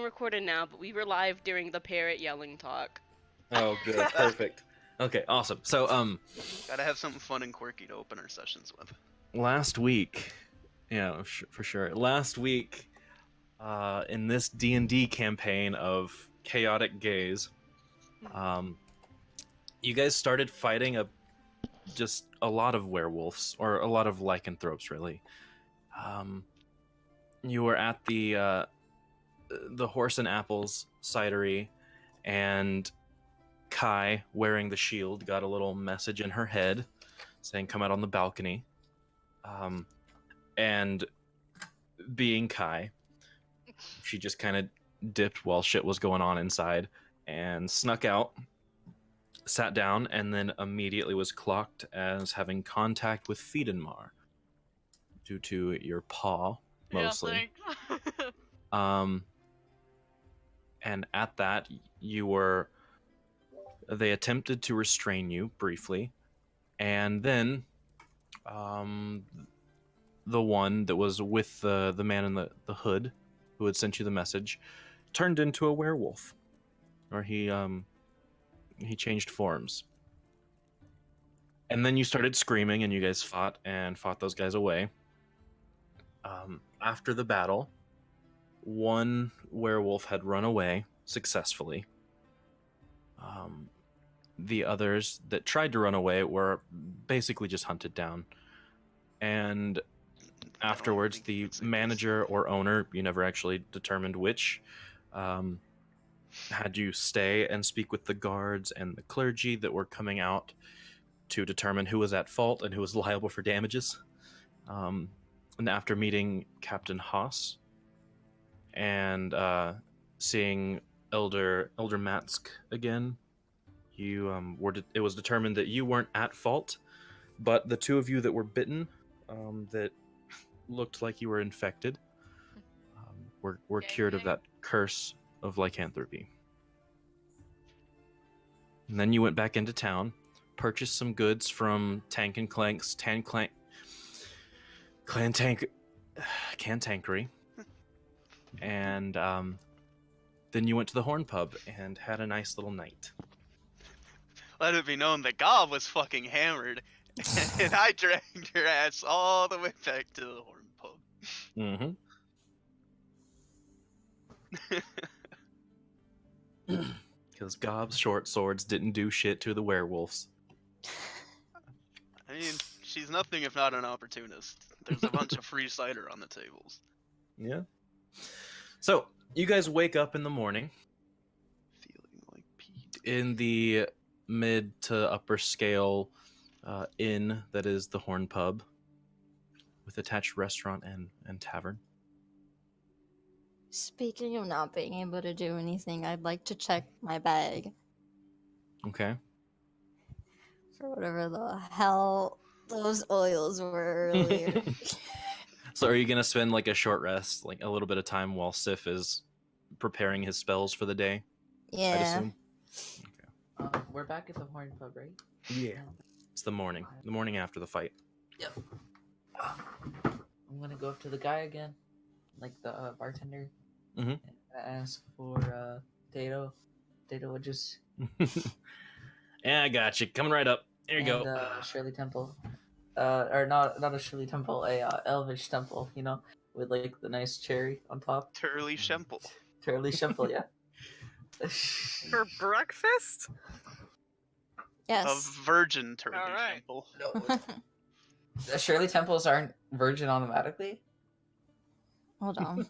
recorded now, but we were live during the parrot yelling talk. Oh, good. Perfect. Okay, awesome. So, Gotta have something fun and quirky to open our sessions with. last week, yeah, for sure. Last week, in this D&D campaign of Chaotic Gaze, you guys started fighting just a lot of werewolves, or a lot of lycanthropes, really. You were at the Horse and Apples cidery, and Kai, wearing the shield, got a little message in her head saying, "Come out on the balcony." And being Kai, she just kind of dipped while shit was going on inside and snuck out, sat down, and then immediately was clocked as having contact with Fiedenmar due to your paw, mostly. Yeah, And at that, they attempted to restrain you briefly, and then the one that was with the man in the hood who had sent you the message turned into a werewolf, or he changed forms. And then you started screaming, and you guys fought those guys away. After the battle, one werewolf had run away successfully. The others that tried to run away were basically just hunted down. And afterwards, the manager or owner, you never actually determined which, had you stay and speak with the guards and the clergy that were coming out to determine who was at fault and who was liable for damages. And after meeting Captain Haas and seeing Elder Matsk again, it was determined that you weren't at fault, but the two of you that were bitten, that looked like you were infected, were cured of that curse of lycanthropy. And then you went back into town, purchased some goods from Tank and Clank's Cantankery, and then you went to the Horn Pub and had a nice little night. Let it be known that Gob was fucking hammered, and I dragged your ass all the way back to the Horn Pub. Mm-hmm. Because Gob's short swords didn't do shit to the werewolves. I mean, she's nothing if not an opportunist. There's a bunch of free cider on the tables. Yeah. So, you guys wake up in the morning. Feeling like Pete. In the mid to upper scale inn that is the Horn Pub, with attached restaurant and tavern. Speaking of not being able to do anything, I'd like to check my bag Okay. for whatever the hell those oils were earlier. So are you going to spend like a short rest, like a little bit of time while Sif is preparing his spells for the day? Yeah. I'd assume? Okay. We're back at the Horn Pub, right? Yeah. It's the morning after the fight. Yep. I'm gonna go up to the guy again, like the bartender, and ask for potato wedges. Yeah, I got you. Coming right up. Here you go. Shirley Temple, or not a Shirley Temple, Elvish Temple, with like the nice cherry on top. Turley Shemple. Turley Shemple, yeah. For breakfast? Yes. A virgin Turley Alright. Shemple. No, the Shirley Temples aren't virgin automatically? Hold on.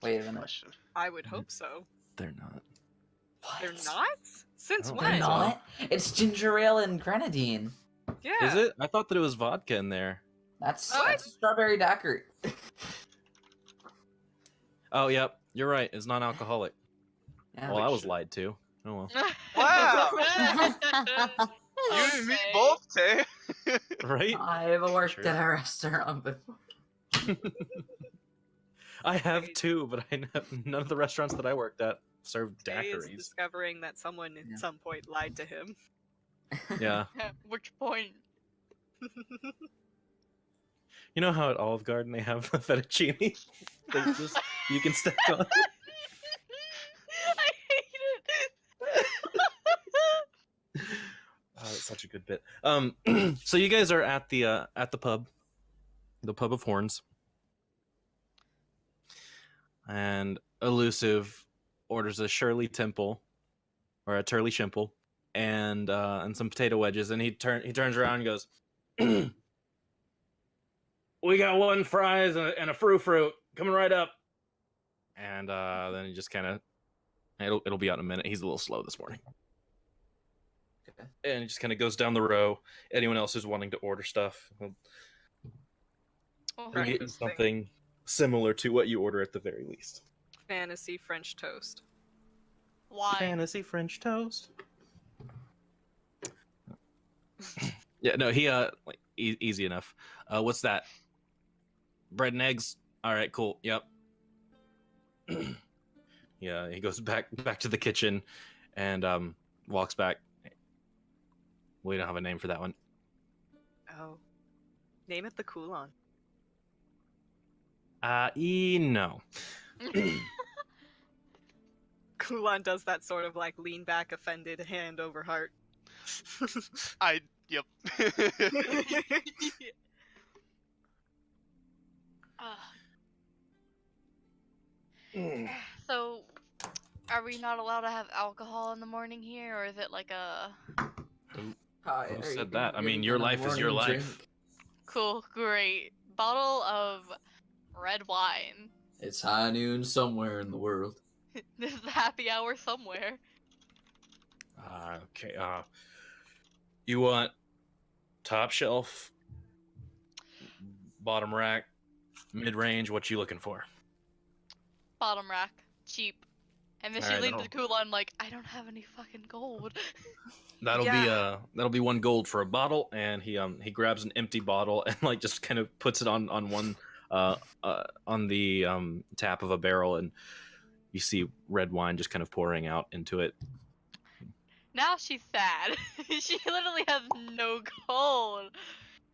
Wait a minute. Question. I would hope so. They're not. What? They're not? Since Oh, when? They're not? It's ginger ale and grenadine. Yeah. Is it? I thought that it was vodka in there. That's What? strawberry daiquiri. Oh, yep. You're right. It's non-alcoholic. Yeah. Well, I was lied to. Oh, well. Wow! You and me both, Tay. Right? I've worked True. at a restaurant before. I have too, but none of the restaurants that I worked at served Jay is daiquiris. discovering that someone Yeah. at some point lied to him. Yeah. At which point? You know how at Olive Garden they have the fettuccine? You can stack on. good bit. So you guys are at the pub, the Pub of Horns, and Elusive orders a Shirley Temple or a Turley Shimple and some potato wedges, and he turns around and goes, "We got one fries and a fruit coming right up." And then he just kind of it'll be out in a minute. He's a little slow this morning. Okay. And he just kind of goes down the row. Anyone else who's wanting to order stuff, he'll Oh, get something similar to what you order at the very least. Fantasy French toast. why? Fantasy French toast. Yeah, no, he like easy enough. What's that? Bread and eggs. All right, cool. Yep. Yeah, he goes back to the kitchen and walks back. We don't have a name for that one. Oh. Name it the Coulon. No. Coulon does that sort of like lean back, offended, hand over heart. Yep. So, are we not allowed to have alcohol in the morning here, or is it like a Hi, Who are you said gonna that? I give mean, me your a life is your morning life. drink? cool, great bottle of red wine? It's high noon somewhere in the world. This is the happy hour somewhere. Okay. You want top shelf, bottom rack, mid range? What you looking for? Bottom rack, cheap. And then she Alright, leaned to Kula and like, I don't have any fucking gold. That'll be 1 gold for a bottle, and he grabs an empty bottle and like just kind of puts it on one on the tap of a barrel, and you see red wine just kind of pouring out into it. Now she's sad. She literally has no gold.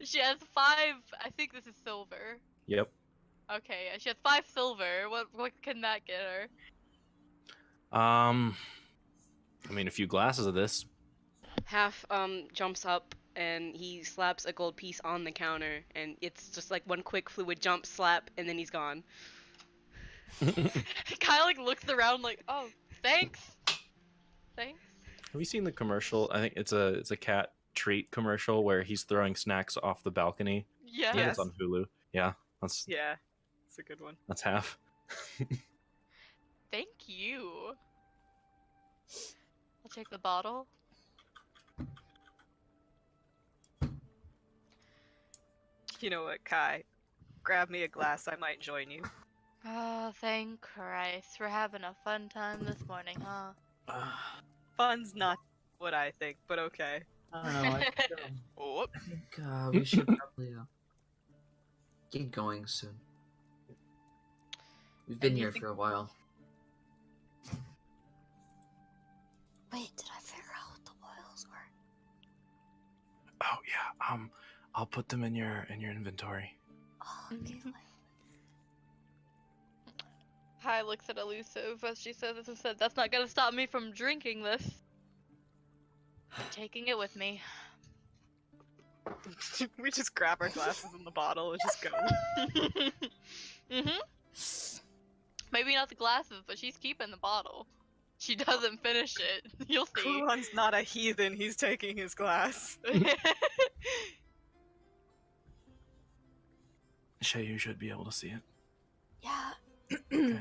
She has 5. I think this is silver. Yep. Okay, she has 5 silver. What can that get her? I mean, a few glasses of this. Half jumps up and he slaps a gold piece on the counter, and it's just like one quick fluid jump slap, and then he's gone. Kyle like looks around like, oh, thanks. Thanks. Have you seen the commercial? I think it's a cat treat commercial where he's throwing snacks off the balcony. Yeah. I think Yes. it's on Hulu. Yeah, Yeah, it's a good one. that's half. Thank you. I'll take the bottle. You know what, Kai? Grab me a glass, I might join you. Oh, thank Christ. We're having a fun time this morning, huh? Fun's not what I think, but okay. I don't know. Whoop. I think we should probably get going soon. We've been And you here think- for a while. Wait, did I figure out what the oils were? Oh yeah. I'll put them in your inventory. Oh, okay. Mhm. Hi looks at Elusive as she says this and said, that's not gonna stop me from drinking this. I'm taking it with me. We just grab our glasses and the bottle and just go. Mhm. Maybe not the glasses, but she's keeping the bottle. She doesn't finish it. You'll see. Kulan's not a heathen, he's taking his glass. Shay, you should be able to see it. Yeah. Okay.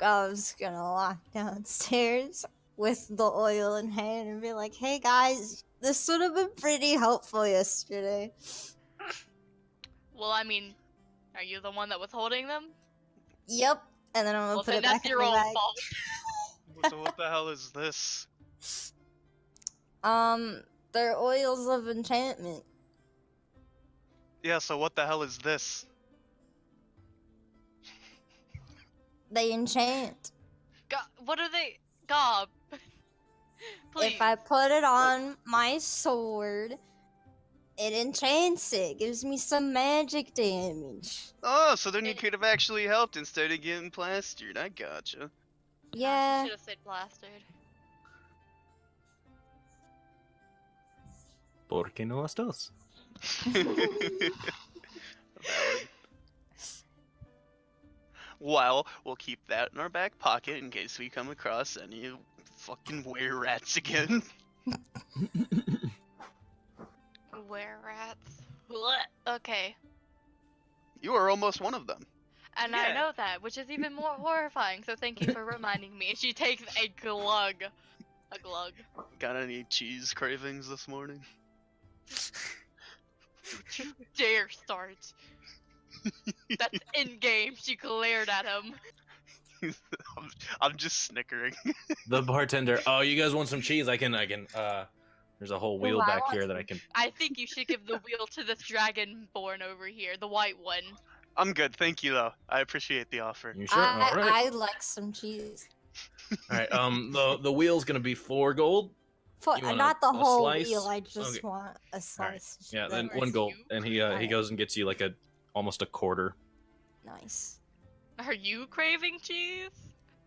I was gonna walk downstairs with the oil in hand and be like, hey guys, this would have been pretty helpful yesterday. Well, I mean, are you the one that was holding them? Yep. And then I'm gonna Well, put then it back that's in your the own bag. fault. So what the hell is this? They're oils of enchantment. Yeah, so what the hell is this? They enchant. What are they? Gob. Please. If I put it on my sword, it enchants it. Gives me some magic damage. Oh, so then you It- could have actually helped instead of getting plastered. I gotcha. Yeah. Should have said plastered. ¿Por qué no las dos? Valid. Well, we'll keep that in our back pocket in case we come across any fucking were rats again. Were rats. Blech. Okay. You are almost one of them. And I know that, which is even more horrifying, so thank you for reminding me. She takes a glug. A glug. Got any cheese cravings this morning? You dare start. That's in game. She glared at him. I'm just snickering. The bartender. Oh, you guys want some cheese? I can. There's a whole wheel I back want here that I can. I think you should give the wheel to this dragonborn over here, the white one. I'm good, thank you though. I appreciate the offer. You sure? All right. I like some cheese. All right. The wheel's gonna be 4 gold. For, You want not the a whole slice? wheel. I just Okay. want a slice. Yeah. Then That 1 was gold, you? and he Alright. goes and gets you like almost a quarter. Nice. Are you craving cheese,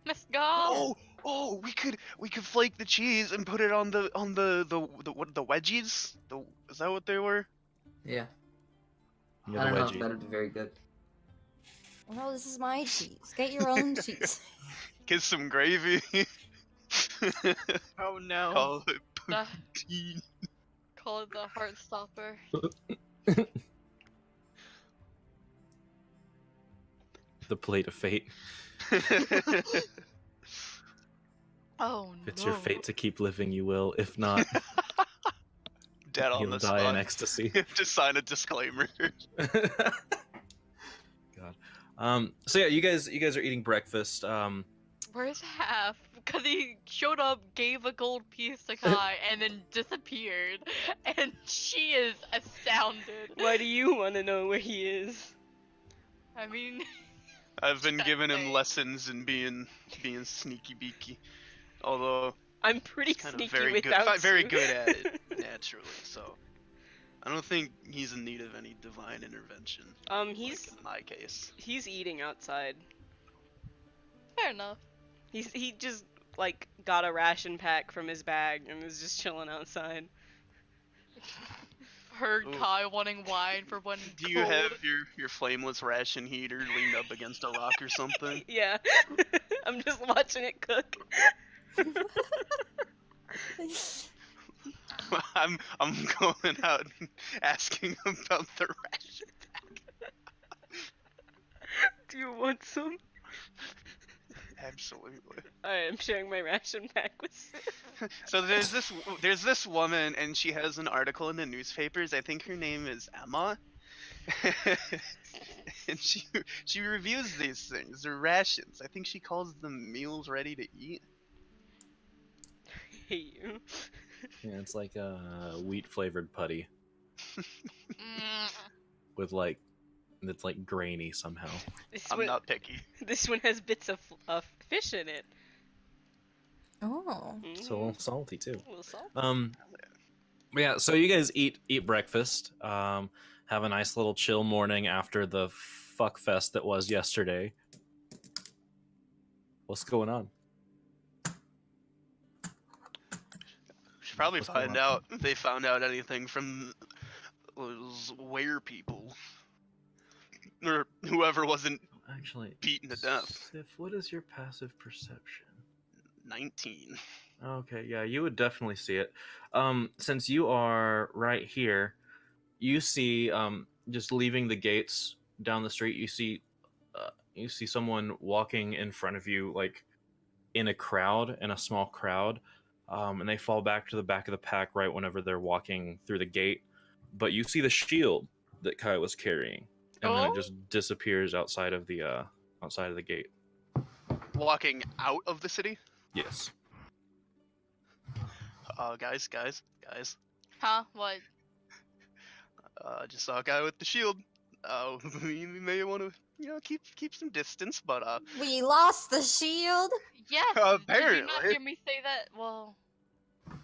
Miss Gob? Oh, we could flake the cheese and put it on the what the wedgies? Is that what they were? Yeah. You I know, don't the know if wedgie. that'd be very good. No, this is my cheese. Get your own cheese. Get some gravy. Oh no. Call it The, poutine. call it the heart stopper. The plate of fate. Oh If it's no. your fate to keep living, you will. If not, Dead on you'll the die in spot. ecstasy. Just sign a disclaimer. God. So yeah, you guys are eating breakfast. Where's Half? Because he showed up, gave a gold piece to Kai, and then disappeared. And she is astounded. Why do you want to know where he is? I mean, I've been giving him Dang. lessons in being sneaky beaky. Although I'm pretty kind of sneaky very good, without very you. good at it naturally. So I don't think he's in need of any divine intervention. He's Like in my case. he's eating outside. fair enough. He just like got a ration pack from his bag and is just chilling outside. Heard Ooh. Kai wanting wine for when Do you cold. have your flameless ration heater leaned up against a rock or something? Yeah, I'm just watching it cook. I'm going out and asking about the ration. Do you want some? Absolutely. I am sharing my ration pack with Sif. So there's this woman and she has an article in the newspapers. I think her name is Emma. And she reviews these things. They're rations. I think she calls them meals ready to eat. I hate you. Yeah, it's like a wheat flavored putty Mm, with like it's like grainy somehow. This I'm one, not picky. this one has bits of fish in it. Oh. It's a little salty too. A little salt. But yeah, so you guys eat breakfast. Have a nice little chill morning after the fuck fest that was yesterday. What's going on? Should probably What's going find on? out if they found out anything from those were people. Or whoever wasn't Actually, beaten to death. Sif, what is your passive perception? 19. Okay, yeah, you would definitely see it. Since you are right here, you see just leaving the gates down the street. You see someone walking in front of you, like in a small crowd, and they fall back to the back of the pack right whenever they're walking through the gate. But you see the shield that Kai was carrying, and then Oh? it just disappears outside of the gate. Walking out of the city? Yes. Guys. huh? What? Just saw a guy with the shield. We may want to, keep some distance, but We lost the shield. Yes. Did you not Apparently. hear me say that? Well,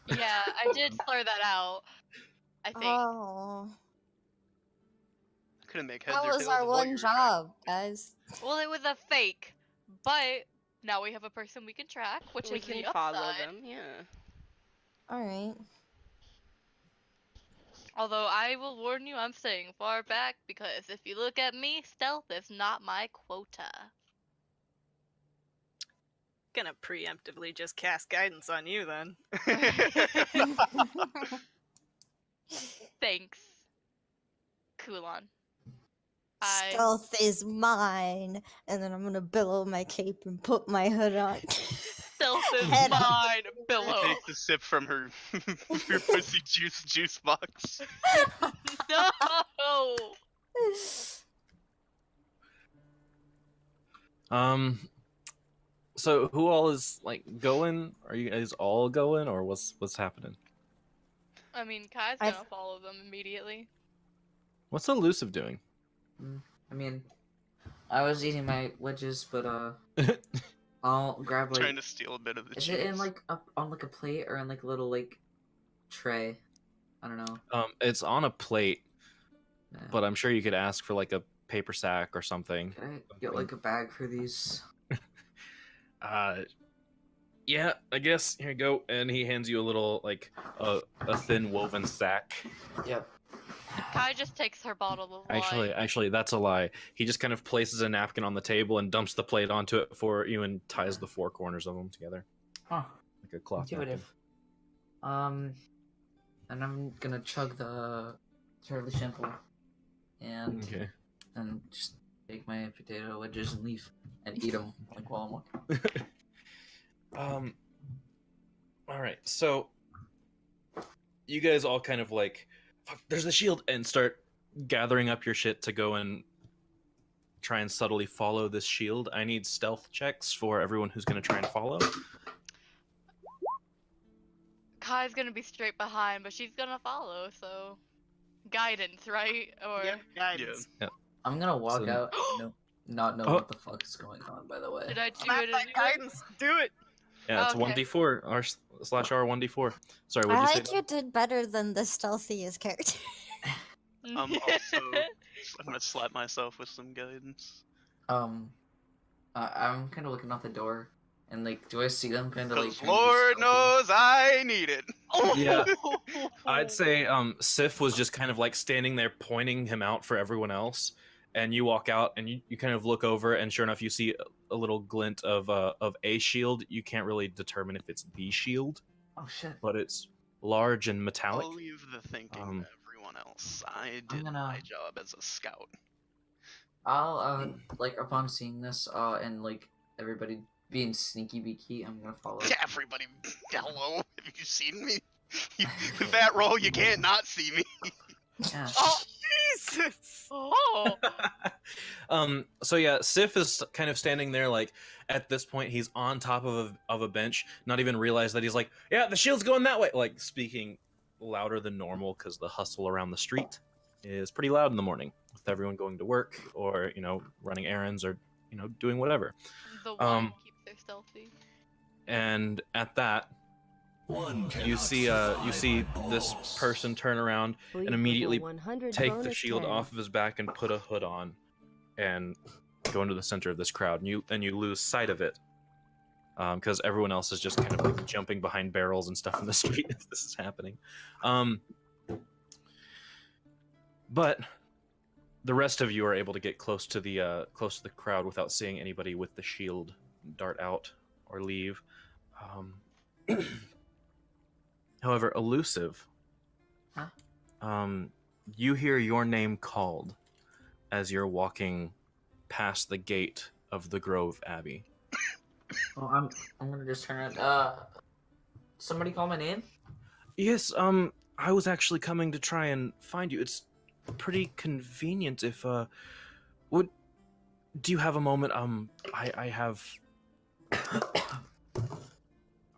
yeah, I did slur that out. I think. Oh. Couldn't make heads That or was tails our of what one you were job, guys. Well, it was a fake, but now we have a person we can track, which We is can the follow upside. them. Yeah. Alright. Although I will warn you, I'm staying far back because if you look at me, stealth is not my quota. Gonna preemptively just cast guidance on you then. Thanks, Kulon. Stealth is mine. And then I'm gonna billow my cape and put my hood on. Stealth is Head up. mine, She Billow. takes a sip from her her pussy juice box. No. So who all is like going? Are you guys all going, or what's happening? I mean, Kai's I've- gonna follow them immediately. What's Elusive doing? I mean, I was eating my wedges, but I'll grab like. Trying to steal a bit of the Is cheese. it in like on like a plate or in like a little like tray? I don't know. It's on a plate, Yeah. but I'm sure you could ask for like a paper sack or something. Can I get like a bag for these? Yeah, I guess. Here you go. And he hands you a little, like, a thin woven sack. Yep. Kai just takes her bottle of wine. Actually, that's a lie. He just kind of places a napkin on the table and dumps the plate onto it for you and ties the four corners of them together. Huh. Like a cloth napkin. Intuitive. And I'm gonna chug the Charlie Shimple, and Okay. just take my potato wedges and leave and eat them like while I'm walking. All right. So you guys all kind of like, fuck, there's the shield, and start gathering up your shit to go and try and subtly follow this shield. I need stealth checks for everyone who's going to try and follow. Kai's gonna be straight behind, but she's gonna follow, so guidance, right? Or Yep, guidance. I'm gonna walk So- out, not know Oh. what the fuck is going on. By the way. did I do Slap it? that anyway? guidance. Do it. Yeah, it's Okay. 1d4 r/r 1d4. Sorry, what I did you like say? you did better than the stealthiest character. I'm gonna slap myself with some guidance. I'm kind of looking out the door, and like, do I see them kind of like? Cause trying to be Lord stealthy? knows I need it. Yeah. I'd say Sif was just kind of like standing there pointing him out for everyone else, and you walk out and you kind of look over, and sure enough you see a little glint of a shield. You can't really determine if it's the shield, Oh shit! but it's large and metallic. I'll leave the thinking Um, to everyone else. I I'm did gonna- my job as a scout. I'll like upon seeing this and like everybody being sneaky beaky, I'm gonna follow. Yeah, everybody, hello. Have you seen me? With that roll, you can't not see me. Yeah. Oh, Jesus. oh. So yeah, Sif is kind of standing there, like at this point he's on top of a bench, not even realize that he's like, yeah, the shield's going that way, like speaking louder than normal because the hustle around the street is pretty loud in the morning with everyone going to work or running errands or doing whatever. The wine keeps her stealthy. And at that, you see this person turn around and immediately take the shield off of his back and put a hood on and go into the center of this crowd, and you lose sight of it because everyone else is just kind of like jumping behind barrels and stuff in the street as this is happening. But the rest of you are able to get close to the crowd without seeing anybody with the shield dart out or leave. However, Elusive, Huh? You hear your name called as you're walking past the gate of the Grove Abbey. Oh, I'm gonna just turn it. Somebody call my name? Yes, I was actually coming to try and find you. It's pretty convenient if do you have a moment? I have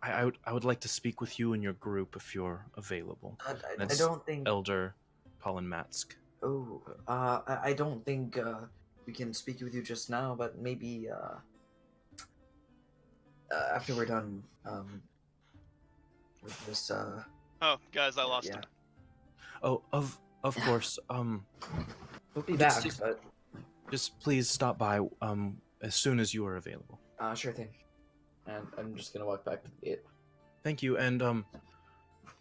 I would like to speak with you and your group if you're available. I That's don't think. Elder Colin Matsk. Oh, I don't think we can speak with you just now, but maybe after we're done with this. Oh, guys, I lost Yeah. him. Oh, of course. We'll be Just- back, but Just please stop by as soon as you are available. sure thing. And I'm just gonna walk back to the gate. Thank you, and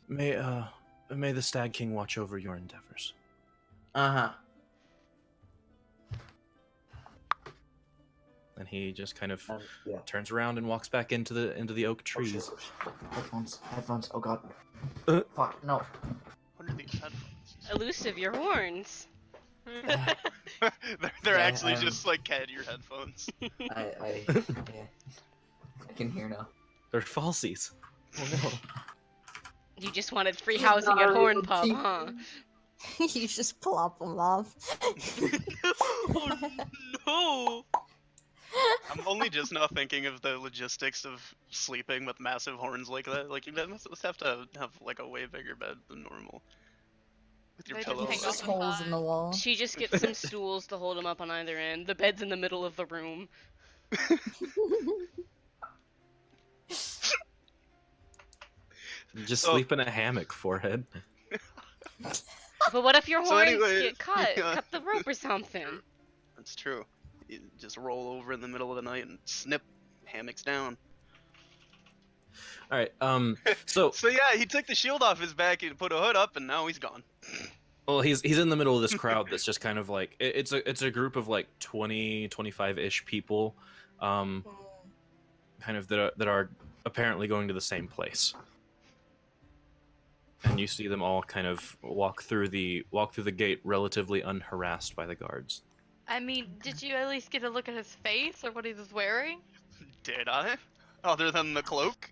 may May the Stag King watch over your endeavors. Uh-huh. And he just kind of Yeah. turns around and walks back into the oak Oh, shit, trees. oh, shit. Headphones. Oh god. Uh. Fuck, no. What are these headphones? Elusive, your horns. they're Yeah, actually just like cat ear headphones. I can hear now. They're falsies. Oh no. You just wanted free He's housing not at a Horn real Pub, chief. huh? You just plop them off. Oh no! I'm only just now thinking of the logistics of sleeping with massive horns like that. Like you must have to have like a way bigger bed than normal. With your They just pillows. hang It's up just and holes in the wall. She just gets some stools to hold him up on either end. The bed's in the middle of the room. Just So- sleep in a hammock, forehead. But what if your So horns anyway, get cut? yeah. Cut the rope or something. That's true. You just roll over in the middle of the night and snip hammocks down. All right. So So yeah, he took the shield off his back and put a hood up, and now he's gone. well, he's in the middle of this crowd that's just kind of like it's a group of like 20, 25-ish people, kind of that are apparently going to the same place. And you see them all kind of walk through the gate relatively unharassed by the guards. I mean, did you at least get a look at his face or what he was wearing? Did I? Other than the cloak?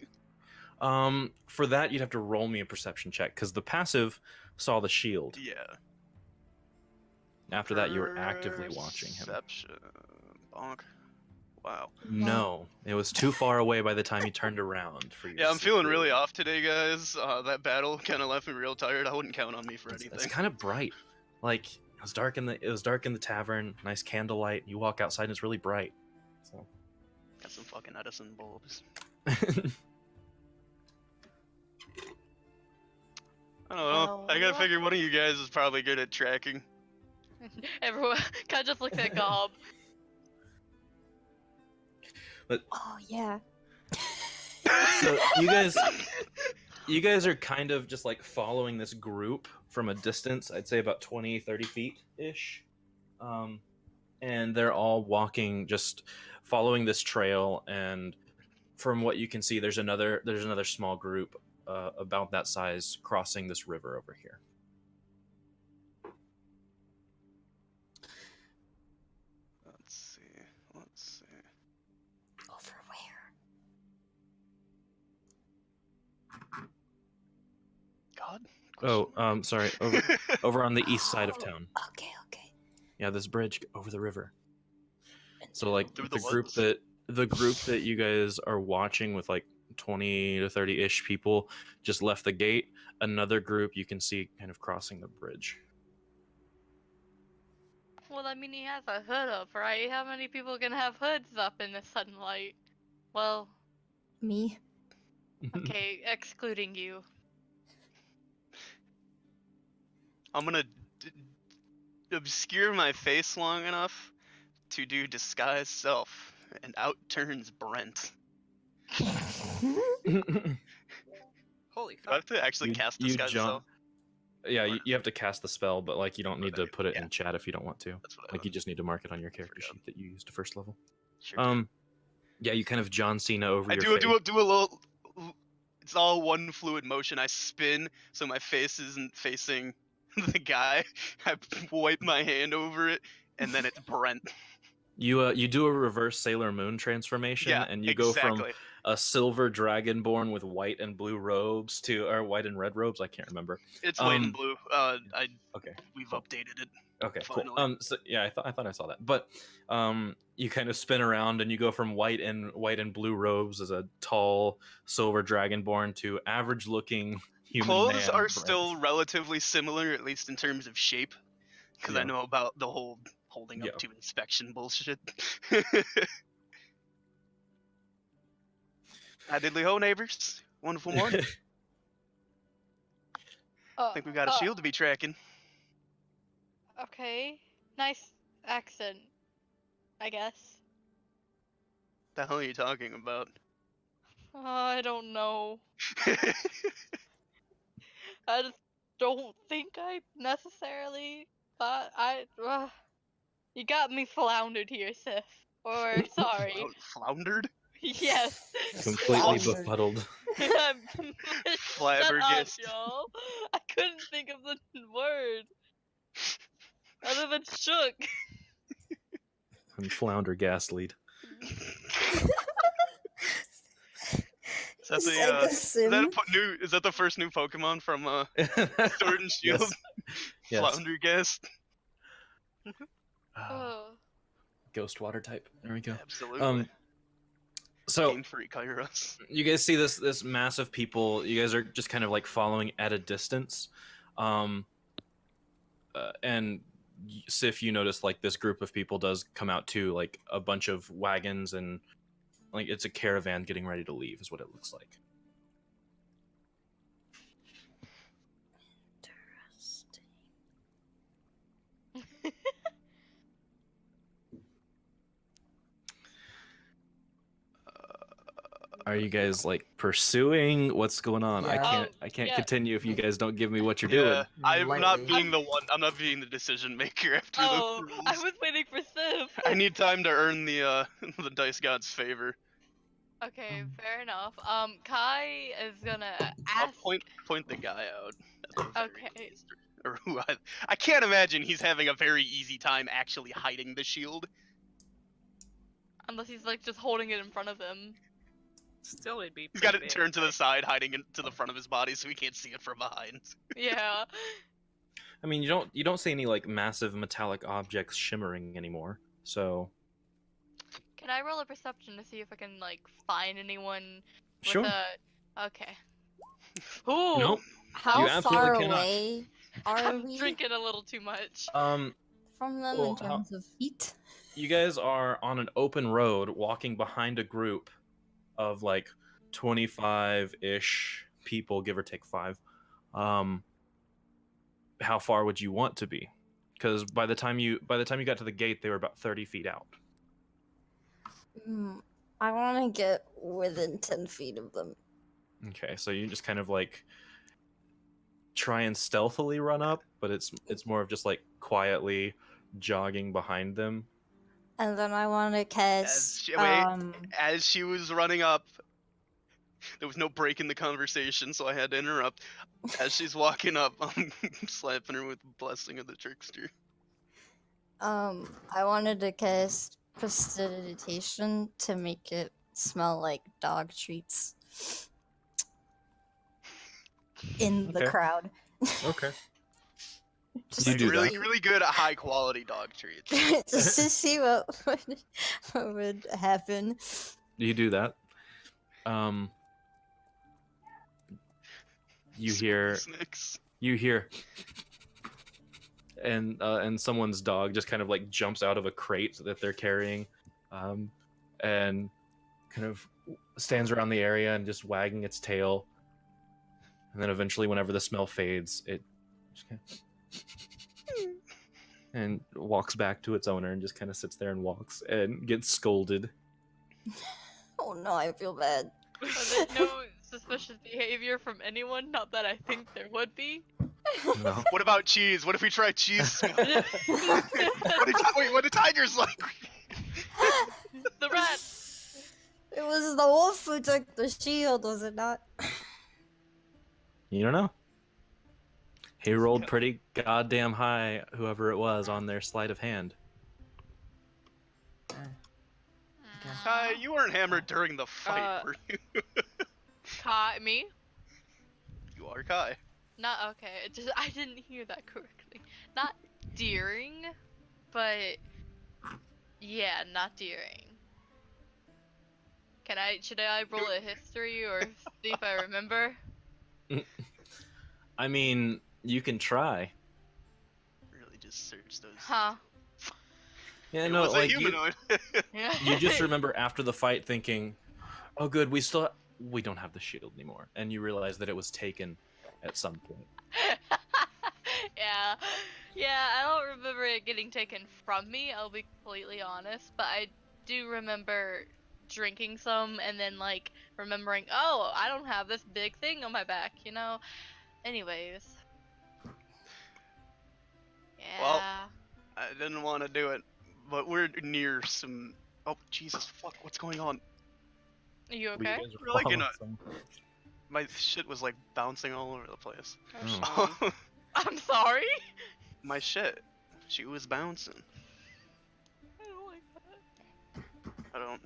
For that you'd have to roll me a perception check because the passive saw the shield. Yeah. After that, you were actively watching him. Perception. Bonk. Wow. No, it was too far away by the time he turned around for you. Yeah, to I'm see feeling through. really off today, guys. That battle kind of left me real tired. I wouldn't count on me for It's anything. kind of bright. Like it was dark in the tavern. Nice candlelight. You walk outside and it's really bright. So. Got some fucking Edison bulbs. I don't know. I gotta figure one of you guys is probably good at tracking. Everyone kind of just looks at Gob. Oh yeah. So you guys are kind of just like following this group from a distance. I'd say about 20, 30 feet ish. And they're all walking, just following this trail. And from what you can see, there's another small group about that size crossing this river over here. Let's see. Over where? God. Oh, sorry. Over on the east side of town. Okay. Yeah, this bridge over the river. So like Through the the group woods? that you guys are watching with like 20 to 30-ish people just left the gate. Another group you can see kind of crossing the bridge. Well, I mean, he has a hood up, right? How many people can have hoods up in the sunlight? Well, Me. okay, excluding you. I'm gonna obscure my face long enough to do disguise self, and out turns Brent. Holy Do I have fuck. to actually cast disguise self? Yeah, you have to cast the spell, but like you don't need to put it Yeah. in chat if you don't want to. That's what I Like you just need to mark it on your character Forgot. sheet that you used to first level. Sure. Yeah, you kind of John Cena over I your face. do a little. It's all one fluid motion. I spin so my face isn't facing the guy. I wipe my hand over it, and then it's Brent. You do a reverse Sailor Moon transformation, Yeah, and you exactly. go from a silver dragonborn with white and blue robes or white and red robes. I can't remember. It's white and blue. Okay. We've cool. updated it. Okay, Finally. cool. So yeah, I thought I saw that. But you kind of spin around and you go from white and blue robes as a tall silver dragonborn to average looking human Clothes man, are Brent. still relatively similar, at least in terms of shape, because I Yeah. know about the whole holding Yeah. up to inspection bullshit. Hi, diddly ho, neighbors. Wonderful morning. I think we've got a shield to be tracking. Okay, nice accent, I guess. The hell are you talking about? I don't know. I just don't think I necessarily thought you got me floundered here, Sif. Or sorry. Floundered? Yes. Completely Floundered. befuddled. Shut up, Flabbergasted. y'all. I couldn't think of the word other than shook. And flounder ghastlied. Is that It's the like a is that sim. is that the first new Pokemon from Sword and Shield? Yes. Yes. Floundergast. Oh. Ghost water type. There we go. Absolutely. So Game Freak Kairos. you guys see this mass of people. You guys are just kind of like following at a distance, and Sif, you notice like this group of people does come out too, like a bunch of wagons and like it's a caravan getting ready to leave, is what it looks like. Are you guys like pursuing? What's going on? Yeah. I can't Yeah. continue if you guys don't give me what you're Yeah, doing. I'm not Lightly. being the one. I'm not being the decision maker after Oh, the I rules. was waiting for Sif. I need time to earn the the dice god's favor. Okay, fair enough. Kai is gonna I'll ask. point the guy out. At the very Okay. least. Or who I can't imagine he's having a very easy time actually hiding the shield. Unless he's like just holding it in front of him. Still, it'd be. He's got it pretty turned to big, the side, hiding it to the front of his body, so he can't see it from behind. Yeah. I mean, you don't see any like massive metallic objects shimmering anymore. So Can I roll a perception to see if I can like find anyone with sure. a? Okay. Ooh. Nope. How You far absolutely cannot. away are I'm we drinking a little too much. from them well, in terms of feet? You guys are on an open road walking behind a group of like 25-ish people, give or take 5. How far would you want to be? Because by the time you got to the gate, they were about 30 feet out. I want to get within 10 feet of them. Okay, so you just kind of like try and stealthily run up, but it's more of just like quietly jogging behind them. And then I want to cast. As she was running up, there was no break in the conversation, so I had to interrupt. As she's walking up, I'm slapping her with the blessing of the trickster. I wanted to cast prestidigitation to make it smell like dog treats in the Okay. crowd. Okay. Just You Like do really, that. really good at high quality dog treats. just to see what would happen. You do that. You hear Snacks. and someone's dog just kind of like jumps out of a crate that they're carrying, and kind of stands around the area and just wagging its tail. And then eventually, whenever the smell fades, it just kind of and walks back to its owner and just kind of sits there and walks and gets scolded. Oh no, I feel bad. Are there no suspicious behavior from anyone? Not that I think there would be. No. What about cheese? What if we try cheese smell? what do tigers like? The rat. It was the wolf who took the shield, was it not? You don't know. He rolled pretty goddamn high, whoever it was, on their sleight of hand. Kai, you weren't hammered during the fight, were you? Kai, me? You are Kai. Not okay. It just I didn't hear that correctly. Not during, but yeah, not during. Should I roll a history or see if I remember? I mean, you can try. Really just search those. Huh. Yeah, It no, was a like humanoid. Yeah. you just remember after the fight thinking, "Oh, good, we don't have the shield anymore," and you realize that it was taken at some point. Yeah. Yeah, I don't remember it getting taken from me, I'll be completely honest, but I do remember drinking some and then like remembering, oh, I don't have this big thing on my back, you know? Anyways. Well, Yeah. I didn't want to do it, but we're near some. Oh Jesus, fuck! What's going on? Are you Were you okay? guys Really following gonna- some- My shit was like bouncing all over the place. Oh, Oh. Sean. I'm sorry. My shit, she was bouncing. I don't like that. I don't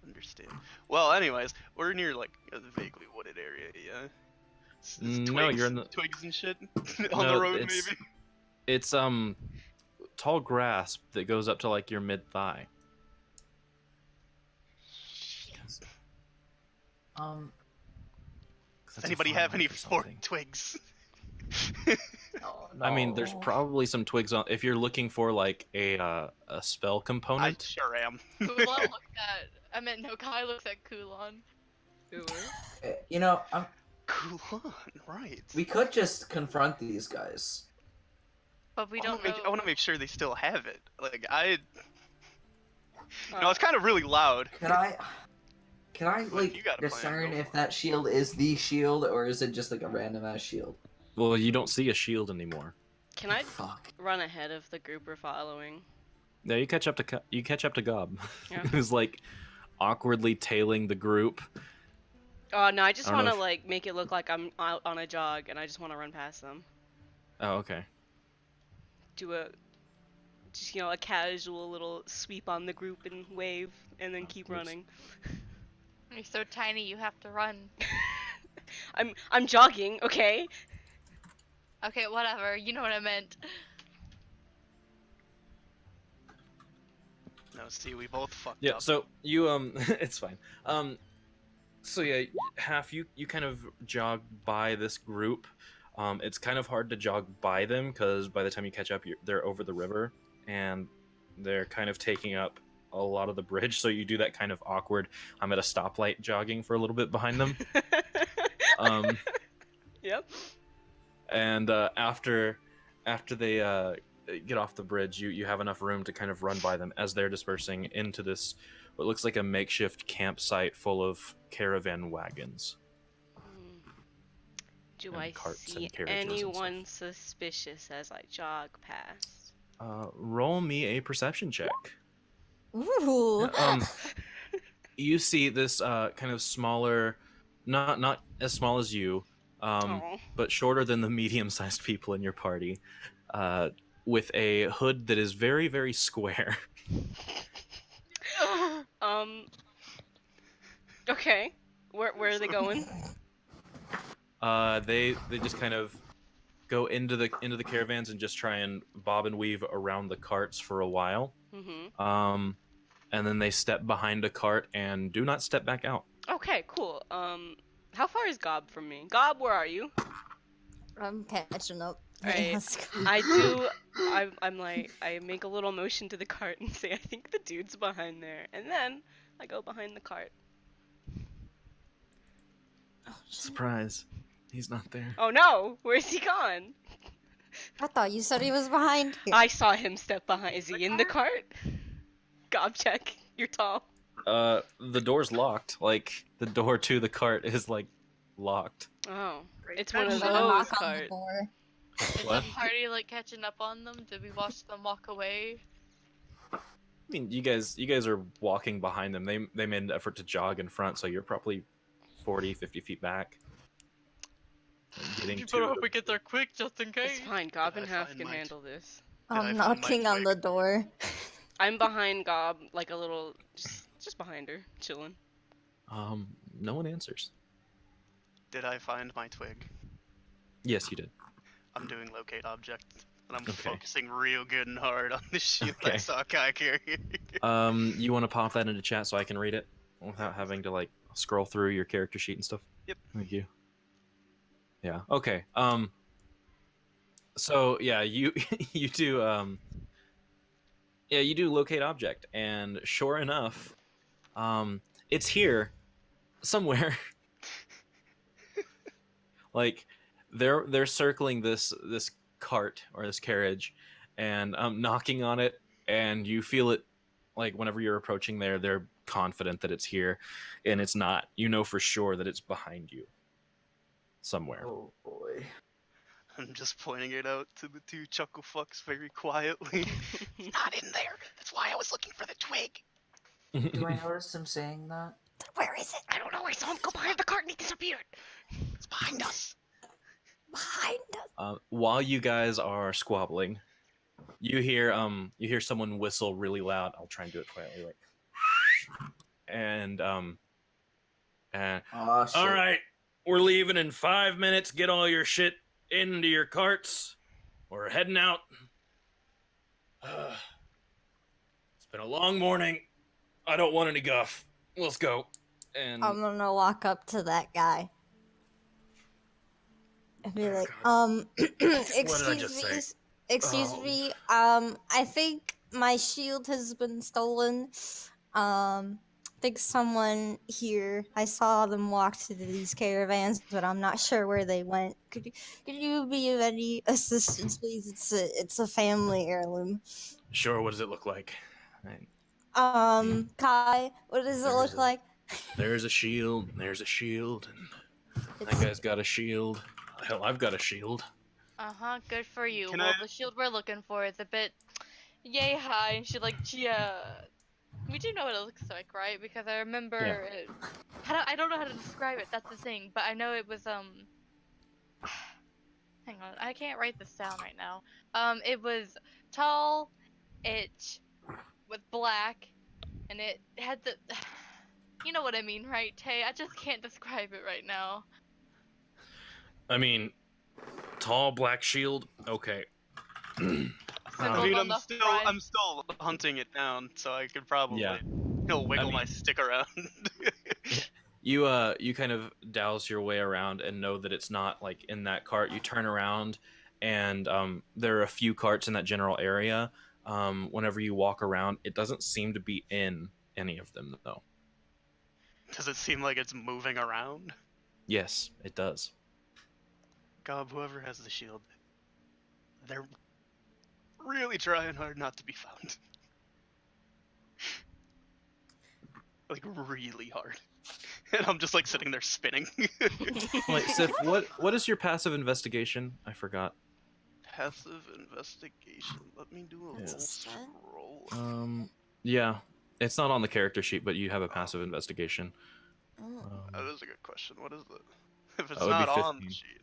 understand. Well, anyways, we're near like a vaguely wooded area. Yeah. It's No, you're in the- twigs and shit on No, the road, it's- maybe. It's tall grass that goes up to like your mid thigh. Does anybody have any forked twigs? No, I mean, there's no. probably some twigs on. If you're looking for like a spell I component, sure am. Kulon looked at. I meant no. Kai looks at Kulon. You know, Cool on, right. we could just confront these guys. But we I don't wanna make, know. I want to make sure they still have it. Like I, Uh, it's kind of really loud. Can I like You got a plan, discern go if for that shield is the shield or is it just like a random ass shield? well, you don't see a shield anymore. Can I Fuck. run ahead of the group we're following? Yeah, you catch up to Gob, Yeah. who's like awkwardly tailing the group. Oh no, I just I don't want know to if- like make it look like I'm out on a jog, and I just want to run past them. Oh, okay. Do a, just a casual little sweep on the group and wave, and then keep Oops. running. You're so tiny. You have to run. I'm jogging, okay? Okay, whatever. You know what I meant. No, see, we both fucked Yeah. up. So you it's fine. So yeah, half you kind of jog by this group. It's kind of hard to jog by them because by the time you catch up, they're over the river and they're kind of taking up a lot of the bridge. So you do that kind of awkward. I'm at a stoplight jogging for a little bit behind them. Yep. And after they get off the bridge, you have enough room to kind of run by them as they're dispersing into this what looks like a makeshift campsite full of caravan wagons. Do And I carts see and carriages and anyone suspicious as I jog past? Roll me a perception check. Ooh. You see this kind of smaller, not as small as you, Aw. but shorter than the medium-sized people in your party, with a hood that is very, very square. Okay. Where are they going? They just kind of go into the caravans and just try and bob and weave around the carts for a while. Mm-hmm. And then they step behind a cart and do not step back out. Okay, cool. How far is Gob from me? Gob, where are you? I'm catching up. Alright, Let's go. I'm like, I make a little motion to the cart and say, I think the dude's behind there. And then I go behind the cart. Surprise, he's not there. Oh no! Where's he gone? I thought you said he was behind here. I saw him step behind. Is he in the cart? Gob check. You're tall. The door's locked. Like, the door to the cart is, like, locked. Oh. Great. It's one of I'm those gonna knock on the carts. door. Is What? the party like catching up on them? Did we watch them walk away? I mean, you guys are walking behind them. They made an effort to jog in front, so you're probably 40, 50 feet back. Getting You better to hope we get there quick, just in case. It's fine. Gob and Did I Half find can my- handle this. Did I I'm find my knocking on the twig? door. I'm behind Gob, like a little, just behind her, chilling. no one answers. Did I find my twig? Yes, you did. I'm doing locate object, and I'm Okay. focusing real good and hard on the shield I Okay. saw Kai carry. You want to pop that into chat so I can read it without having to like scroll through your character sheet and stuff? Yep. Thank you. Yeah. Okay. So yeah, you you do you do locate object, and sure enough, it's here somewhere. Like they're circling this cart or this carriage and knocking on it, and you feel it like whenever you're approaching there, they're confident that it's here, and it's not. You know for sure that it's behind you somewhere. Oh boy. I'm just pointing it out to the two chuckle fucks very quietly. It's not in there. That's why I was looking for the twig. Do I notice him saying that? Where is it? I don't know. I saw him go behind the cart and he disappeared. It's behind us. Behind us. While you guys are squabbling, you hear someone whistle really loud. I'll try and do it quietly, like, and Oh shit. all right, we're leaving in 5 minutes. Get all your shit into your carts. We're heading out. It's been a long morning. I don't want any guff. Let's go. And I'm gonna walk up to that guy and be Oh, like, God. What did I excuse just me, say? excuse Oh. me, I think my shield has been stolen. I think someone here, I saw them walk to these caravans, but I'm not sure where they went. Could you be of any assistance, please? It's a family heirloom. Sure, what does it look like? Right. Kai, what does it look like? There's a shield, there's a shield, and that It's, guy's got a shield. Hell, I've got a shield. Good for you. Can well, I- the shield we're looking for is a bit yay high, and she like, we do know what it looks like, right? Because I remember it. I don't know how to describe it. That's the thing, but I know it was Hang on, I can't write this down right now. It was tall, it was black, and it had the. You know what I mean, right, Tay? I just can't describe it right now. I mean, tall black shield. Okay. I Symbols mean, on the front. I'm still hunting it down, so I could probably wiggle my mean- stick around. You kind of douse your way around and know that it's not like in that cart. You turn around, and there are a few carts in that general area. Whenever you walk around, it doesn't seem to be in any of them though. Does it seem like it's moving around? Yes, it does. God, whoever has the shield, they're really trying hard not to be found. Like, really hard. And I'm just, like, sitting there spinning. Wait, Sif, what is your passive investigation? I forgot. Passive investigation. Let me do a Yes. roll. Yeah, it's not on the character sheet, but you have a passive investigation. That is a good question. What is it? If it's That would be not on 15. the sheet.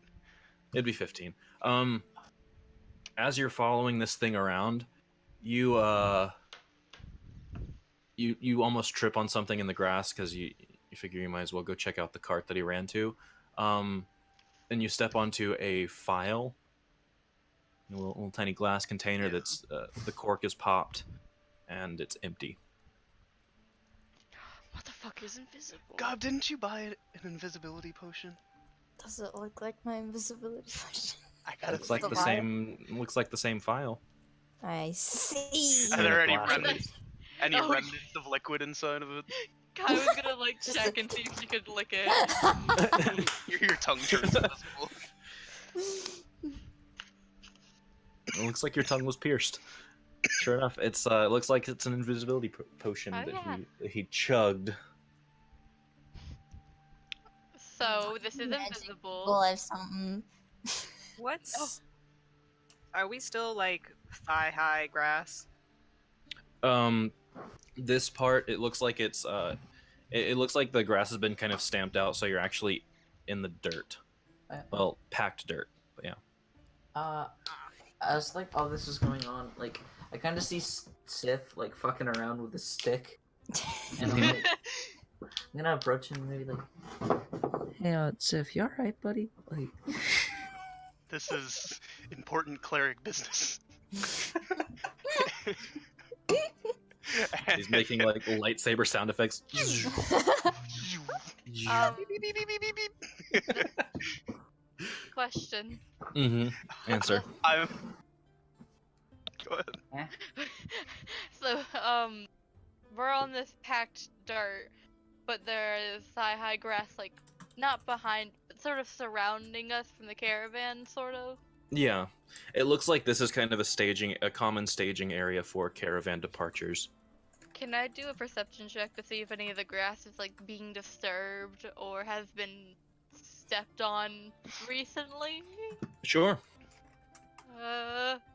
It'd be 15. As you're following this thing around, you almost trip on something in the grass because you figure you might as well go check out the cart that he ran to. And you step onto a file, a little tiny glass container that's the cork is popped and it's empty. What the fuck is invisible? God, didn't you buy an invisibility potion? does it look like my invisibility potion? I gotta Looks like the the file? same. Looks like the same file. I see. Are there any Glass. remnants? Any Oh, remnants of liquid inside of it? Kai was gonna like Just check a- and see if she could lick it. Your tongue turns invisible. It looks like your tongue was pierced. Sure enough, it looks like it's an invisibility potion Oh, that yeah. he chugged. So this is Magic invisible. We'll have something. What's. Are we still like thigh high grass? This part, it looks like it's it looks like the grass has been kind of stamped out, so you're actually in the dirt. Well, packed dirt, but yeah. As like all this is going on, like I kind of see Sith like fucking around with a stick, and I'm like, I'm gonna approach him and maybe like, hey, Sith, you alright, buddy? Like, This is important cleric business. He's making like lightsaber sound effects. Question. Answer. I'm. Go ahead. So, we're on this packed dirt, but there is thigh-high grass, like, not behind, but sort of surrounding us from the caravan, sort of. Yeah, it looks like this is kind of a common staging area for caravan departures. Can I do a perception check to see if any of the grass is, like, being disturbed or has been stepped on recently? Sure.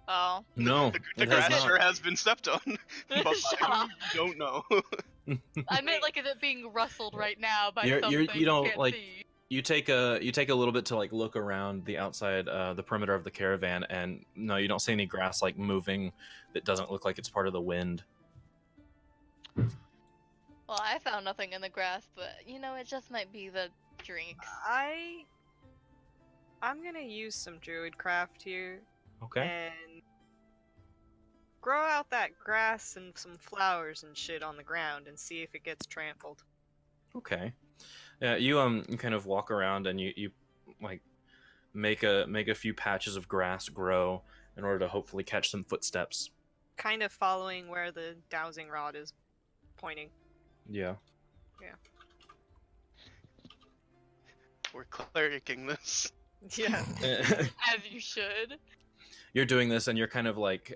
Oh. No, The it has grass not. sure has been stepped on, but by Shut who, up. you don't know. I meant like, is it being rustled right now by You're something you don't can't like. see? You take a little bit to like look around the outside, the perimeter of the caravan, and no, you don't see any grass like moving that doesn't look like it's part of the wind. Well, I found nothing in the grass, but you know, it just might be the drinks. I'm gonna use some druidcraft here Okay. and grow out that grass and some flowers and shit on the ground and see if it gets trampled. Okay. Yeah, you kind of walk around and you like make a few patches of grass grow in order to hopefully catch some footsteps. Kind of following where the dowsing rod is pointing. Yeah. We're clericing this. Yeah. As you should. You're doing this and you're kind of like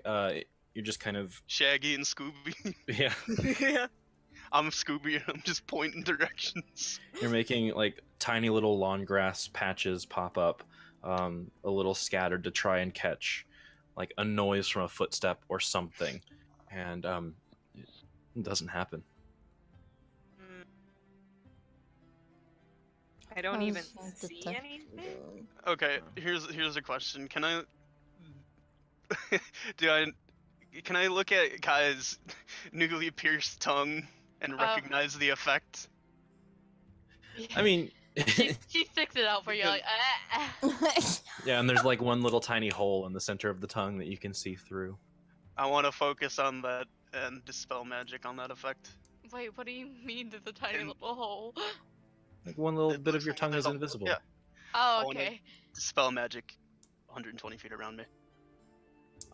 you're just kind of Shaggy and Scooby. yeah. Yeah. I'm Scooby and I'm just pointing directions. You're making like tiny little lawn grass patches pop up, a little scattered to try and catch like a noise from a footstep or something, and it doesn't happen. Mm. I don't I even was like see detect- anything. Okay, here's a question. Can I can I look at Kai's newly pierced tongue and recognize the effect? I mean, she sticks it out for you, like, yeah, and there's like one little tiny hole in the center of the tongue that you can see through. I want to focus on that and dispel magic on that effect. Wait, what do you mean there's a tiny And- little hole? Like one little It bit of looks your like tongue there's is a- invisible. yeah. Oh, I wanna- okay. Dispel magic 120 feet around me.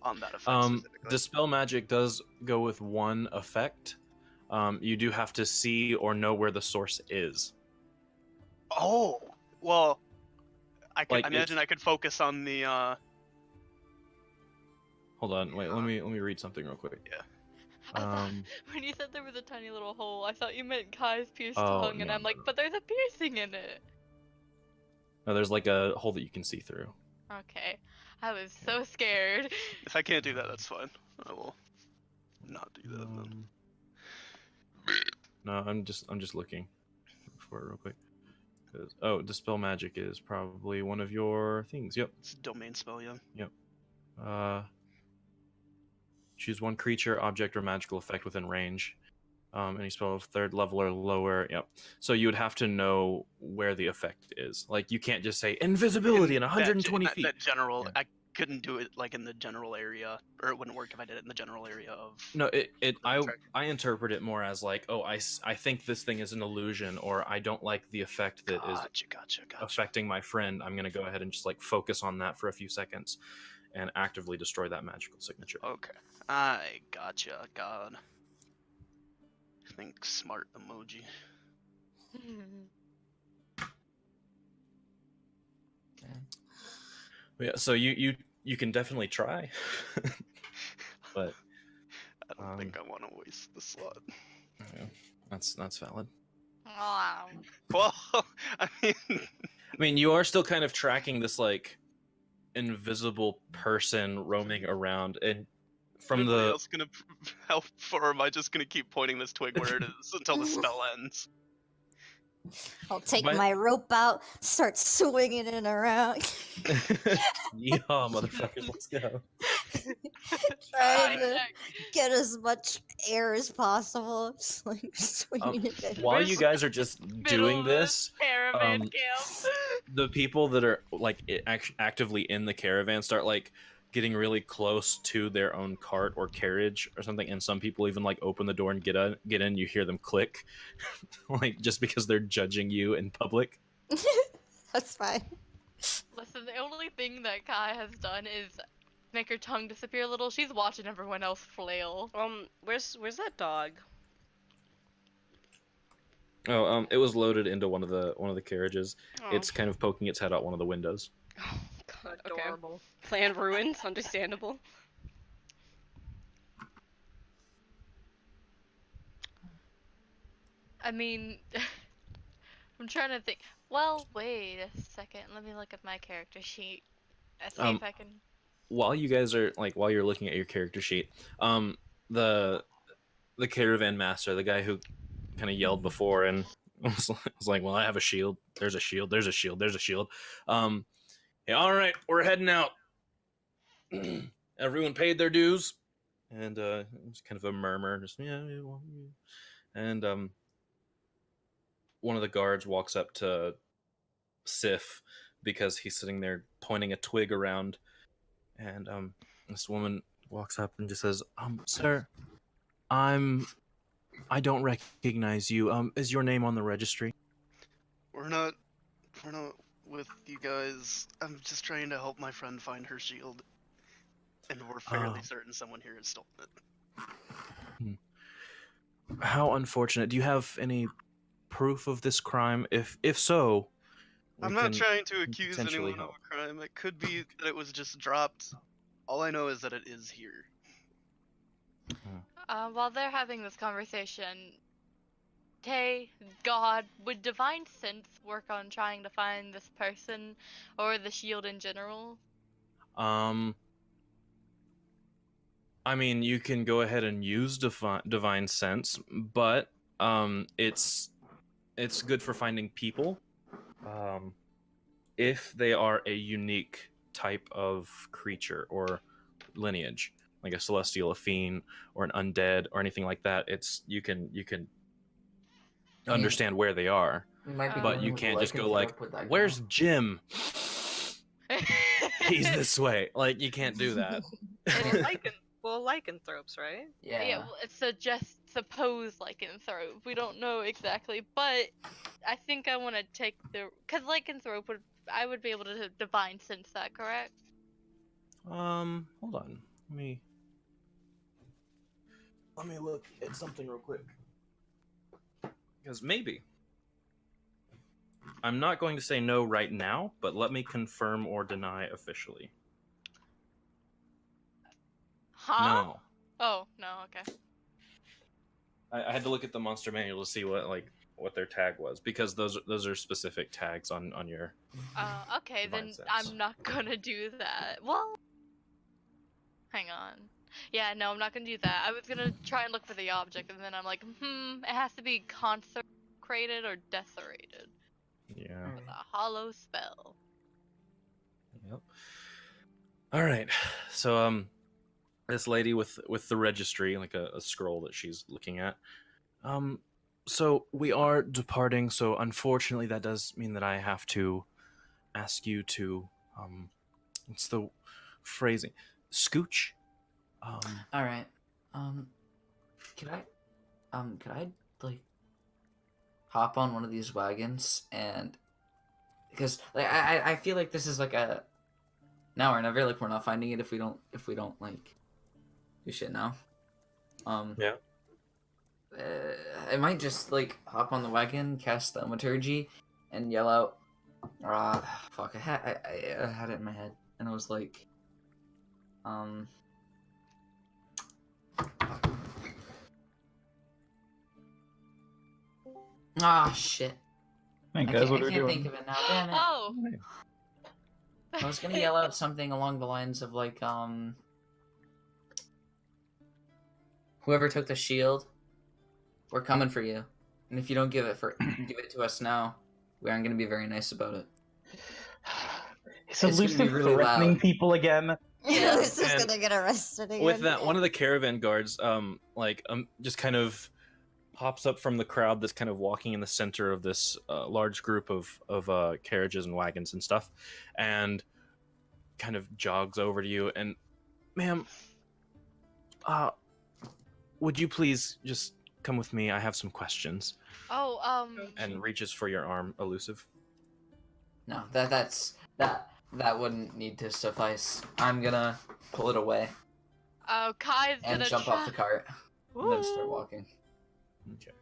On that effect specifically. Dispel magic does go with one effect. You do have to see or know where the source is. Oh, well, I Like, imagine I could focus on the Hold on, wait. Let me read something real quick. I thought, Um, when you said there was a tiny little hole, I thought you meant Kai's pierced Oh, tongue, and no, I'm no, like, no. but there's a piercing in it. no, there's like a hole that you can see through. Okay, I was so scared. If I can't do that, that's fine. I will not do that then. No, I'm just looking for it real quick. 'Cause- Oh, dispel magic is probably one of your things. Yep. It's a domain spell, yeah. Choose one creature, object, or magical effect within range. Any spell of third level or lower. Yep. So you would have to know where the effect is. Like you can't just say invisibility in 120 feet. That general, Yeah. I couldn't do it like in the general area, or it wouldn't work if I did it in the general area of. No, I Sorry. interpret it more as like, oh, I think this thing is an illusion, or I don't like the effect that is Gotcha. affecting my friend. I'm gonna go ahead and just like focus on that for a few seconds, and actively destroy that magical signature. Okay, I gotcha. God, think smart emoji. Yeah, so you can definitely try, but I don't think I want to waste the slot. yeah, that's valid. Wow. Well, I mean, I mean, you are still kind of tracking this like invisible person roaming around, and from anybody the else gonna help, or am I just gonna keep pointing this twig where it is until the spell ends? I'll take But- my rope out, start swinging it around. yeehaw, motherfuckers, let's go. Trying to get as much air as possible. Just like swinging it back. While you guys are just doing of the this, Caravan um, camp. the people that are like actively in the caravan start like getting really close to their own cart or carriage or something, and some people even like open the door and get in. You hear them click, like just because they're judging you in public. That's fine. Listen, the only thing that Kai has done is make her tongue disappear a little. She's watching everyone else flail. Where's that dog? Oh, it was loaded into one of the carriages. Oh. It's kind of poking its head out one of the windows. Oh god. Okay. Adorable. Plan ruins. Understandable. I mean, I'm trying to think. Well, wait a second. Let me look at my character sheet. See if I can. while you guys are while you're looking at your character sheet, the caravan master, the guy who kind of yelled before and was like, "Well, I have a shield. There's a shield. There's a shield. There's a shield." Yeah, all right, we're heading out. Everyone paid their dues, and it's kind of a murmur, just yeah. And one of the guards walks up to Sif because he's sitting there pointing a twig around, and this woman walks up and just says, "Sir, I don't recognize you. Is your name on the registry?" We're not with you guys. I'm just trying to help my friend find her shield. And we're fairly certain someone here has stolen it. How unfortunate. Do you have any proof of this crime? If so, I'm not trying to accuse anyone of a crime. It could be that it was just dropped. All I know is that it is here. While they're having this conversation, Tay, God, would Divine Sense work on trying to find this person or the shield in general? I mean, you can go ahead and use divine sense, but it's good for finding people. If they are a unique type of creature or lineage, like a celestial, a fiend, or an undead, or anything like that, you can understand where they are, but you can't just go like, "Where's Jim?" He's this way. Like, you can't do that. Lycanthropes, right? Yeah, well, it's just supposed lycanthrope. We don't know exactly, but I think I want to take because lycanthrope I would be able to divine sense that, correct? Hold on. Let me look at something real quick. Because maybe. I'm not going to say no right now, but let me confirm or deny officially. Huh? No. Oh, no, okay. I had to look at the monster manual to see what their tag was, because those are specific tags on your. Okay, then I'm not gonna do that. Well, hang on. Yeah, no, I'm not gonna do that. I was gonna try and look for the object, and then I'm like, it has to be consecrated or desecrated. Yeah. With a hollow spell. Yep. All right. So this lady with the registry, like a scroll that she's looking at. So we are departing. So unfortunately, that does mean that I have to ask you to what's the phrasing? Scooch. All right. Could I like hop on one of these wagons and because like I feel like this is like a now or never, like we're not finding it if we don't like do shit now. Yeah. I might just like hop on the wagon, cast thaumaturgy, and yell out. Fuck! I had it in my head, and I was like, shit. Hey guys, what are we I can't doing? think of it now. Damn it. Oh. I was gonna yell out something along the lines of like, whoever took the shield, we're coming for you, and if you don't give it to us now, we aren't gonna be very nice about it. Is elusive really threatening people again? Yeah, this is gonna get arrested again. With that, one of the caravan guards, just kind of hops up from the crowd that's kind of walking in the center of this large group of carriages and wagons and stuff, and kind of jogs over to you and, "Ma'am, would you please just come with me? I have some questions." Oh, And reaches for your arm, elusive. No, that wouldn't need to suffice. I'm gonna pull it away Kai's and gonna jump off the cart and then start walking. Okay.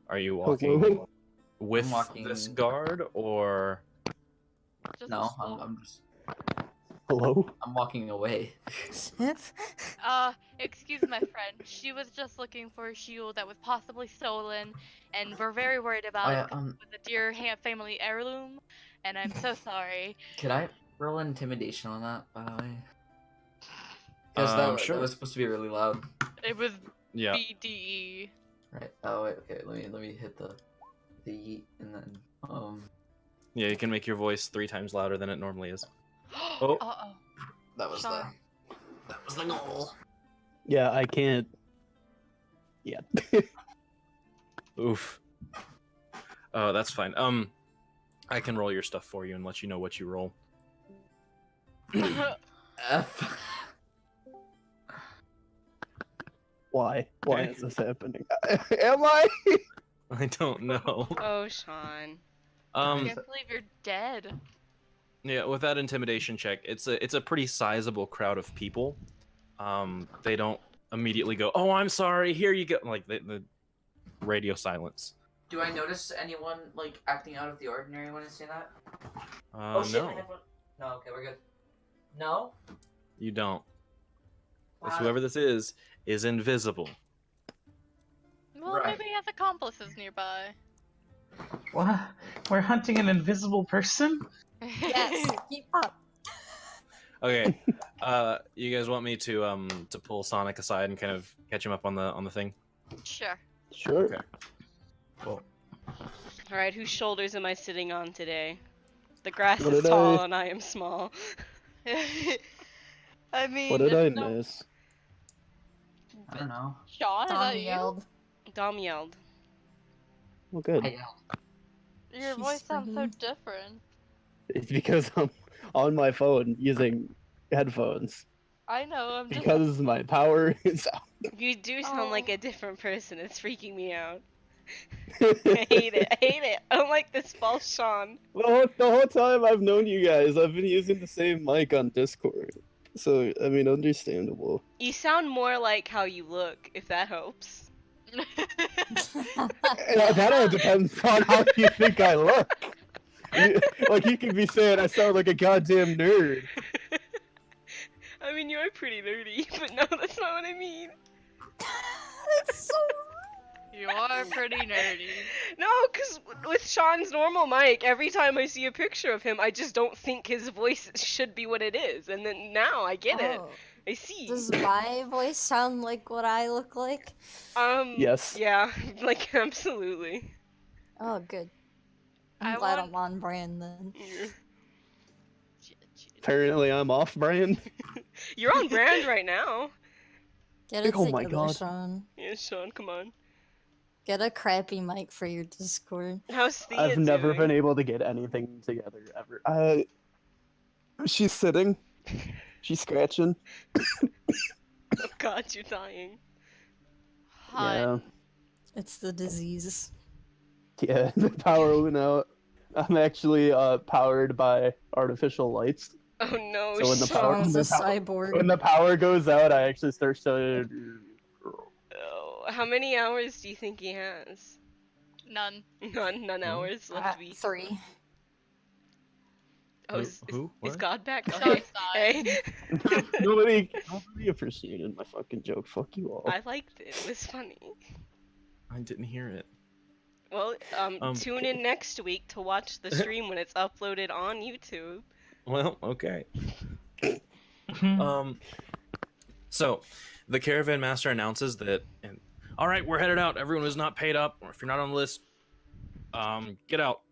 Are you walking with walking... this guard, or? No, I'm just. Hello? I'm walking away. Excuse my friend. She was just looking for a shield that was possibly stolen, and we're very worried about it with a dear family heirloom, and I'm so sorry. Could I Roll intimidation on that, by the way. Because that Sure. was supposed to be really loud. It was Yeah. BDE. Right. Oh wait. Okay. Let me hit the yeet and then Yeah, you can make your voice 3 times louder than it normally is. Oh. Oh. Uh-oh. that was Sean. the goal. Yeah, I can't. Yeah. Oof. Oh, that's fine. I can roll your stuff for you and let you know what you roll. F. Why? Why Okay. is this happening? Am I? I don't know. Oh, Sean. I can't believe you're dead. Yeah, with that intimidation check, it's a pretty sizable crowd of people. They don't immediately go, "Oh, I'm sorry. Here you go." Like the radio silence. Do I notice anyone like acting out of the ordinary when I say that? Shit, No, my headphone. No. Okay, we're good. No. you don't. Because Wow. whoever this is invisible. Well, Right. maybe he has accomplices nearby. What? We're hunting an invisible person? Yes, keep up. Okay. You guys want me to pull Sonic aside and kind of catch him up on the thing? Sure. Sure. Okay. Cool. All right, whose shoulders am I sitting on today? The grass What is did tall I- and I am small. I mean, What did I no- miss? I don't know. Sean, is Tom that you? yelled. Dom yelled. Well, good. I yelled. Your She's voice sounds so screaming. different. It's because I'm on my phone using headphones. I know, I'm just. Because my power is out. You do sound like Oh. a different person. It's freaking me out. I hate it. I hate it. I don't like this false Sean. The whole time I've known you guys, I've been using the same mic on Discord. So, I mean, understandable. You sound more like how you look, if that helps. That all depends on how you think I look. Like, you could be saying I sound like a goddamn nerd. I mean, you're pretty nerdy, but no, that's not what I mean. That's so You are pretty nerdy. No, because with Sean's normal mic, every time I see a picture of him, I just don't think his voice should be what it is. And then now I get it. Oh. I see. Does my voice sound like what I look like? Yes. Yeah, like, absolutely. Oh, good. I'm I glad want- I'm on brand then. Apparently, I'm off brand. You're on brand right now. Get it Oh my together, God. Sean. Yeah, Sean, come on. Get a crappy mic for your Discord. How's Thea I've never doing? been able to get anything together ever. She's sitting. She's scratching. Oh god, you're dying. Hun. It's the disease. Yeah, the power went out. I'm actually powered by artificial lights. Oh no, So when the power- Sean's a the power- cyborg. When the power goes out, I actually start to. Oh, how many hours do you think he has? None. None hours left to be. 3. Oh, is Who? is What? God back? Sean's Okay. died. Hey. nobody appreciated my fucking joke. Fuck you all. I liked it. It was funny. I didn't hear it. Well, tune in next week to watch the stream when it's uploaded on YouTube. Well, okay. So, the caravan master announces that, all right, we're headed out. Everyone who's not paid up, or if you're not on the list, get out,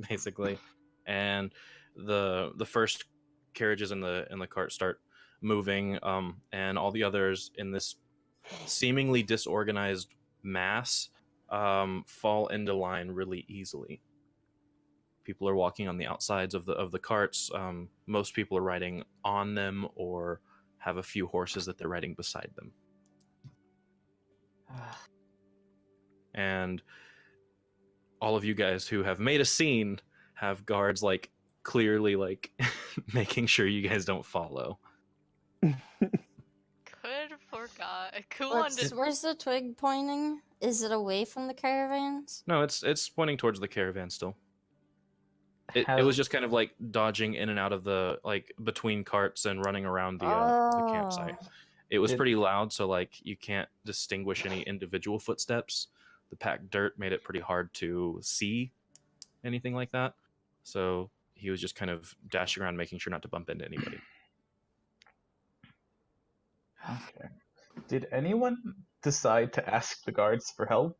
basically. And the first carriages in the cart start moving, and all the others in this seemingly disorganized mass fall into line really easily. People are walking on the outsides of the carts. Most people are riding on them or have a few horses that they're riding beside them. And all of you guys who have made a scene have guards like clearly like making sure you guys don't follow. Could forgot. Cool on Where's the twig pointing? Is it away from the caravans? No, it's pointing towards the caravan still. It was just kind of like dodging in and out of the like between carts and running around the campsite. It was pretty loud, so like you can't distinguish any individual footsteps. The packed dirt made it pretty hard to see anything like that. So he was just kind of dashing around, making sure not to bump into anybody. Okay. Did anyone decide to ask the guards for help?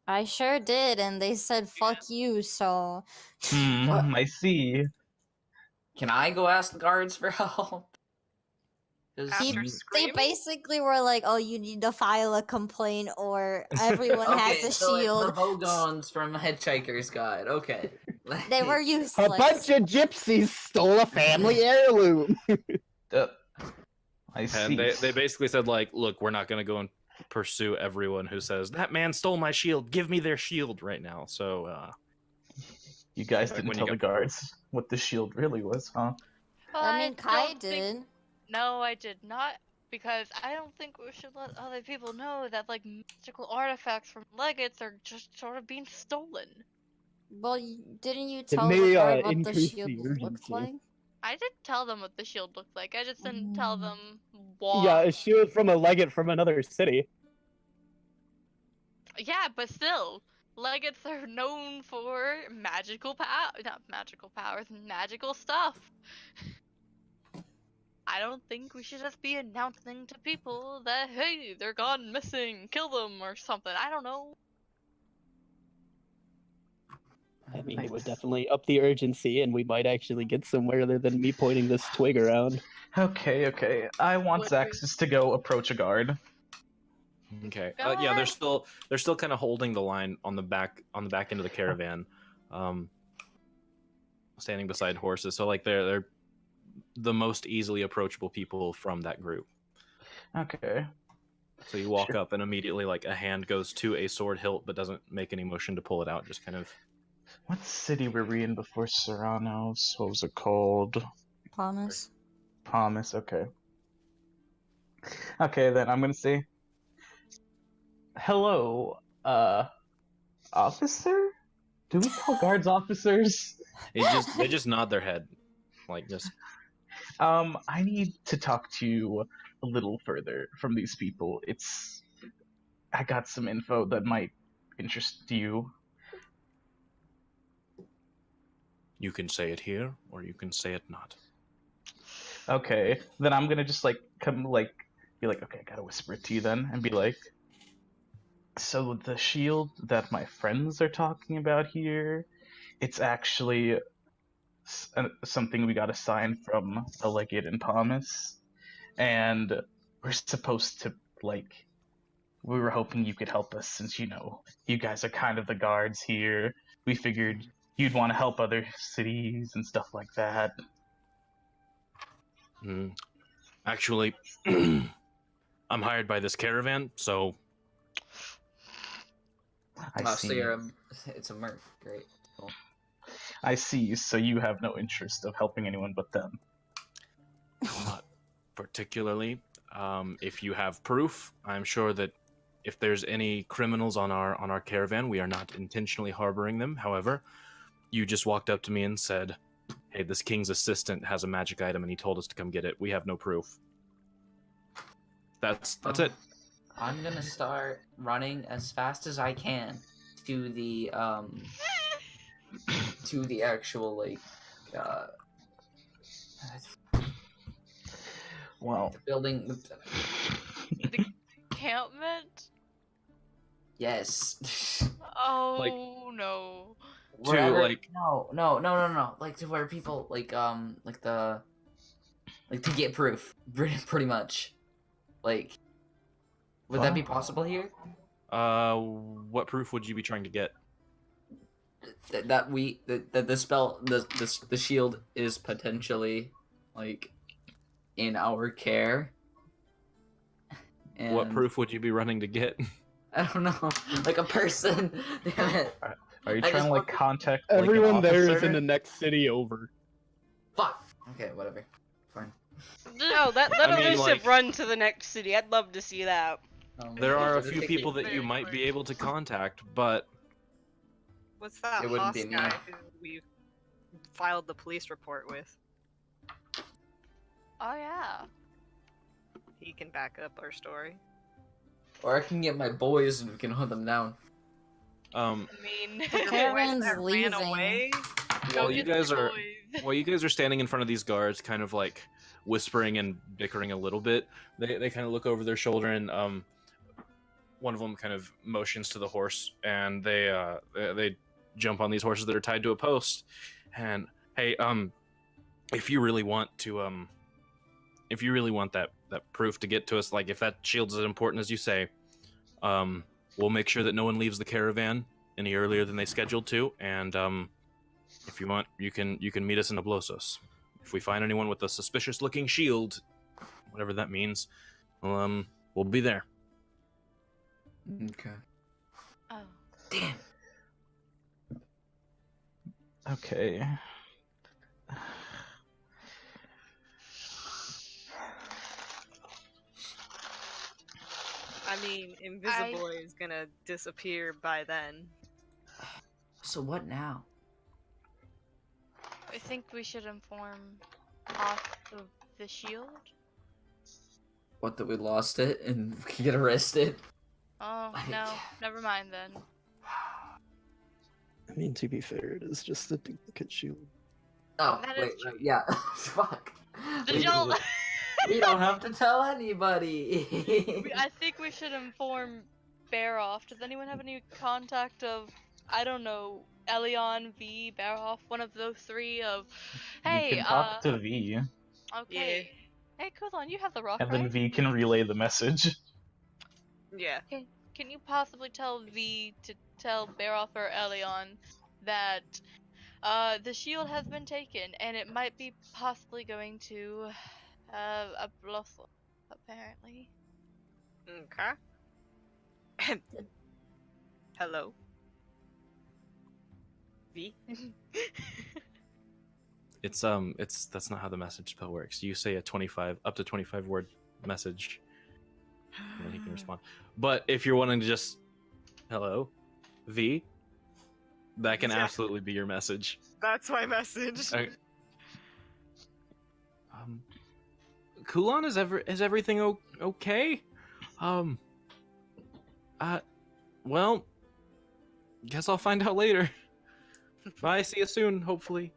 I sure did, and they said "fuck you." So What? I see. Can I go ask the guards for help? 'Cause After they screaming? basically were like, "Oh, you need to file a complaint, or everyone has okay, a so it's shield." the Bogons from Hitchhiker's Guide. Okay. They were A useless. bunch of gypsies stole a family heirloom. I And see. they basically said, like, look, we're not going to go and pursue everyone who says, that man stole my shield, give me their shield right now. So, You guys Like didn't when you tell the get- guards what the shield really was, huh? Well, I mean, Kai don't think- did. No, I did not, because I don't think we should let other people know that like magical artifacts from legates are just sort of being stolen. Well, didn't you tell may, the guard what the increase shield the looked urgency. like? I did tell them what the shield looked like. I just didn't tell Mm. them why. Yeah, a shield from a legate from another city. Yeah, but still, legates are known for magical not magical powers, magical stuff. I don't think we should just be announcing to people that, hey, they're gone missing, kill them or something. I don't know. I mean, it would definitely up the urgency, and we might actually get somewhere other than me pointing this twig around. Okay. I want Would we- Zaxus to go approach a guard. okay. Go Yeah, they're ahead. still kind of holding the line on the back end of the caravan, standing beside horses. So like they're the most easily approachable people from that group. Okay. So you walk up and immediately like a hand goes to a sword hilt but doesn't make any motion to pull it out, just kind of What city were we in before Serranos? What was it called? Promise. Promise, okay. Okay, then I'm gonna say, hello, officer? Do we call guards officers? they just nod their head. Like just I need to talk to you a little further from these people. I got some info that might interest you. you can say it here or you can say it not. Okay, then I'm gonna just like come like be like, okay, I gotta whisper it to you then, and be like, so the shield that my friends are talking about here, it's actually something we got assigned from a legate in Palmas, and we're supposed to like, we were hoping you could help us since you guys are kind of the guards here. We figured you'd want to help other cities and stuff like that. Actually, I'm hired by this caravan, so I Oh, see. so you're it's a merc, great. Cool. I see. So you have no interest of helping anyone but them. not particularly. If you have proof, I'm sure that if there's any criminals on our caravan, we are not intentionally harboring them. However, you just walked up to me and said, hey, this king's assistant has a magic item and he told us to come get it. We have no proof. That's it. I'm gonna start running as fast as I can to the actual like Well, building. Encampment? Yes. Oh no. Wherever, like- no. Like to where people like to get proof, pretty much. Like, would that be possible here? What proof would you be trying to get? That the spell the shield is potentially like in our care. And What proof would you be running to get? I don't know, like a person. Damn it. are you I trying just to like want- contact like, an Everyone there is officer? in the next city over. Fuck. Okay, whatever. Fine. No, let I mean, our ship like- run to the next city. I'd love to see that. There are a it'll few take people me- that you very might be quick. able to contact, but What's that It wouldn't Haas be me. guy who we filed the police report with? Oh yeah. He can back up our story. Or I can get my boys and we can hunt them down. I mean, Your boys caravan's that ran leaving. away? Well, go you get guys the are- boys. while you guys are standing in front of these guards, kind of like whispering and bickering a little bit, they kind of look over their shoulder, and one of them kind of motions to the horse, and they jump on these horses that are tied to a post. And hey, if you really want that proof to get to us, like if that shield's as important as you say, we'll make sure that no one leaves the caravan any earlier than they scheduled to, and if you want, you can meet us in Ablosos. If we find anyone with a suspicious-looking shield, whatever that means, we'll be there. Okay. Oh. Damn. Okay. I mean, Invisiboy is gonna disappear by then. So what now? I think we should inform Hoth of the shield. What, that we lost it and we could get arrested? Oh, no. Never mind then. I mean, to be fair, it is just a duplicate shield. Oh, That wait, is right, yeah. Fuck. Did y'all... We don't have to tell anybody. I think we should inform Baroff. Does anyone have any contact of, I don't know, Elion, V, Baroff, one of those three of, hey, You can talk to V, okay. Hey, Kulon, you have the rock, and right? then V can relay the message. Yeah. Can you possibly tell V to tell Baroff or Elion that the shield has been taken and it might be possibly going to a blossom, apparently. Okay. Hello. V? It's that's not how the message spell works. You say up to 25 word message, and then he can respond. But if you're wanting to just hello, V, that can Yeah. absolutely be your message. That's my message. Okay. Kulon, is everything okay? Well, guess I'll find out later. Bye, see you soon, hopefully.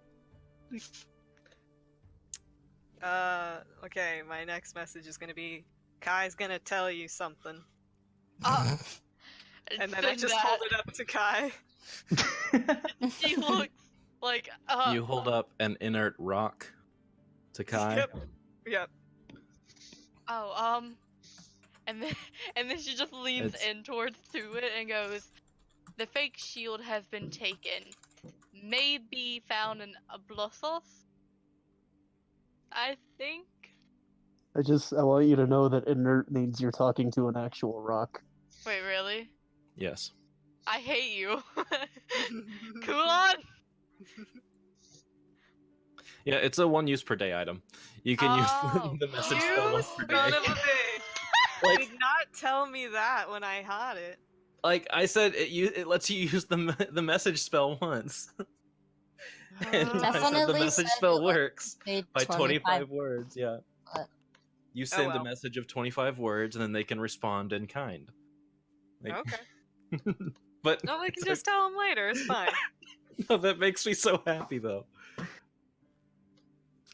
Okay, my next message is gonna be, Kai's gonna tell you something. And then I just hold it up to Kai. He looks like, You hold up an inert rock to Kai. Yep. Oh, and then she just leans It's- in towards to it and goes, "The fake shield has been taken. May be found in Ablosos. I think." I want you to know that inert means you're talking to an actual rock. Wait, really? Yes. I hate you. Kulon. Yeah, it's a 1 use per day item. You can Oh, use the message You spell once per son day. of a bitch! Like- Did not tell me that when I had it. Like I said, it lets you use the message spell once. And I said the Definitely message said spell it works Made by 25 25 words. Yeah. But- You send well. a message of 25 words, and then they can respond in kind. Like- Okay. But No, we can it's just tell him later. It's fine. no, that makes me so happy though.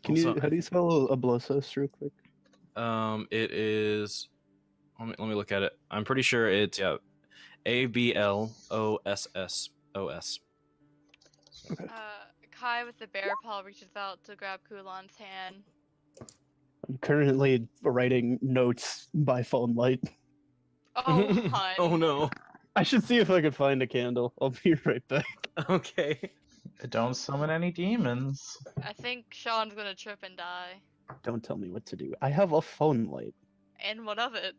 How Also, do you spell Ablosos real quick? It is. Let me look at it. I'm pretty sure it's Ablosos. Kai with the bear paw reaches out to grab Kulon's hand. I'm currently writing notes by phone light. Oh, hun. Oh no. I should see if I can find a candle. I'll be right back. Okay. Don't summon any demons. I think Sean's gonna trip and die. Don't tell me what to do. I have a phone light. And what of it?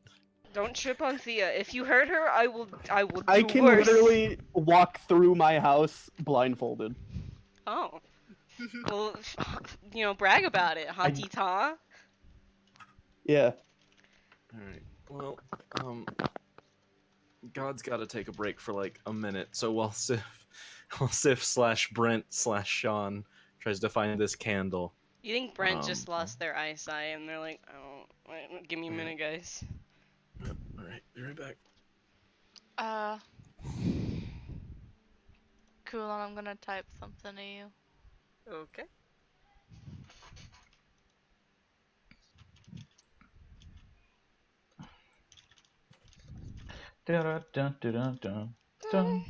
Don't trip on Thea. If you hurt her, I will do I can worse. literally walk through my house blindfolded. Oh. Well, brag about it, huh, Tita? Yeah. Alright. Well, God's got to take a break for like a minute. So while Sif/Brent/Sean tries to find this candle. You think Brent just lost their eyesight and they're like, oh, wait, give me a minute, guys. Alright, be right back. Kulon, I'm gonna type something to you. Okay. Dun, dun, dun, dun, dun, dun.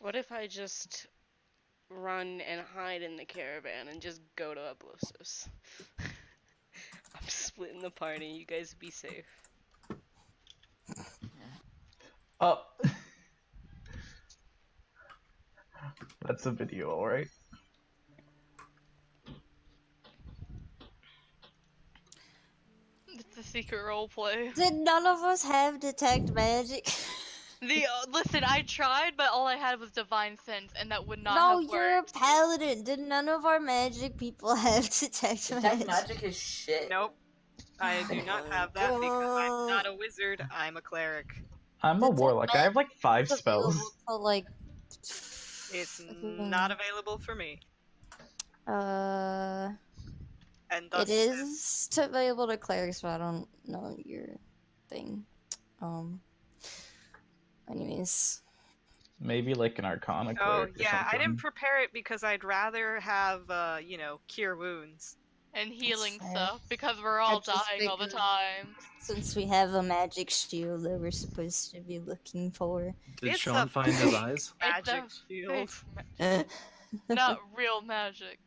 What if I just run and hide in the caravan and just go to Ablosos? I'm splitting the party. You guys be safe. Oh, that's a video, alright? It's a secret role play. Did none of us have detect magic? Listen, I tried, but all I had was divine sense, and that would not No, have you're a worked. paladin. Did none of our magic people have detect Detect magic? magic is shit. Nope. I do not have that because I'm not a wizard. I'm a cleric. I'm a Detect warlock. I have like 5 It's available spells. to, like, It's not available for me. Uh, And thus it is to be able to clerics, but I don't know your thing. Anyways, Maybe like an Arcana Oh, cleric or yeah, I didn't something. prepare it because I'd rather have, cure wounds. And healing fair. stuff, because we're all just dying all the figured- time. since we have a magic shield that we're supposed to be looking for. Did It's Sean a find his eyes? Magic It's a shield. fake not real magic.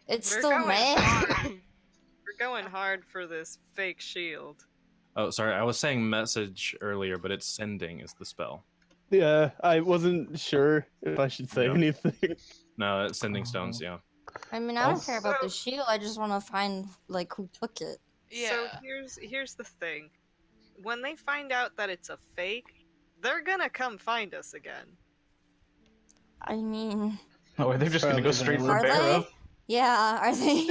It's We're still going magic. hard. We're going hard for this fake shield. Oh, sorry. I was saying message earlier, but it's sending is the spell. Yeah, I wasn't sure if I should say Yeah. anything. No, it's sending stones. Yeah. I mean, I don't care about the Also- shield. I just want to find like who took it. Yeah. So here's the thing. When they find out that it's a fake, they're gonna come find us again. I mean, Or they're just gonna go Probably straight they for are Barrow. they? Yeah, are they?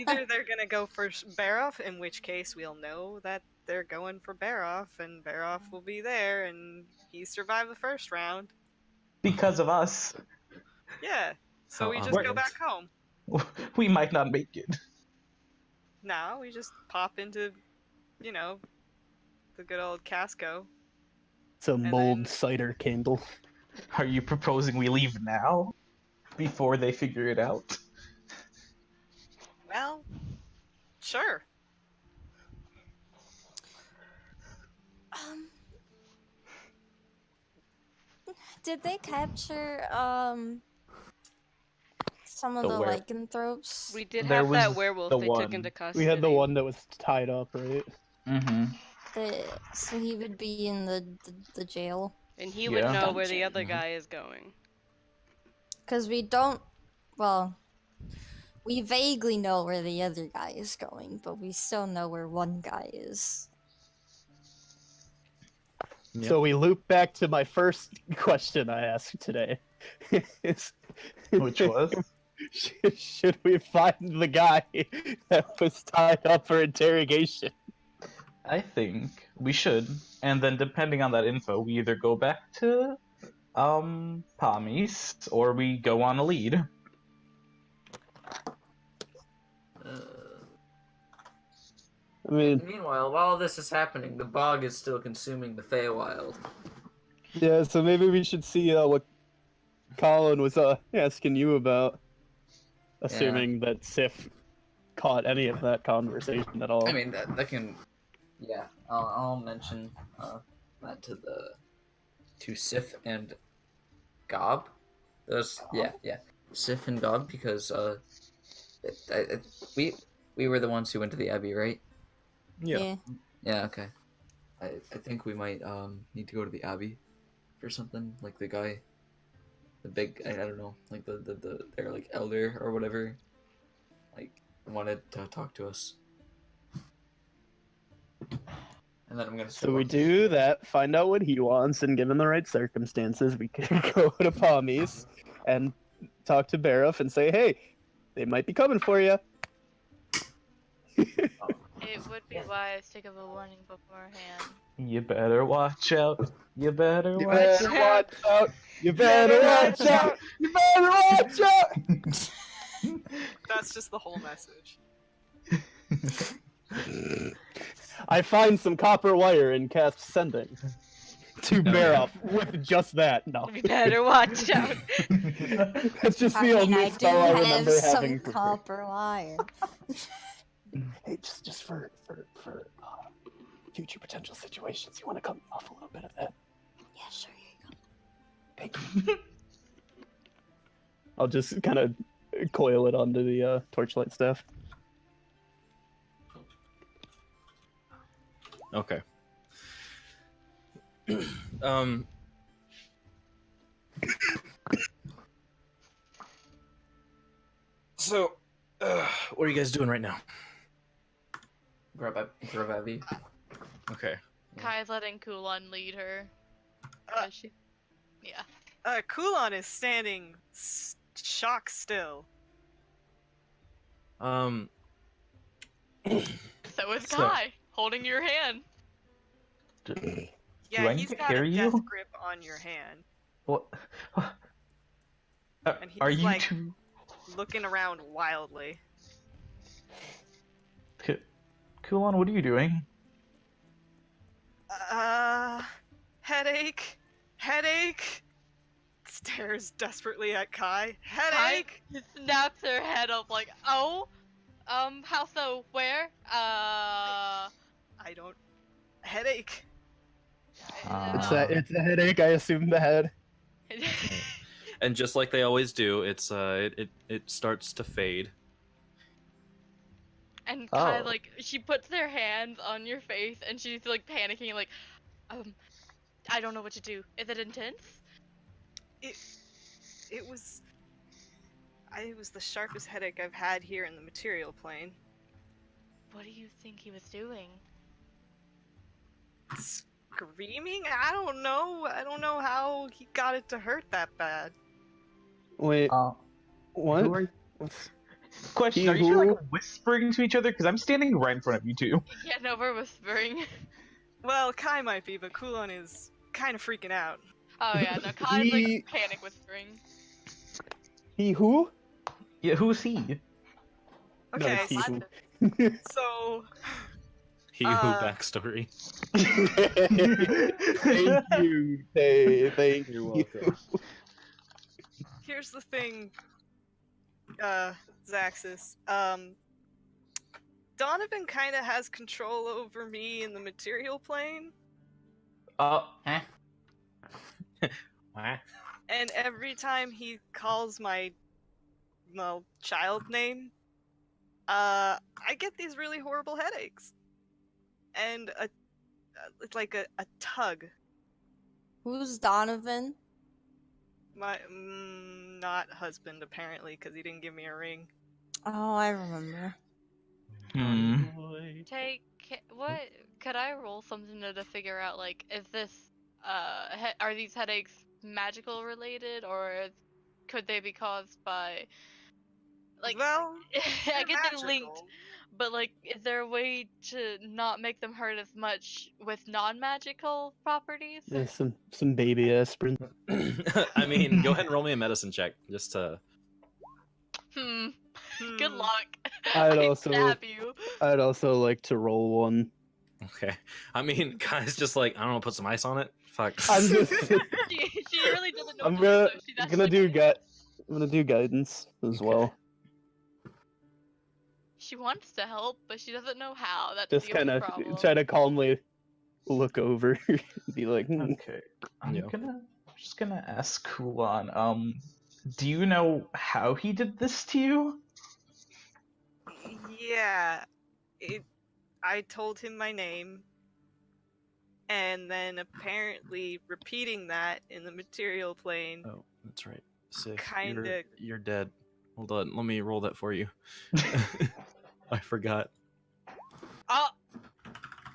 Either they're gonna go for Baroff, in which case we'll know that they're going for Baroff, and Baroff will be there, and he survived the first round. Because of us. Yeah. So How we just go awkward. back home. We might not make it. Now we just pop into, the good old Casco. It's a And mold then- cider candle. Are you proposing we leave now? Before they figure it out? Well, sure. Um, did they capture some of The the were- lycanthropes? We did There have that was werewolf the they took one. into custody. We had the one that was tied up, right? Mm-hmm. So he would be in the jail. And he would Yeah. know where the Dungeon. other guy is going. Because we don't. Well, we vaguely know where the other guy is going, but we still know where one guy is. Yep. So we loop back to my first question I asked today. Which was? Should we find the guy that was tied up for interrogation? I think we should, and then depending on that info, we either go back to Palmies or we go on a lead. I mean, Meanwhile, while this is happening, the bog is still consuming the Feywild. yeah, so maybe we should see what Colin was asking you about, assuming that Sif caught any of that conversation at all. I mean, that can... Yeah, I'll mention that to Sif and Gob. Yeah. Sif and Gob, because we were the ones who went to the Abbey, right? Yeah. Yeah, okay. I think we might need to go to the Abbey for something, like the guy, the big, I don't know, like their like elder or whatever, like wanted to talk to us. And then I'm gonna. So we do that, find out what he wants, and given the right circumstances, we can go to Palmies and talk to Baroff and say, hey, they might be coming for you. It would be wise to give a warning beforehand. You better watch out. You better You watch better out. watch out. You better watch out. You better watch out. That's just the whole message. I find some copper wire and cast sending. to bear off with just that. No. We better watch out. That's just I the mean, only I do spell I have remember some having. copper wire. Hey, just for future potential situations, you want to cut off a little bit of that? Yeah, sure. Here you go. Thank you. I'll just kind of coil it onto the torchlight staff. Okay. So, what are you guys doing right now? Grab Abby. Okay. Kai's letting Kulon lead her. Uh, 'Cause she... Yeah. Kulon is standing shock still. Um. So is So- Kai, holding your hand. Do Yeah, I need he's to got carry a you? death grip on your hand, What? and Are he's you like two? looking around wildly. Kulon, what are you doing? Headache. Stares desperately at Kai. Headache. Kai snaps her head up like, oh, how so? Where? I don't. Headache. It's a headache. I assume the head. And just like they always do, it starts to fade. And Kai, Oh. like, she puts their hands on your face, and she's, like, panicking, like, I don't know what to do. Is it intense? It was the sharpest headache I've had here in the material plane. What do you think he was doing? Screaming? I don't know. I don't know how he got it to hurt that bad. Wait, what? Who are you? What's- Question: Are you two, like whispering to each other? Because I'm standing right in front of you two. Yeah, no, we're whispering. Well, Kai might be, but Kulon is kind of freaking out. Oh yeah, no, Kai's, like, panic whispering. He who? Yeah, who's he? No, Okay, it's he who. so He who backstory. Thank you, Tay. Thank You're you. welcome. here's the thing, Zaxis. Donovan kind of has control over me in the material plane, Huh? and every time he calls my child name, I get these really horrible headaches, and it's like a tug. Who's Donovan? My not husband apparently, because he didn't give me a ring. Oh, I remember. What? Could I roll something to figure out, like, is this, are these headaches magical related, or could they be caused by, like, Well, I get they're linked, magical. but, like, is there a way to not make them hurt as much with non-magical properties? Yeah, some baby aspirin. I mean, go ahead and roll me a medicine check, just to. Good luck. I'd I also- stab you. I'd also like to roll one. Okay. I mean, guys, just like I don't know, put some ice on it. Fuck. I'm just. She really doesn't know I'm what to gonna do, so she's gonna actually do I'm gonna do guidance as well. She wants to help, but she doesn't know how. That's Just the kind only of problem. try to calmly look over, and be like, Okay. I'm Yeah. just gonna ask Kulon, do you know how he did this to you? Yeah, I told him my name, and then apparently repeating that in the material plane. Oh, that's right. Sif, Kinda- You're dead. Hold on, let me roll that for you. I forgot. Oh,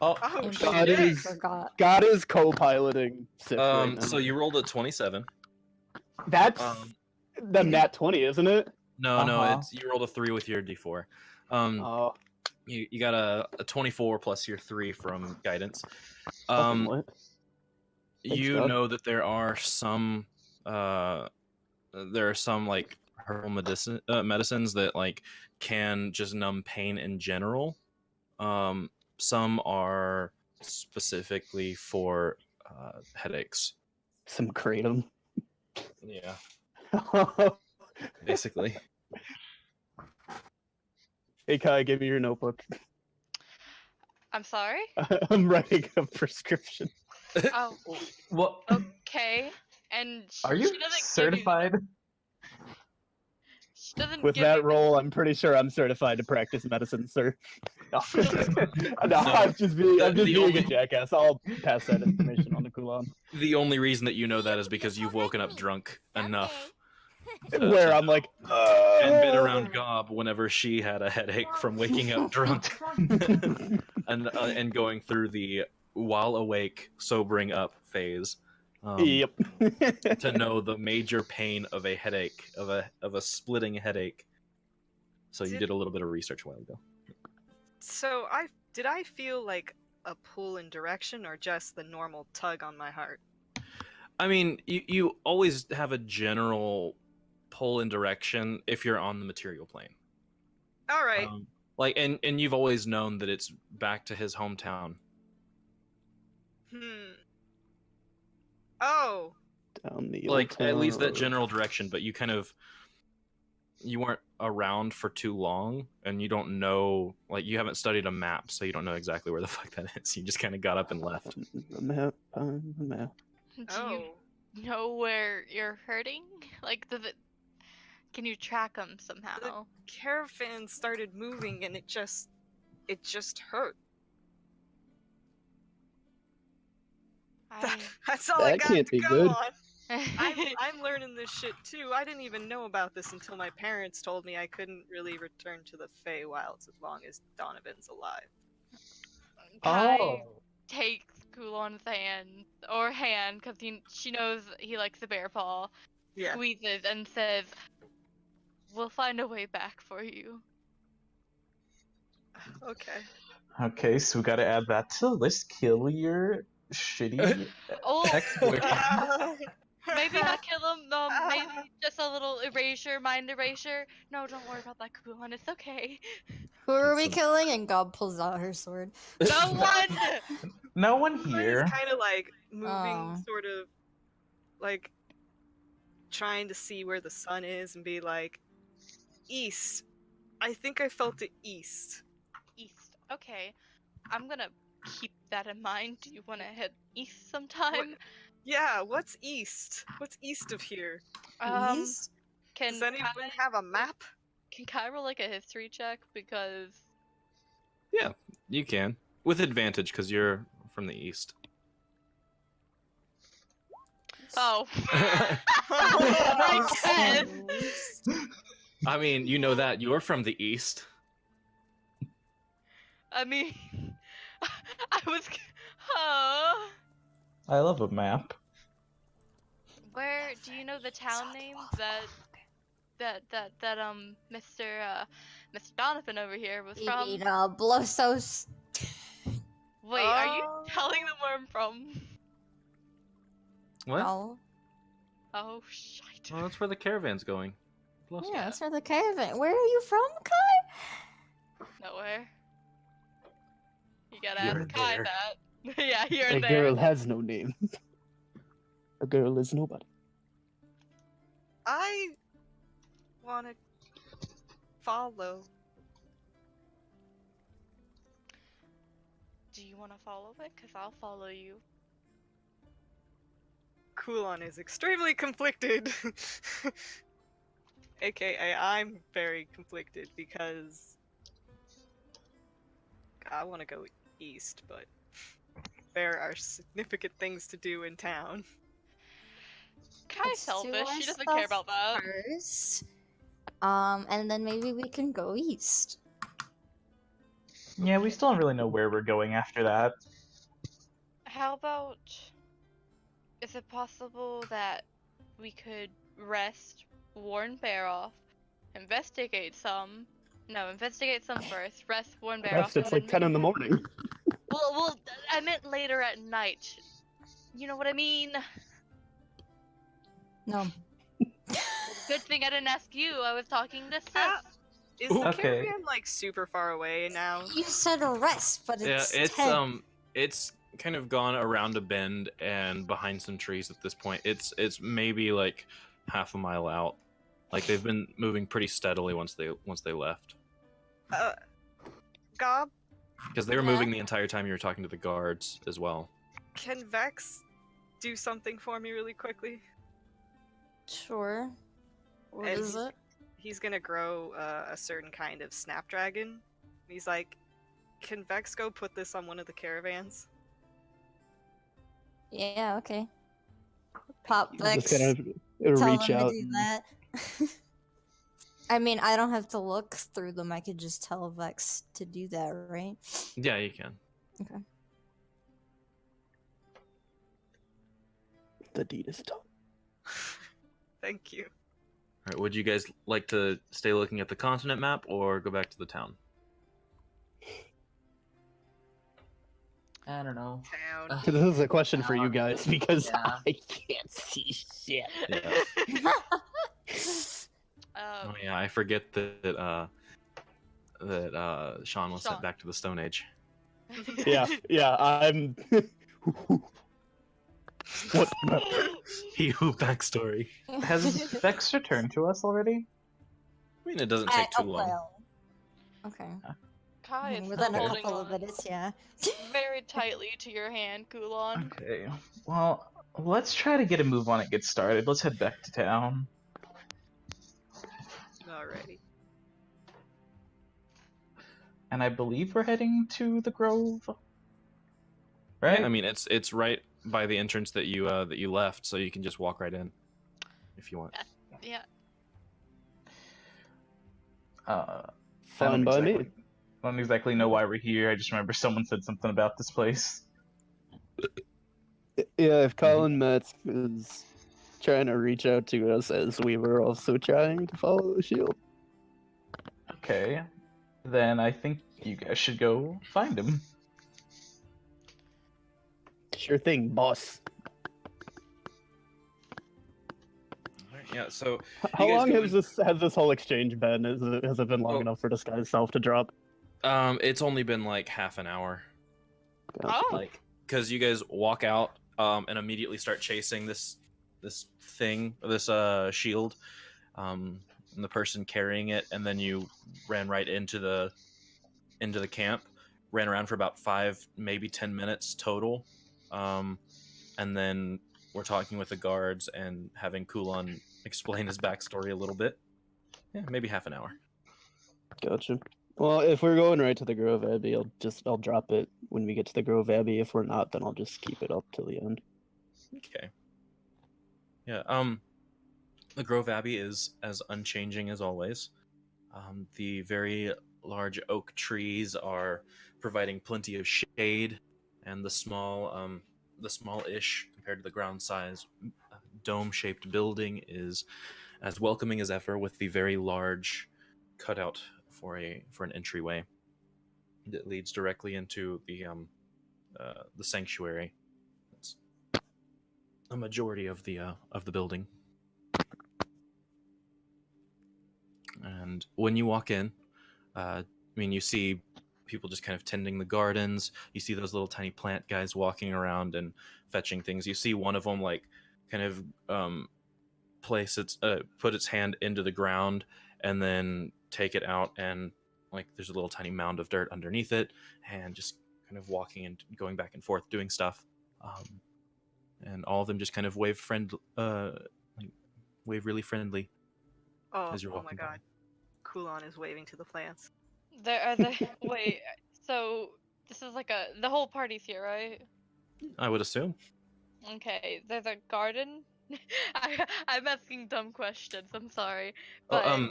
Oh, Oh God shit! is God is co-piloting Sif right now. So you rolled a 27. That's Um, the nat 20, isn't it? no, Uh-huh. it's you rolled a 3 with your D4. Oh, You got a 24 plus your 3 from guidance. fucking what? Thanks, You God. know that there are some like herbal medicines that like can just numb pain in general. Some are specifically for headaches. Some kratom. Yeah, basically. Hey Kai, give me your notebook. I'm sorry? I'm writing a prescription. Oh, What? okay. And Are you she doesn't certified? She doesn't With give that you the- role, I'm pretty sure I'm certified to practice medicine, sir. No, no, No, I'm just being the a only- jackass. I'll pass that information on to Kulan. The only reason that you know that is because you've woken up drunk enough. Where I'm like, And been around Gob whenever she had a headache from waking up drunk and going through the while awake, sobering up phase. Yep. To know the major pain of a headache, of a splitting headache. So you did a little bit of research a while ago. So did I feel like a pull in direction or just the normal tug on my heart? I mean, you always have a general pull in direction if you're on the material plane. All right. And you've always known that it's back to his hometown. Oh. Down the Like old at least that road. general direction, but you weren't around for too long, and you don't know, like, you haven't studied a map, so you don't know exactly where the fuck that is. You just kind of got up and left. The map, the map. Do Oh. you know where you're hurting? Like, can you track them somehow? Caravan started moving and it just hurt. That's all I That got can't to be go good. on. I'm learning this shit too. I didn't even know about this until my parents told me I couldn't really return to the Feywilds as long as Donovan's alive. Kai takes Kulon's hand, because she knows he likes the bear paw, Yeah. squeezes and says, "We'll find a way back for you." Okay. Okay, so we gotta add that to the list. Kill your shitty Oh, ex-boyfriend. maybe not kill him. Maybe just a little mind erasure. No, don't worry about that, Kulon. It's okay. Who are we killing? And God pulls out her sword. No one. No one He's here. kind of like moving, Oh. sort of like trying to see where the sun is and be like, east. I think I felt it east. East. Okay, I'm gonna keep that in mind. Do you want to head east sometime? Yeah, what's east? What's east of here? East? Does anyone have a map? Can Kai roll like a history check? Because Yeah, you can. With advantage, because you're from the east. oh, I guess. I mean, you know that. You're from the east. I mean, I was. Oh. I love a map. Where do you know the town name that Mr. Donovan over here was You from? mean, Blossos. Wait, are you telling them where I'm from? What? No. Oh shit. Well, that's where the caravan's going. Plus, Yeah, that's where the caravan. Where are you from, Kai? Nowhere. You gotta You're ask Kai there. that. Yeah, here A and there. girl has no name. A girl is nobody. I want to follow. Do you want to follow it? Cause I'll follow you. Kulon is extremely conflicted. AKA, I'm very conflicted because I want to go east, but there are significant things to do in town. Kai's Let's do selfish. our She doesn't care stuff about that. First. And then maybe we can go east. Yeah, we still don't really know where we're going after that. How about? Is it possible that we could rest, warn Bear off, investigate some? No, investigate some first. Rest, warn Bear off. Rest, it's like 10 in the morning. Well, I meant later at night. You know what I mean? No. Good thing I didn't ask you. I was talking to Sis. Is the Okay. caravan like super far away now? You said rest, but Yeah, it's it's 10. it's kind of gone around a bend and behind some trees at this point. It's maybe like half a mile out. Like they've been moving pretty steadily once they left. Gob, Because they were Yeah. moving the entire time you were talking to the guards as well. can Vex do something for me really quickly? Sure. What And is it? He's gonna grow a certain kind of snapdragon. He's like, can Vex go put this on one of the caravans? Yeah, okay. Pop I'm just Vex. gonna Tell reach them to out. do that. I mean, I don't have to look through them. I could just tell Vex to do that, right? Yeah, you can. Okay. The deed is done. Thank you. All right, would you guys like to stay looking at the continent map or go back to the town? I don't know. Town. This is a question for you guys because Yeah. I can't see shit. Yeah. Um, Oh yeah, I forget that Sean was Sean. sent back to the Stone Age. Yeah, I'm. What? He Who backstory. Has Vex returned to us already? I mean, it doesn't take too long. Well. Okay. Kai is Within still a holding couple of on minutes, yeah. very tightly to your hand, Kulon. Okay. Well, let's try to get a move on it. Get started. Let's head back to town. Alrighty. And I believe we're heading to the Grove. Right? Yeah, I mean, it's right by the entrance that you left, so you can just walk right in if you want. Yeah. I Fine don't by me. exactly- I don't exactly know why we're here. I just remember someone said something about this place. Yeah, if Colin Metz is trying to reach out to us as we were also trying to follow the shield. Okay. Then I think you guys should go find him. Sure thing, boss. Alright, yeah, so How you guys long go has this whole exchange been? Has it been long Well- enough for Disguise Self to drop? it's only been like half an hour. Gotcha. Oh. Like, because you guys walk out and immediately start chasing this thing, this shield, and the person carrying it, and then you ran right into the camp, ran around for about 5, maybe 10 minutes total, and then we're talking with the guards and having Kulon explain his backstory a little bit. Yeah, maybe half an hour. Gotcha. Well, if we're going right to the Grove Abbey, I'll drop it when we get to the Grove Abbey. If we're not, then I'll just keep it up till the end. Okay. Yeah. The Grove Abbey is as unchanging as always. The very large oak trees are providing plenty of shade, and the small-ish compared to the ground size dome-shaped building is as welcoming as ever, with the very large cutout for an entryway that leads directly into the sanctuary. It's a majority of the building. And when you walk in, I mean, you see people just kind of tending the gardens. You see those little tiny plant guys walking around and fetching things. You see one of them like kind of put its hand into the ground and then take it out, and like there's a little tiny mound of dirt underneath it, and just kind of walking and going back and forth doing stuff. And all of them just kind of wave really friendly Oh, as you're oh my walking god. Kulon is waving to the plants. There are the wait. So this is like the whole party's here, right? by. I would assume. Okay. There's a garden. I'm asking dumb questions. I'm sorry, Oh,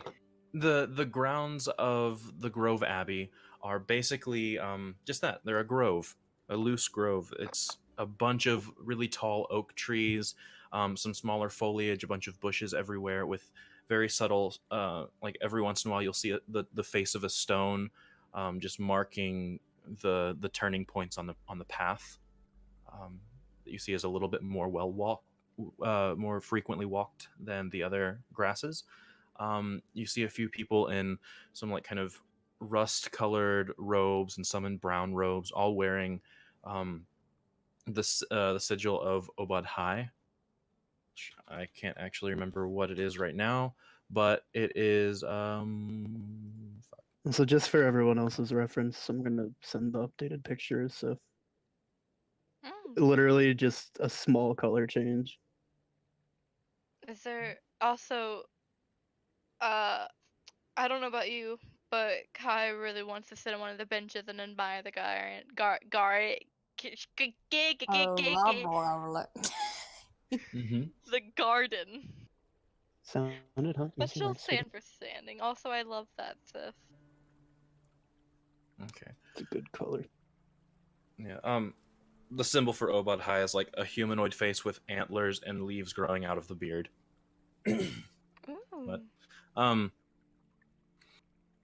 but the grounds of the Grove Abbey are basically just that. They're a grove, a loose grove. It's a bunch of really tall oak trees, some smaller foliage, a bunch of bushes everywhere with very subtle, like every once in a while you'll see the face of a stone, just marking the turning points on the path. That you see is a little bit more more frequently walked than the other grasses. You see a few people in some like kind of rust-colored robes and some in brown robes, all wearing the sigil of Obad High. I can't actually remember what it is right now, but it is So just for everyone else's reference, I'm gonna send the updated pictures. So Mm. literally just a small color change. Is there also I don't know about you, but Kai really wants to sit on one of the benches and admire the guy the garden. Sounded huh? But Easy she'll light sweet. stand for standing. Also, I love that, Sif. okay. It's a good color. Yeah. The symbol for Obad High is like a humanoid face with antlers and leaves growing out of the beard. Ooh. But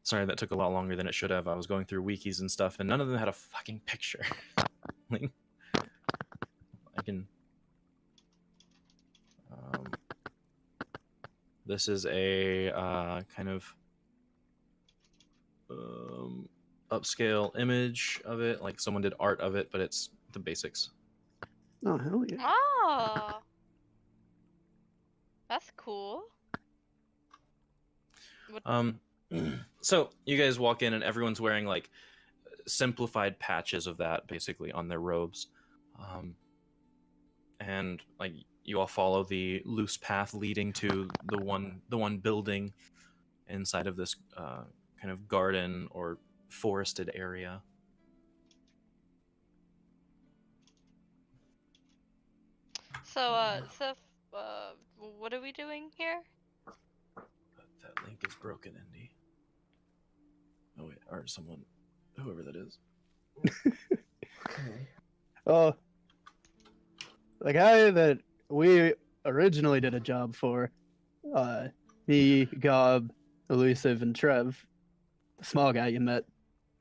sorry, that took a lot longer than it should have. I was going through wikis and stuff, and none of them had a fucking picture. Like, I can. This is a kind of upscale image of it. Like someone did art of it, but it's the basics. Oh hell yeah! Oh, that's cool. What- So you guys walk in, and everyone's wearing like simplified patches of that, basically on their robes, and like you all follow the loose path leading to the one building inside of this kind of garden or forested area. So, Sif, what are we doing here? That link is broken, Indy. Oh wait, or someone, whoever that is. Okay. Oh, the guy that we originally did a job for, me, Gob, Elusive, and Trev, the small guy you met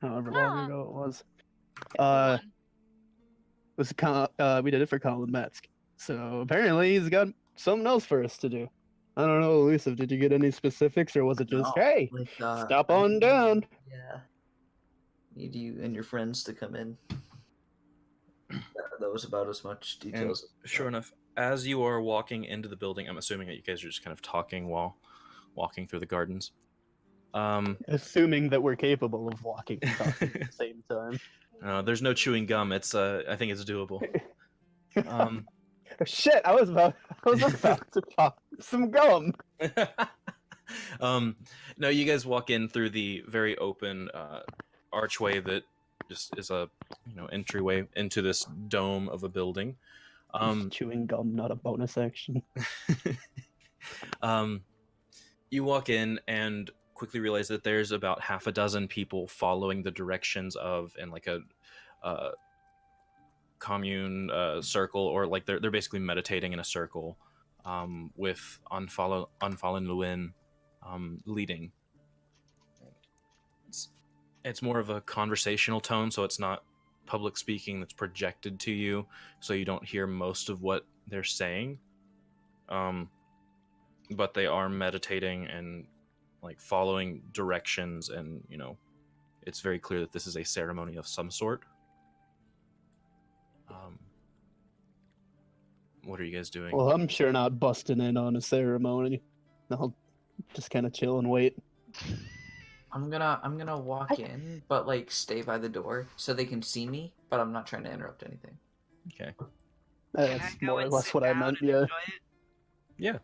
however long Ah. ago it was, Cool one. we did it for Colin Metsk. So apparently he's got something else for us to do. I don't know, Elusive, did you get any specifics, or was it just, No, hey, like, stop on down? Yeah. Need you and your friends to come in. That was about as much And details. sure enough, as you are walking into the building, I'm assuming that you guys are just kind of talking while walking through the gardens. Assuming that we're capable of walking and talking at the same time. There's no chewing gum. It's I think it's doable. Shit, I was about to pop some gum. No, you guys walk in through the very open archway that just is a entryway into this dome of a building. Chewing gum, not a bonus action. You walk in and quickly realize that there's about half a dozen people following the directions of, in like a commune circle, or like they're basically meditating in a circle, with Unfallen Luin leading. It's more of a conversational tone, so it's not public speaking that's projected to you, so you don't hear most of what they're saying. But they are meditating and like following directions, and it's very clear that this is a ceremony of some sort. What are you guys doing? Well, I'm sure not busting in on a ceremony. I'll just kind of chill and wait. I'm gonna walk in, but like stay by the door so they can see me, but I'm not trying to interrupt anything. Okay. Can I That's go more or and less sit what I down meant. and Yeah. enjoy it? Yeah.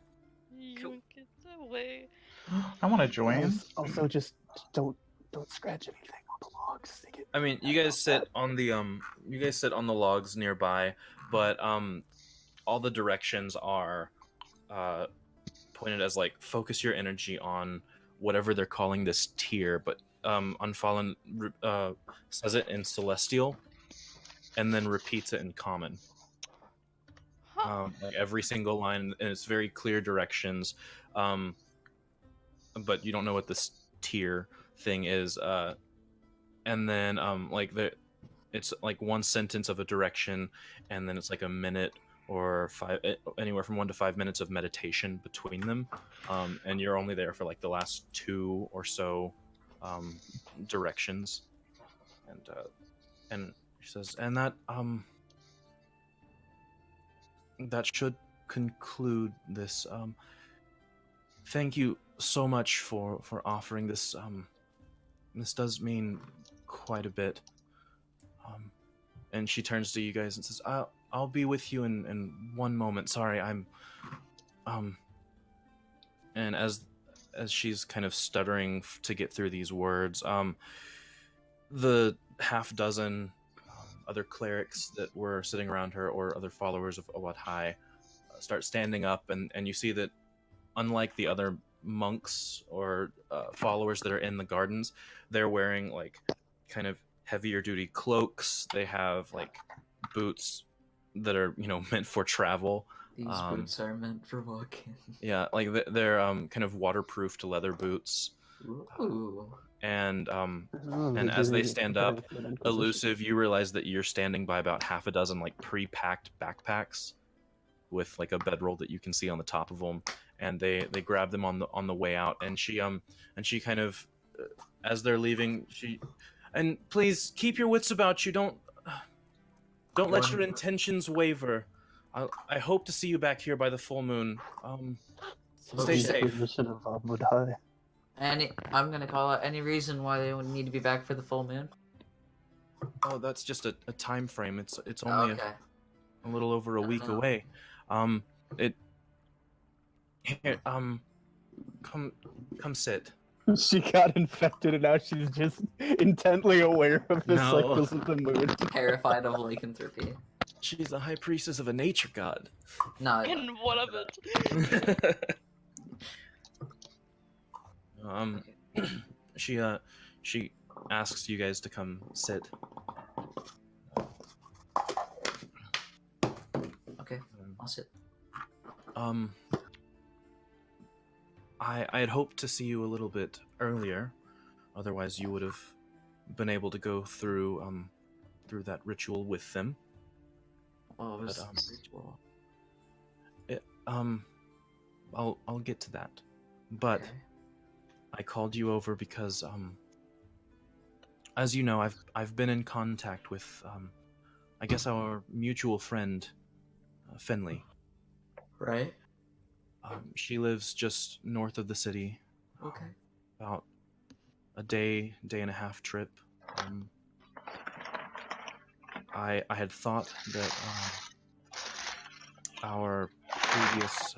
Cool. Get away. I want to join. Also, just don't scratch anything on the logs. They get I mean, you guys sit on the logs nearby, but all the directions are pointed as like focus your energy on whatever they're calling this tier, but Unfallen says it in Celestial and then repeats it in Common. Huh. Like every single line, and it's very clear directions, but you don't know what this tier thing is. And then like it's like one sentence of a direction, and then it's like a minute or anywhere from 1 to 5 minutes of meditation between them, and you're only there for like the last 2 or so directions, and she says, and that that should conclude this. Thank you so much for offering this. This does mean quite a bit. And she turns to you guys and says, I'll be with you in one moment. Sorry, I'm and as she's kind of stuttering to get through these words, the half dozen other clerics that were sitting around her, or other followers of Owat High, start standing up, and you see that unlike the other monks or followers that are in the gardens, they're wearing like kind of heavier duty cloaks. They have like boots that are meant for travel. These boots are meant for walking. Yeah, like they're kind of waterproofed leather boots. Ooh. And Oh, and they as they do stand very up, good Inquisition. Elusive, you realize that you're standing by about half a dozen like pre-packed backpacks with like a bedroll that you can see on the top of them, and they grab them on the way out, and she kind of as they're leaving, and please keep your wits about you. Don't let your intentions waver. I hope to see you back here by the full moon. Stay safe. Inquisition of Abu Dhabi. I'm gonna call out any reason why they would need to be back for the full moon. Oh, that's just a time frame. It's only Okay. a little over a week know. away. Here, come sit. She got infected and now she's just intently aware of the No. cycles of the moon. Terrified of lycanthropy. She's a high priestess of a nature god. No. And what of it? She asks you guys to come sit. Okay, I'll sit. I had hoped to see you a little bit earlier, otherwise you would have been able to go through that ritual with them. Oh, it was But, ritual. I'll get to that. But Okay. I called you over because as you know, I've been in contact with I guess our mutual friend Finley. Right. She lives just north of the city. Okay. About a day and a half trip. I had thought that our previous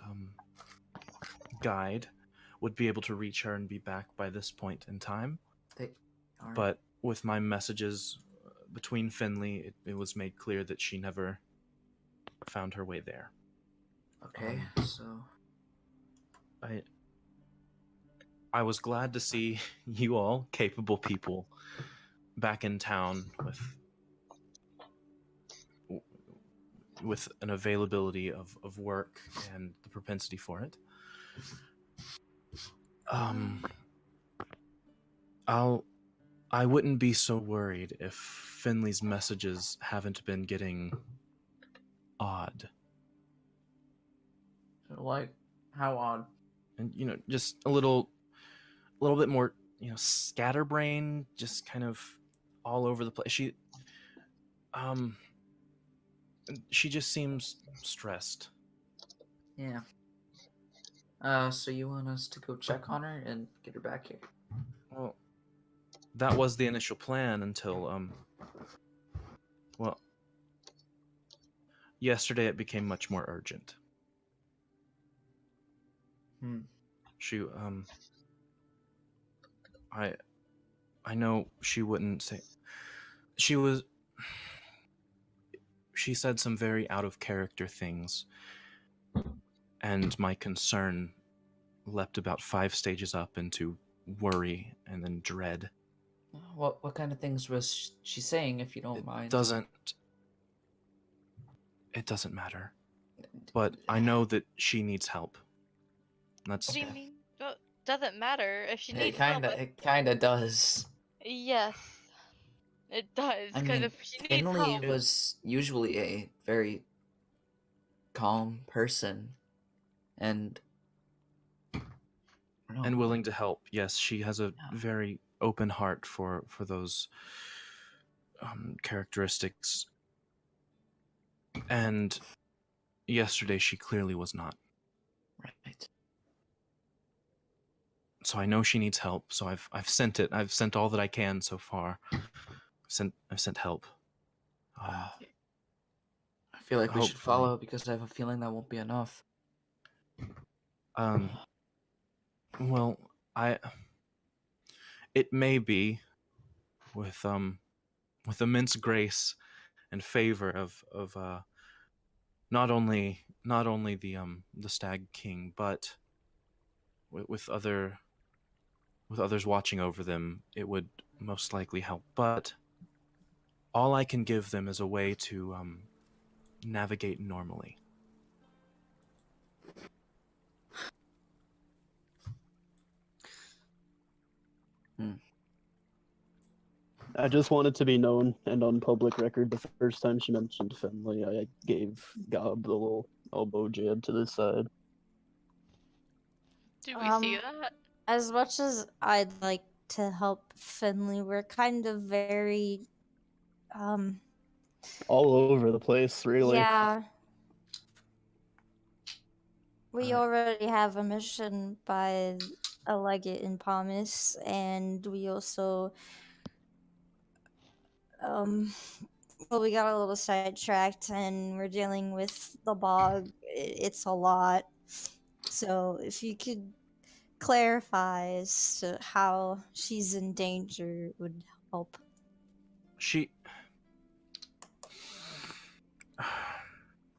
guide would be able to reach her and be back by this point in time. Alright. But with my messages between Finley, it was made clear that she never found her way there. Okay, so I was glad to see you all, capable people, back in town with an availability of work and the propensity for it. I wouldn't be so worried if Finley's messages haven't been getting odd. like how odd? And just a little bit more, scatterbrain, just kind of all over the place. She just seems stressed. Yeah. So you want us to go check on her and get her back here? Well, that was the initial plan until yesterday it became much more urgent. She I know she wouldn't say. She said some very out of character things, and my concern leapt about 5 stages up into worry and then dread. What kind of things was she saying, if you don't mind? It doesn't matter. But I know that she needs help. That's What do you mean? Well, doesn't matter if she It needs help. kinda does. Yes, it does. I Because mean, if she needs Finley help, was usually a very calm person, and willing to help. Yes, she has a very open heart for those characteristics. And yesterday she clearly was not. Right. So I know she needs help. So I've sent it. I've sent all that I can so far. I've sent help. I feel like we should Hopefully. follow because I have a feeling that won't be enough. Well, it may be with immense grace and favor of not only the Stag King, but with others watching over them, it would most likely help. But all I can give them is a way to navigate normally. I just want it to be known and on public record. The first time she mentioned Finley, I gave Gob the little elbow jab to the side. Do we see Um, that? As much as I'd like to help Finley, we're kind of very, um, All over the place, really. yeah. We I- already have a mission by a legate in Pomus, and we also, well, we got a little sidetracked, and we're dealing with the bog. It's a lot. So if you could clarify as to how she's in danger, it would help. She.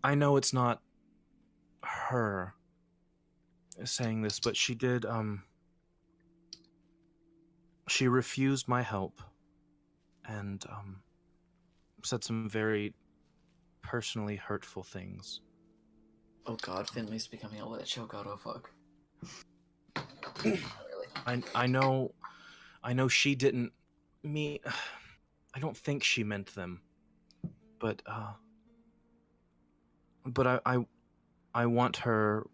I know it's not her saying this, but she did. She refused my help, and said some very personally hurtful things. Oh god, Finley's becoming a lit choke out. Oh fuck. Not really. I know she didn't mean. I don't think she meant them, but I want her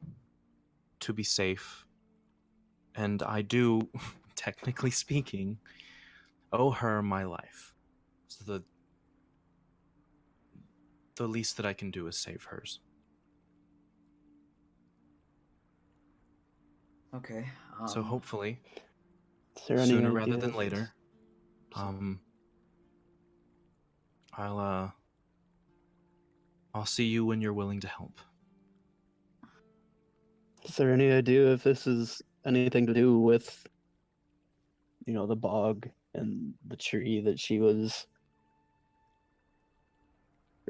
to be safe, and I do, technically speaking, owe her my life. So the least that I can do is save hers. Okay. So hopefully, Is there any sooner rather idea? than later, I'll see you when you're willing to help. Is there any idea if this is anything to do with, the bog and the tree that she was,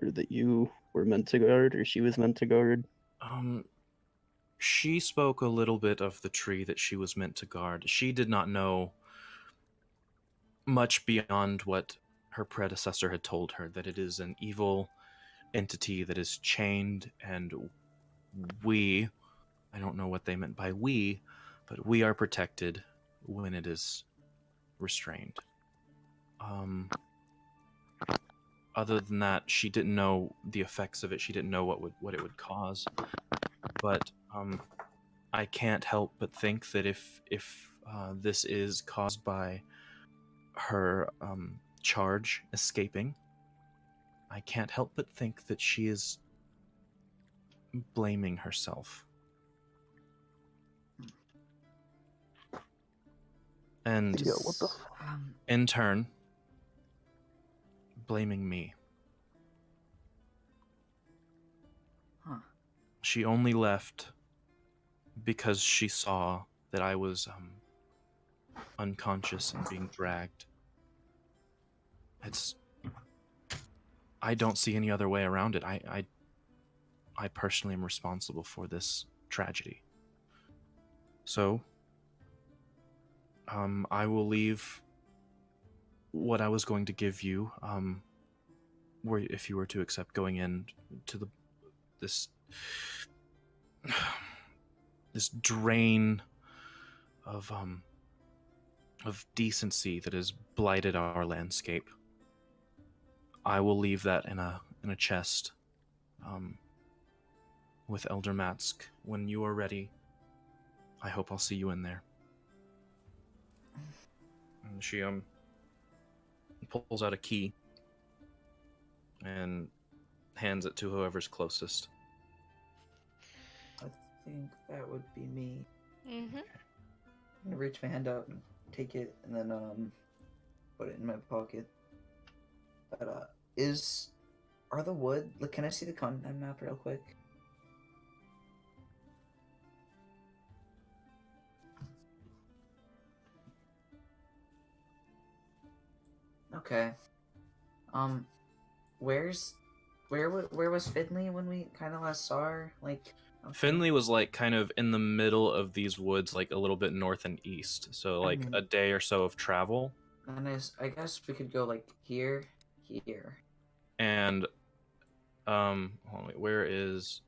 or that you were meant to guard, or she was meant to guard? She spoke a little bit of the tree that she was meant to guard. She did not know much beyond what her predecessor had told her, that it is an evil entity that is chained, and I don't know what they meant by we, but we are protected when it is restrained. Other than that, she didn't know the effects of it. She didn't know what it would cause. But I can't help but think that if this is caused by her charge escaping, I can't help but think that she is blaming herself. And Yeah, what the in turn, blaming me. Huh. She only left because she saw that I was unconscious and being dragged. I don't see any other way around it. I personally am responsible for this tragedy. So, I will leave what I was going to give you, if you were to accept going in to this drain of decency that has blighted our landscape. I will leave that in a chest, with Elder Matsk. When you are ready, I hope I'll see you in there. And she pulls out a key and hands it to whoever's closest. think that would be me. Mm-hmm. I'm gonna reach my hand out and take it, and then put it in my pocket. But are the wood? Like, can I see the continent map real quick? Okay. Where was Finley when we kind of last saw her? Like, okay. Finley was like kind of in the middle of these woods, like a little bit north and east. So like mean- a day or so of travel. And I guess we could go like here. And hold on, wait, where is?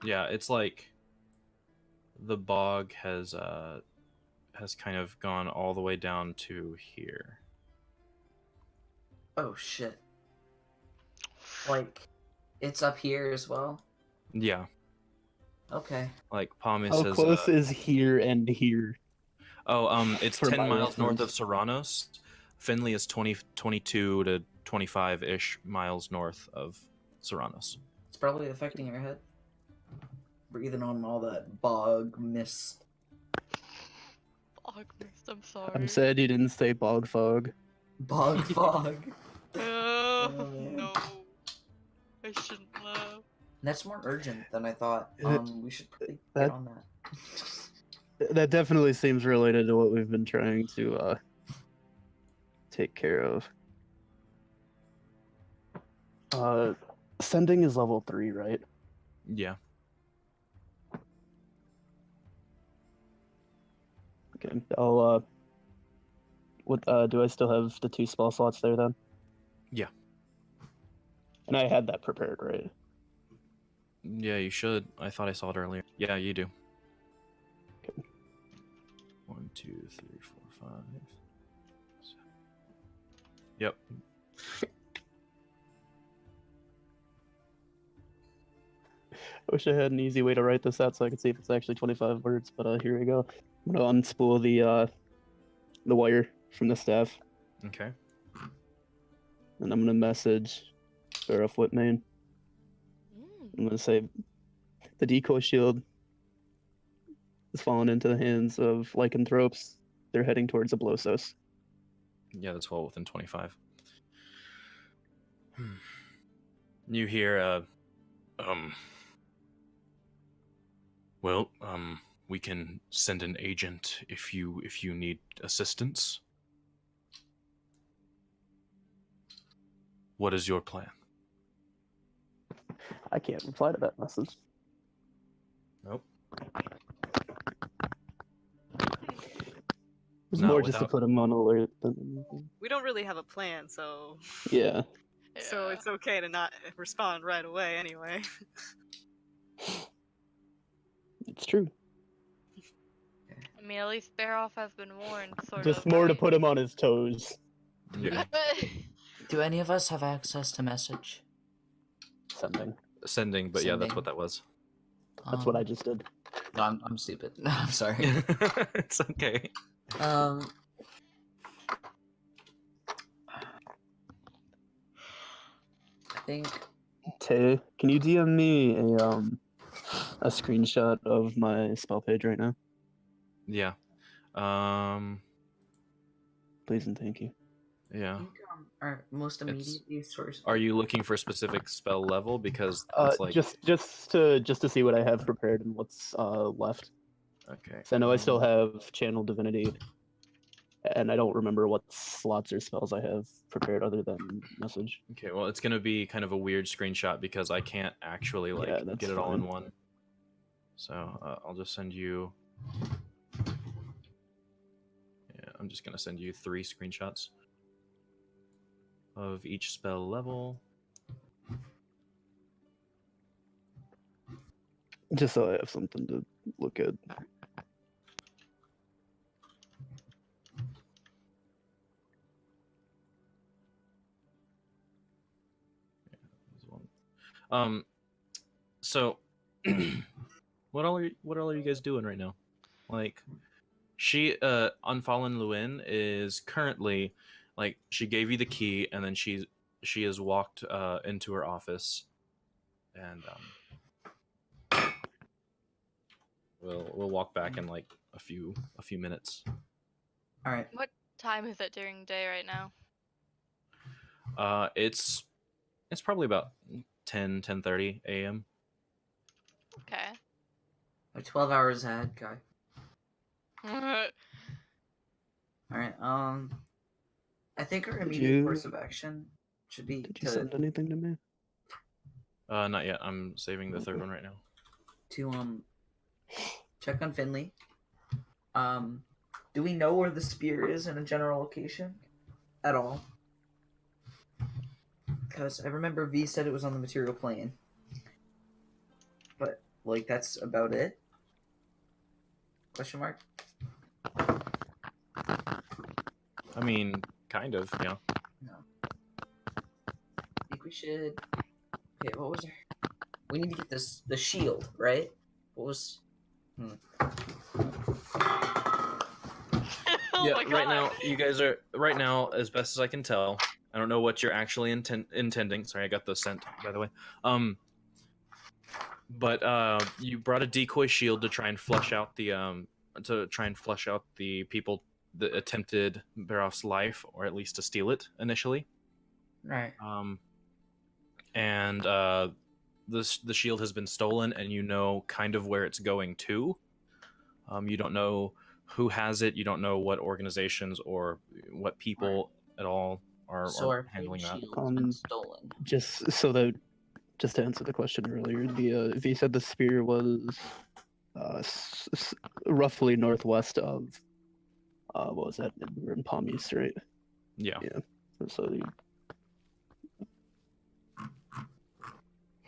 Yeah, it's like the bog has kind of gone all the way down to here. Oh shit! Like, it's up here as well. Yeah, Okay. like Palmy How says. close is here and here? It's For 10 my miles north of reference. Serranos. Finley is 22 to 25-ish miles north of Serranos. It's probably affecting your head. Breathing on all that bog mist. Fog mist, I'm sorry. I'm sad you didn't say bog fog. Bog fog. Oh, Oh, man. no. I shouldn't laugh. That's more urgent than I thought. We should probably That- get on that. That definitely seems related to what we've been trying to take care of. Sending is level 3, right? Yeah. Okay. I'll do I still have the 2 spell slots there then? Yeah. And I had that prepared, right? Yeah, you should. I thought I saw it earlier. Yeah, you do. Okay. 1, 2, 3, 4, 5. 7. Yep. I wish I had an easy way to write this out so I could see if it's actually 25 words, but here we go. I'm gonna unspool the wire from the staff, Okay. and I'm gonna message Sheriff Whitman. I'm gonna say the decoy shield has fallen into the hands of lycanthropes. They're heading towards Ablosos. Yeah, that's well within 25. You hear, well, we can send an agent if you need assistance. What is your plan? I can't reply to that message. Nope. It's No, more just to without- put him on alert than anything. We don't really have a plan, so Yeah. so it's okay to not respond right away anyway. It's true. I mean, at least Baroff has been warned, sort Just of. more to right? put him on his toes. Yeah. Do any of us have access to message? Sending. Sending, but yeah, that's Sending. what that was. That's what I just did. No, I'm stupid. I'm sorry. It's okay. I think Tay, can you DM me a screenshot of my spell page right now? Yeah. Please and thank you. Yeah. our most It's- immediate source. Are you looking for a specific spell level? Because it's like just to see what I have prepared and what's left. okay. So I know I still have Channel Divinity, and I don't remember what slots or spells I have prepared other than message. Okay, well, it's gonna be kind of a weird screenshot because I can't actually like Yeah, that's get it all in fine. one. So I'll just send you. Yeah, I'm just gonna send you 3 screenshots of each spell level. Just so I have something to look at. So what all are you guys doing right now? Like she Unfallen Lewin is currently like she gave you the key and then she has walked into her office and We'll walk back in like a few minutes. All right. What time is it during day right now? It's probably about 10:30 a.m. Okay. Like 12 hours ahead, guy. All right. I think our immediate course of action should be Did you send anything to me? Not yet. I'm saving the third one right now. to check on Finley. Do we know where the spear is in a general location at all? Because I remember V said it was on the material plane, but like that's about it. Question mark. I mean, kind of, yeah. No. I think we should. Okay, what was there? We need to get the shield, right? What was? Oh Yeah, my god. right now you guys are as best as I can tell. I don't know what you're actually intending. Sorry, I got the scent, by the way. But you brought a decoy shield to try and flush out the people that attempted Baroff's life, or at least to steal it initially. Right. And the shield has been stolen, and you know kind of where it's going to. You don't know who has it. You don't know what organizations or what people at all are handling that. Been stolen. Just to answer the question earlier, the V said the spear was roughly northwest of what was that? We're in Palm East, right? Yeah. So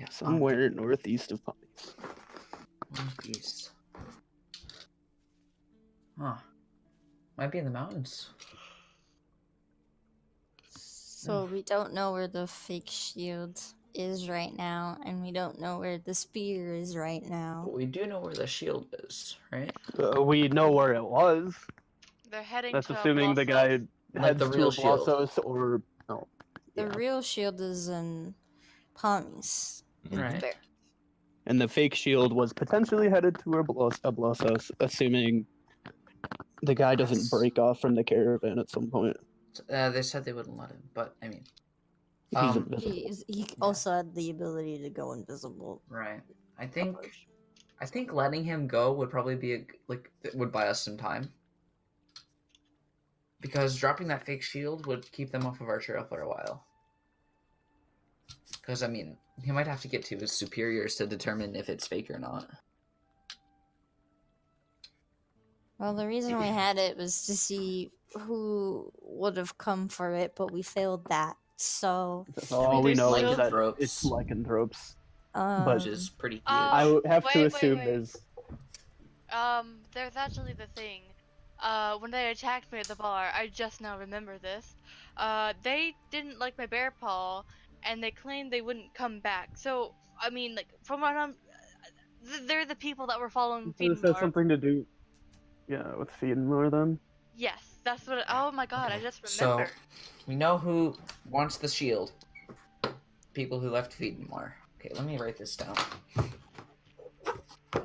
somewhere northeast of Palm East. Northeast. Huh. Might be in the mountains. So we don't know where the fake shield is right now, and we don't know where the spear is right now. But we do know where the shield is, right? We know where it was. They're heading That's to assuming the guy Like heads the to real shield. Ablasos or no. The real shield is in Palmies. Right. And the fake shield was potentially headed to Ablasos, assuming the guy doesn't break off from the caravan at some point. They said they wouldn't let him, but I mean, He's invisible. He also had the ability to go invisible. Right. I think letting him go would probably be it would buy us some time. Because dropping that fake shield would keep them off of our trail for a while. Because I mean, he might have to get to his superiors to determine if it's fake or not. Well, the reason we had it was to see who would have come for it, but we failed that. So all we know is that lycanthropes. it's lycanthropes. Which is pretty huge. I would have to wait, assume wait. there's. There's actually the thing. When they attacked me at the bar, I just now remember this. They didn't like my bear paw, and they claimed they wouldn't come back. So, I mean, like, from what they're the people that were following This has Feedmore. something to do, with Feedmore then. Yes, that's what. Oh my god, I just So, remembered. we know who wants the shield. People who left Feedmore. Okay, let me write this down.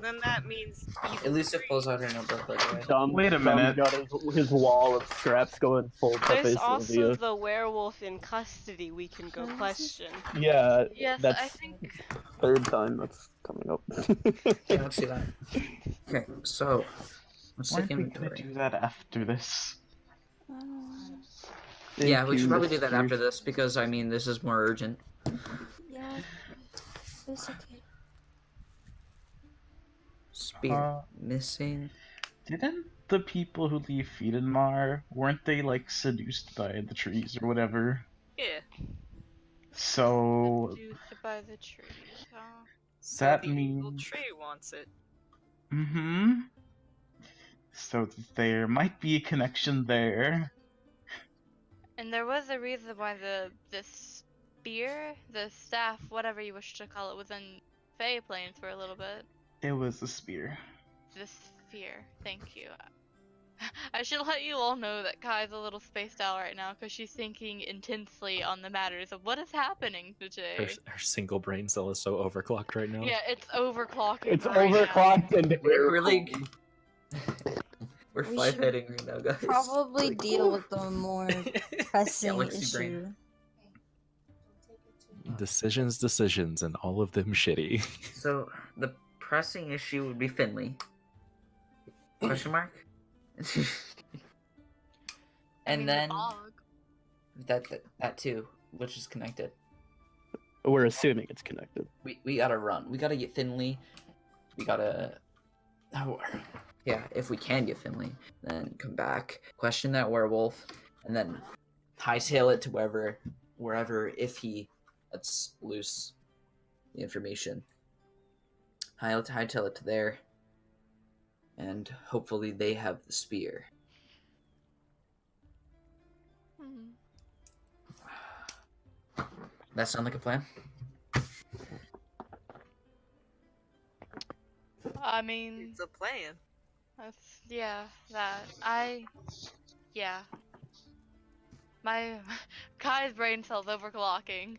Then that means Elusive pulls out her notebook, by the way. Wait a Dom's minute. got his wall of straps going full Pepe There's also Sylvia. the werewolf in custody we can go question. Yeah, Yes, that's I think. third time that's coming up. I don't see that. Okay, so let's Why take aren't we gonna inventory. do that after this? Yeah, we should probably do that Mr. after this because I mean this is more urgent. yeah, it's okay. Spear missing. Didn't the people who leave Feedenmar, weren't they like seduced by the trees or whatever? yeah. So Seduced by the trees, huh? So that the evil means. tree wants it. Mm-hmm. So there might be a connection there. And there was a reason why the spear, the staff, whatever you wish to call it, was in Fey Plains for a little bit. It was a spear. The sphere. Thank you. I should let you all know that Kai's a little spaced out right now because she's thinking intensely on the matters of what is happening Her, today. her single brain cell is so overclocked right now. Yeah, it's overclocking It's right now. overclocked and We're air really. cooled. We're We five should heading right now, guys. Probably Like, deal with the more pressing Galaxy brain. issue. Decisions, and all of them shitty. So the pressing issue would be Finley. Question mark. I And mean, then the bog. that too, which is connected. We're assuming it's connected. We gotta run. We gotta get Finley. We gotta. Oh, yeah, if we can get Finley, then come back, question that werewolf, and then hightail it to wherever if he lets loose the information. Hightail it to there, and hopefully they have the spear. Hmm. That sound like a plan? I mean, It's a plan. that's yeah. Yeah. My Kai's brain cell's overclocking.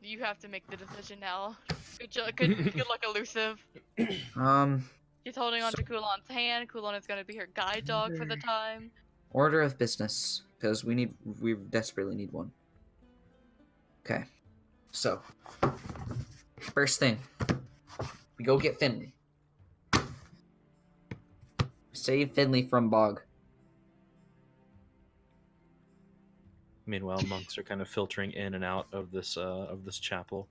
You have to make the decision now. Good luck, elusive. She's holding on to Kulon's hand. Kulon is gonna be her guide dog for the time. Order of business, because we desperately need one. Okay, so first thing, we go get Finley. Save Finley from Bog. Meanwhile, monks are kind of filtering in and out of this chapel.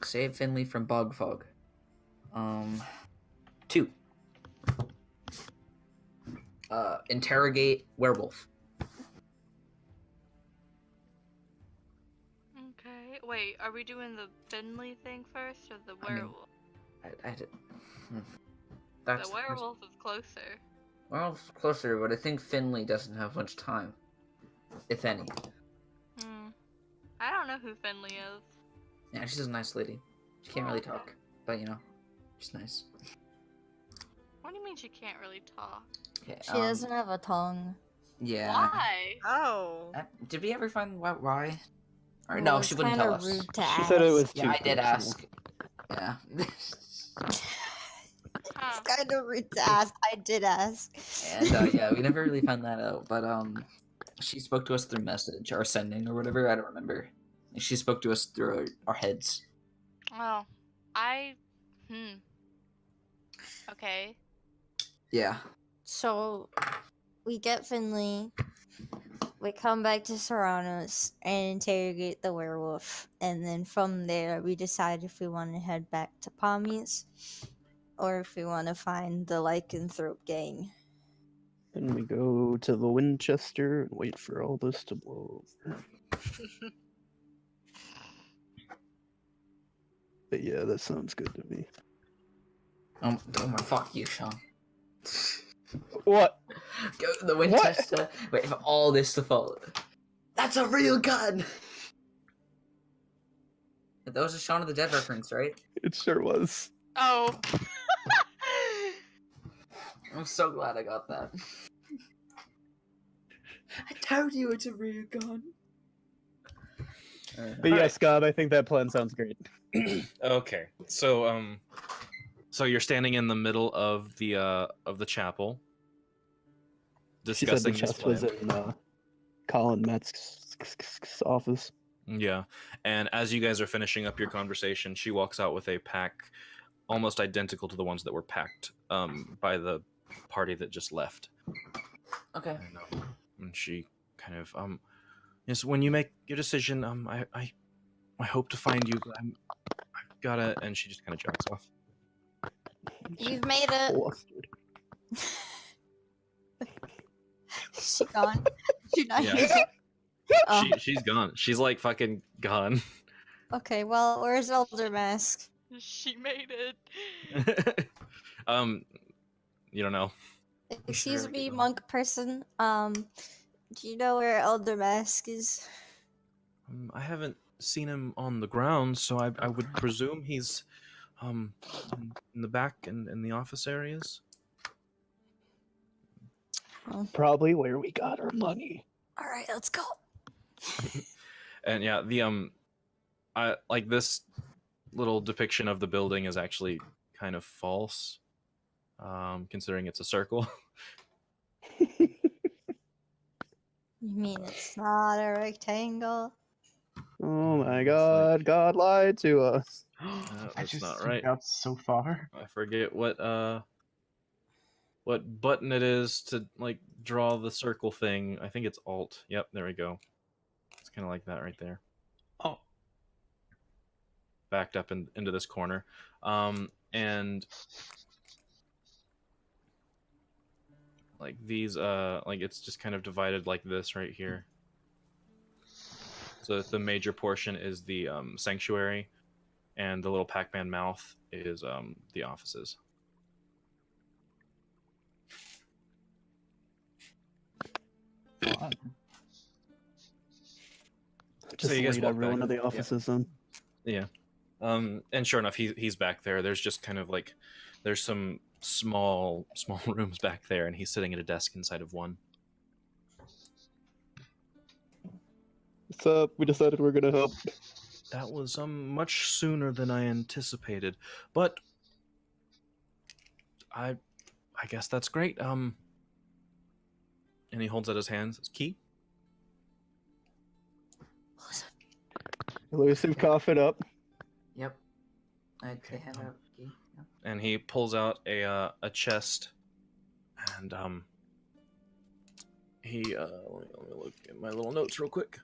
Save Finley from Bog Fog. 2. Interrogate werewolf. Okay. Wait, are we doing the Finley thing first or the I mean, werewolf? That's The werewolf is closer. Werewolf's closer, but I think Finley doesn't have much time, if any. I don't know who Finley is. Yeah, she's a nice lady. She can't really talk, but she's nice. What do you mean she can't really talk? Okay, She doesn't have a tongue. Yeah. Why? Oh. Did we ever find why? Or Well, no, it's she wouldn't tell kinda us. rude to She said it was Yeah, too I did personal. ask. Yeah. Huh. It's kind of rude to ask. I did ask. And yeah, we never really found that out. But she spoke to us through message or sending or whatever. I don't remember. She spoke to us through our heads. Oh. Okay. Yeah. So we get Finley. We come back to Serranos and interrogate the werewolf, and then from there we decide if we want to head back to Palmies or if we want to find the lycanthrope gang. Then we go to the Winchester and wait for all this to blow over. But yeah, that sounds good to me. Oh my, fuck you, Sean. What? Go to the Winchester. Wait for all this to follow. That's a real gun. That was a Shaun of the Dead reference, right? It sure was. Oh. I'm so glad I got that. I told you it's a real gun. But yeah, Scott, I think that plan sounds great. Okay, so you're standing in the middle of the chapel, She said the discussing this chest was plan. in Colin Metz's office. Yeah, and as you guys are finishing up your conversation, she walks out with a pack almost identical to the ones that were packed by the party that just left. Okay. And she kind of yes, when you make your decision, I hope to find you. I've gotta, and she just kind of jogs off. You've made it. Flustered. She gone. She's not Yeah. here. Oh. She's gone. She's like fucking gone. Okay, well, where's Elder Mask? She made it. You don't know. Excuse me, monk person. Do you know where Elder Mask is? I haven't seen him on the ground, so I would presume he's Um, in the back and in the office areas. Probably where we got our money. All right, let's go. And yeah, I like this little depiction of the building is actually kind of false, considering it's a circle. You mean it's not a rectangle? Oh my It's god, like- God lied to us. I that's just not zoomed right. out so far. I forget what button it is to like draw the circle thing. I think it's Alt. Yep, there we go. It's kind of like that right there. Oh, Backed up into this corner. And like these like it's just kind of divided like this right here. So the major portion is the sanctuary, and the little Pac-Man mouth is the offices. fun. Just you guys lead walk everyone back. to the offices then. Yeah. And sure enough, he's back there. There's just kind of like there's some small rooms back there, and he's sitting at a desk inside of one. What's up? We decided we're gonna help. That was much sooner than I anticipated, but I guess that's great. And he holds out his hands. Key. Elusive, cough it up. Yep. I Okay, hand out key. Yep. And he pulls out a chest, and he let me look at my little notes real quick.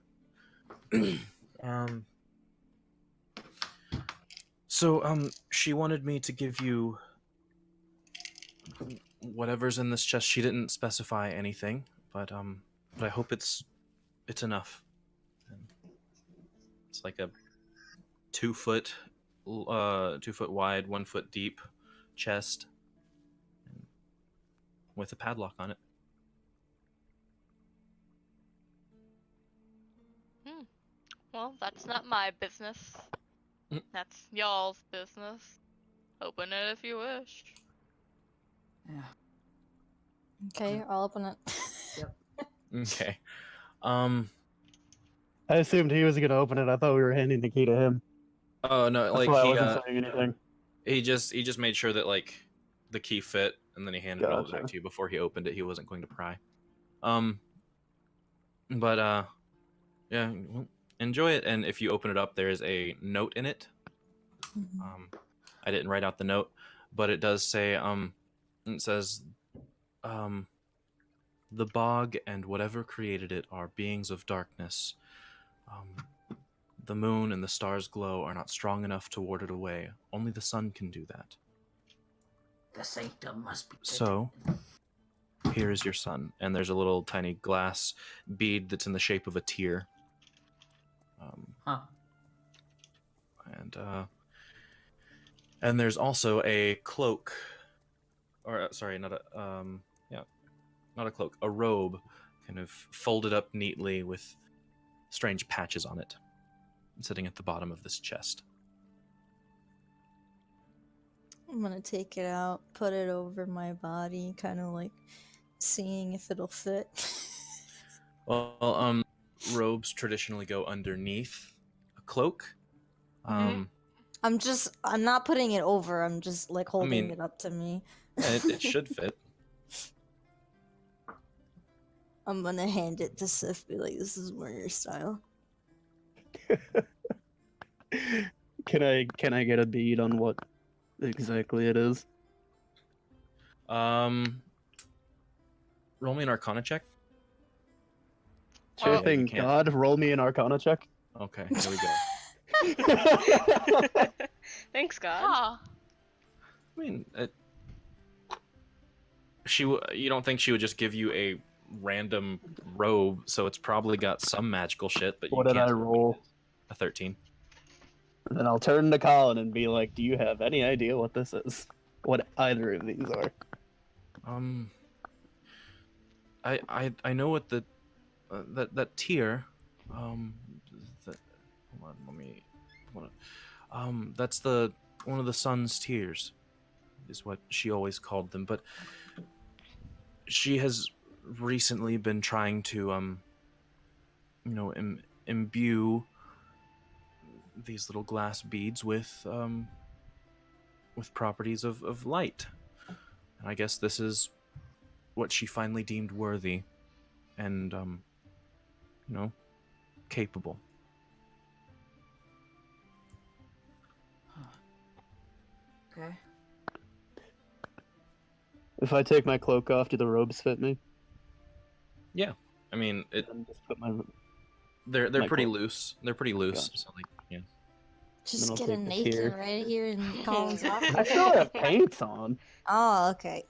So she wanted me to give you whatever's in this chest. She didn't specify anything, but I hope it's enough. It's like a 2 foot 2 foot wide, 1 foot deep chest with a padlock on it. Well, that's not my business. Mm. That's y'all's business. Open it if you wish. Yeah. Okay, I'll open it. Okay. I assumed he was gonna open it. I thought we were handing the key to him. Oh no, That's like why I he wasn't saying anything. he just made sure that like the key fit, and then he handed it all back Gotcha. to you before he opened it. He wasn't going to pry. But yeah, well, enjoy it. And if you open it up, there is a note in it. Mhm. I didn't write out the note, but it does say it says the bog and whatever created it are beings of darkness. The moon and the stars glow are not strong enough to ward it away. Only the sun can do that. The sanctum must be. So, here is your son. And there's a little tiny glass bead that's in the shape of a tear. Huh. And there's also a cloak, or sorry, not a not a cloak, a robe, kind of folded up neatly with strange patches on it, sitting at the bottom of this chest. I'm gonna take it out, put it over my body, kind of like seeing if it'll fit. Well, robes traditionally go underneath a cloak. I'm not putting it over. I'm just like holding mean- it up to me. Yeah, it should fit. I'm gonna hand it to Sif, be like, this is more your style. Can I get a bead on what exactly it is? Roll me an Arcana check. Sure Oh. thing, You can't. God. Roll me an Arcana check. Okay, here we go. Thanks, God. Ah, I mean, you don't think she would just give you a random robe? So it's probably got some magical shit, but What you did can't I tell what roll? it is. A 13. Then I'll turn to Colin and be like, "Do you have any idea what this is? What either of these are?" I know what the that tier. That, hold on, let me. Hold on. That's the one of the sun's tears, is what she always called them. But she has recently been trying to, imbue these little glass beads with properties of light. And I guess this is what she finally deemed worthy and, capable. Okay. If I take my cloak off, do the robes fit me? Yeah, I mean, And just put my. they're My pretty cloak. loose. They're pretty loose. Gotcha. So like, yeah. Just I'll get a take the naked tear. right here in Colin's I office. still have pants on. Oh, okay.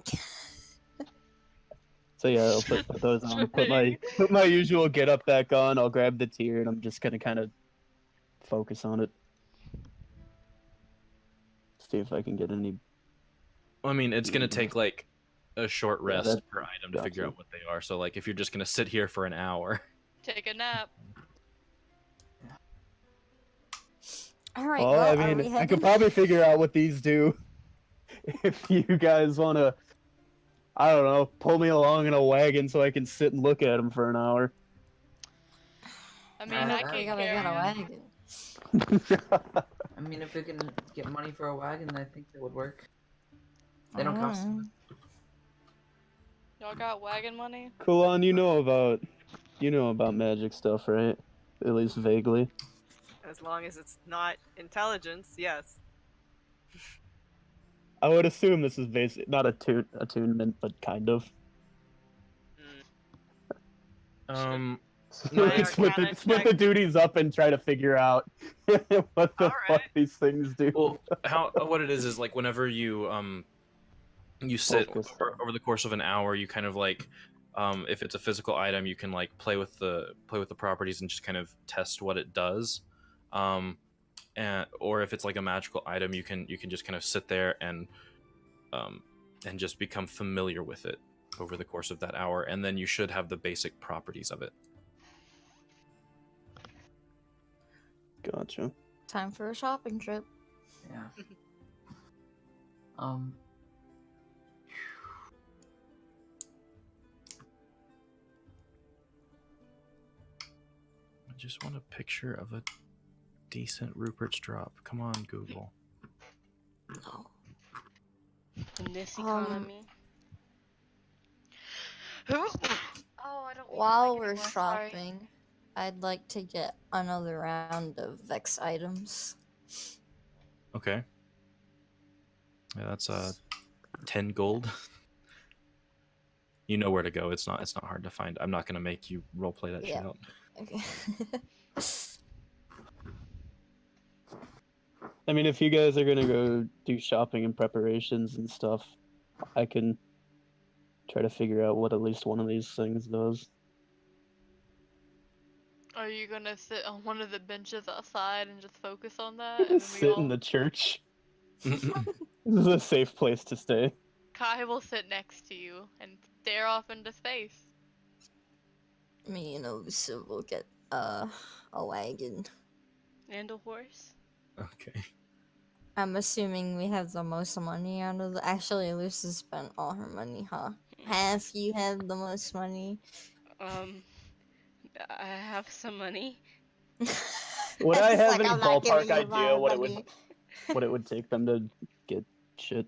So yeah, I'll put those on. Put my usual get up back on. I'll grab the tear, and I'm just gonna kind of focus on it. See if I can get any. I mean, it's gonna take like a short Yeah, rest that- per item to figure gotcha. out what they are. So like, if you're just gonna sit here for an hour, Take a nap. All right. Well, Well, I are mean, we I could heading? probably figure out what these do. If you guys want to, I don't know, pull me along in a wagon so I can sit and look at them for an hour. I mean, Uh, I that- can We gotta carry get a him. wagon. I mean, if we can get money for a wagon, I think that would work. They don't cost. Mm. Y'all got wagon money? Kulon, you know about magic stuff, right? At least vaguely. As long as it's not intelligence, yes. I would assume this is not attunement, but kind of. um, So No, we I split the Arcana check. duties up and try to figure out what the fuck Alright. these things do. well, what it is like whenever you you sit Focus. over the course of an hour, you kind of like, if it's a physical item, you can like play with the properties and just kind of test what it does. Or if it's like a magical item, you can just kind of sit there and just become familiar with it over the course of that hour, and then you should have the basic properties of it. Gotcha. Time for a shopping trip. Yeah. Um. I just want a picture of a decent Rupert's drop. Come on, Google. No. In this Um, economy. Oh, I don't. need to While drink we're anymore, sorry. shopping, I'd like to get another round of Vex items. Okay. Yeah, that's 10 gold. You know where to go. It's not hard to find. I'm not gonna make you roleplay that Yeah. shit out. Okay. I mean, if you guys are gonna go do shopping and preparations and stuff, I can try to figure out what at least one of these things does. Are you gonna sit on one of the benches outside and just focus on that? And then we Sit all... in the church. This is a safe place to stay. Kai will sit next to you and stare off into space. Me and Elusive will get a wagon. And a horse. Okay. I'm assuming we have the most money out of the. Actually, Elusive spent all her money, huh? Half you have the most money. I have some money. Would I It's have like, any I'm not ballpark giving you my idea what it money. would take them to get shit?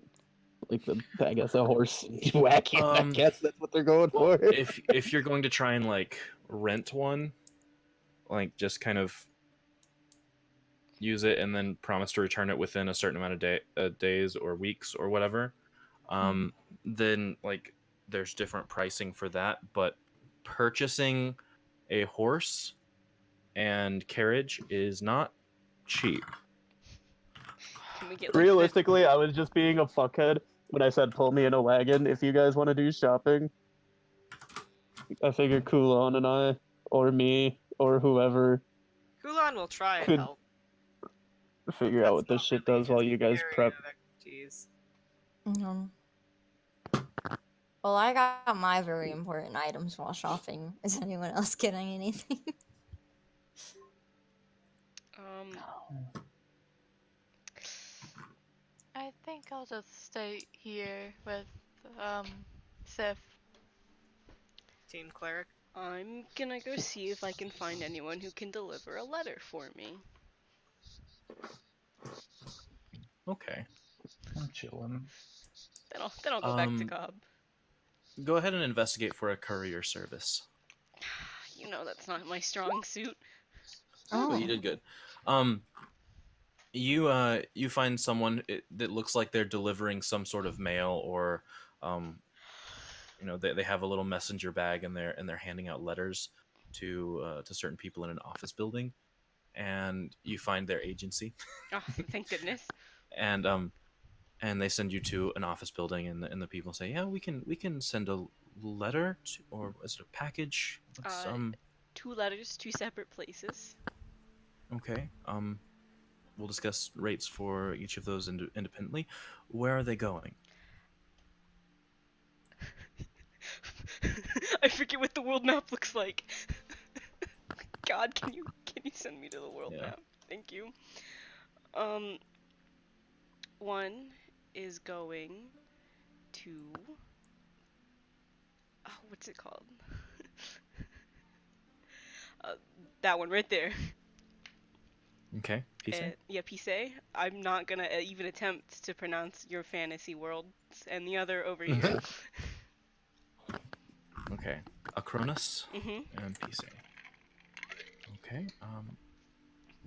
Like I guess a horse wagon. I guess that's what they're going Well, for. if you're going to try and like rent one, like just kind of use it and then promise to return it within a certain amount of days or weeks or whatever, then like there's different pricing for that. But purchasing a horse and carriage is not cheap. Can we get like Realistically, I was just being a fuckhead when I said pull me in a wagon. If you guys want to do shopping, I figure Kulon and I, or me, or whoever, Kulon will try and Could- help. figure out That's what this not shit really does while his you guys area prep. of expertise. Well, I got my very important items while shopping. Is anyone else getting anything? I think I'll just stay here with Sif. Team cleric. I'm gonna go see if I can find anyone who can deliver a letter for me. Okay. I'm chilling. Then I'll go back to Um, Cobb. go ahead and investigate for a courier service. You know that's not my strong suit. But you Oh. did good. You find someone that looks like they're delivering some sort of mail, or um, they have a little messenger bag, and they're handing out letters to certain people in an office building, and you find their agency, Oh, thank goodness. and and they send you to an office building, and the people say, yeah, we can send a letter to, or is it a package? What's 2 letters, 2 separate places. okay. We'll discuss rates for each of those independently. Where are they going? I forget what the world map looks like. God, can you send me to the world Yeah. map? Thank you. One is going to what's it called? That one right there. Okay. Peace. Yeah, Pise. I'm not gonna even attempt to pronounce your fantasy worlds. And the other over here. Okay. Acronis Mhm. and Peace. Okay.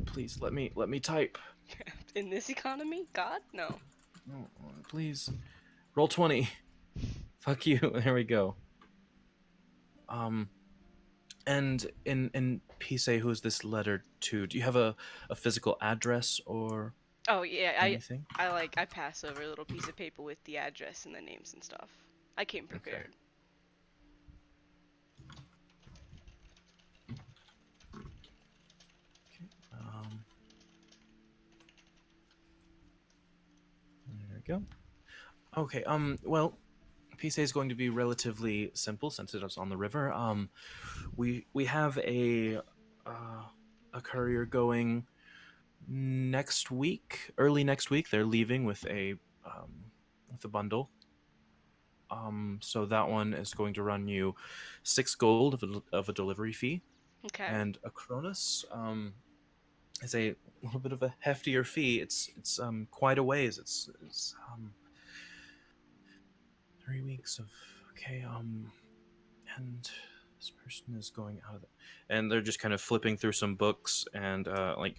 Please let me type. In this economy? God? No. Oh, please. Roll 20. Fuck you. There we go. And in Peace, who is this letter to? Do you have a physical address or Oh yeah, anything? I pass over a little piece of paper with the address and the names and stuff. I came prepared. Um, there we go. Okay. Well, PCA is going to be relatively simple since it is on the river. We have a courier going next week, early next week. They're leaving with a bundle. So that one is going to run you 6 gold of a delivery fee, Okay. and Acronis is a little bit of a heftier fee. It's quite a ways. It's 3 weeks of okay. And this person is going out of it, and they're just kind of flipping through some books and like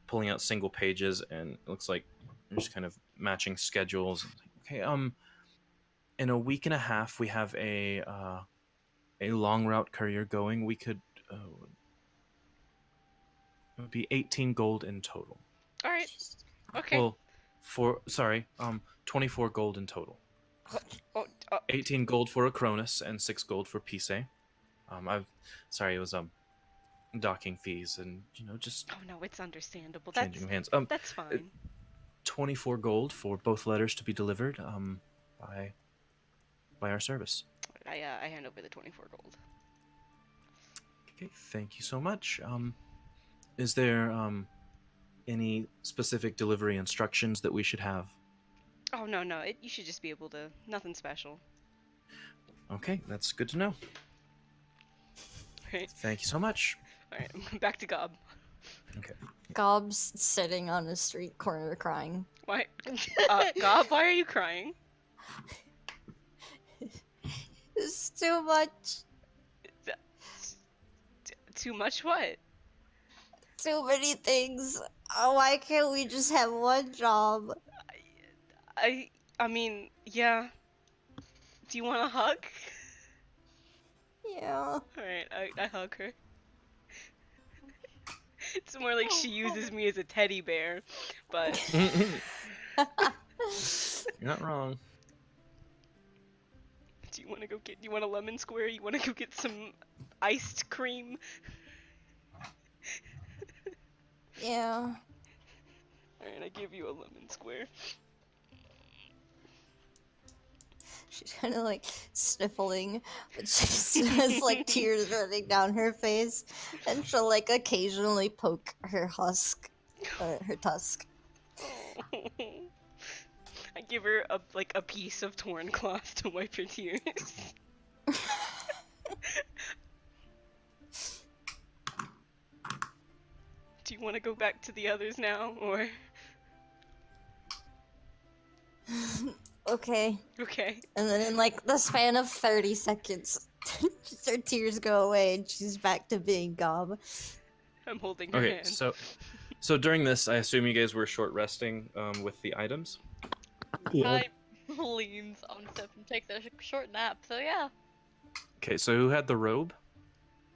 pulling out single pages, and it looks like they're just kind of matching schedules. Okay, in a week and a half, we have a long route courier going. We could it would be 18 gold in total. All right. Okay. Well, 24 gold in total. Oh, 18 gold for Acronis and 6 gold for Pise. It was docking fees and just oh no, it's understandable. changing of hands. That's fine. 24 gold for both letters to be delivered by our service. I hand over the 24 gold. Okay, thank you so much. Is there any specific delivery instructions that we should have? Oh no, you should just be able to. Nothing special. Okay, that's good to know. Right. Thank you so much. All right, back to Gob. Okay. Gob's sitting on a street corner crying. Why, Gob? Why are you crying? It's too much. Too much what? Too many things. Why can't we just have one job? I mean, yeah. Do you want a hug? Yeah. Alright, I hug her. It's more like she uses me as a teddy bear, but You're not wrong. do you want a lemon square? You want to go get some iced cream? Yeah. Alright, I give you a lemon square. She's kind of like sniffling, but she has like tears running down her face, and she'll like occasionally poke her tusk. I give her a piece of torn cloth to wipe her tears. Do you want to go back to the others now, or? Okay. Okay. And then in like the span of 30 seconds, her tears go away and she's back to being Gob. I'm holding her Okay, hand. so during this, I assume you guys were short resting with the items. Yeah. I leans on Sip and takes a short nap. So yeah. Okay, so who had the robe?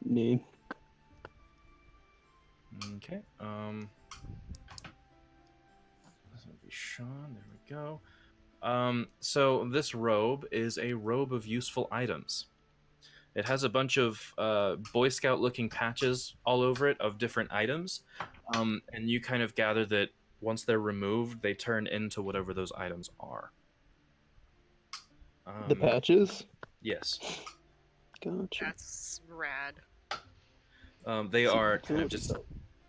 Me. Okay. This would be Sean. There we go. So this robe is a robe of useful items. It has a bunch of Boy Scout-looking patches all over it of different items, and you kind of gather that once they're removed, they turn into whatever those items are. The patches? Yes. Gotcha. That's rad. They are kind of just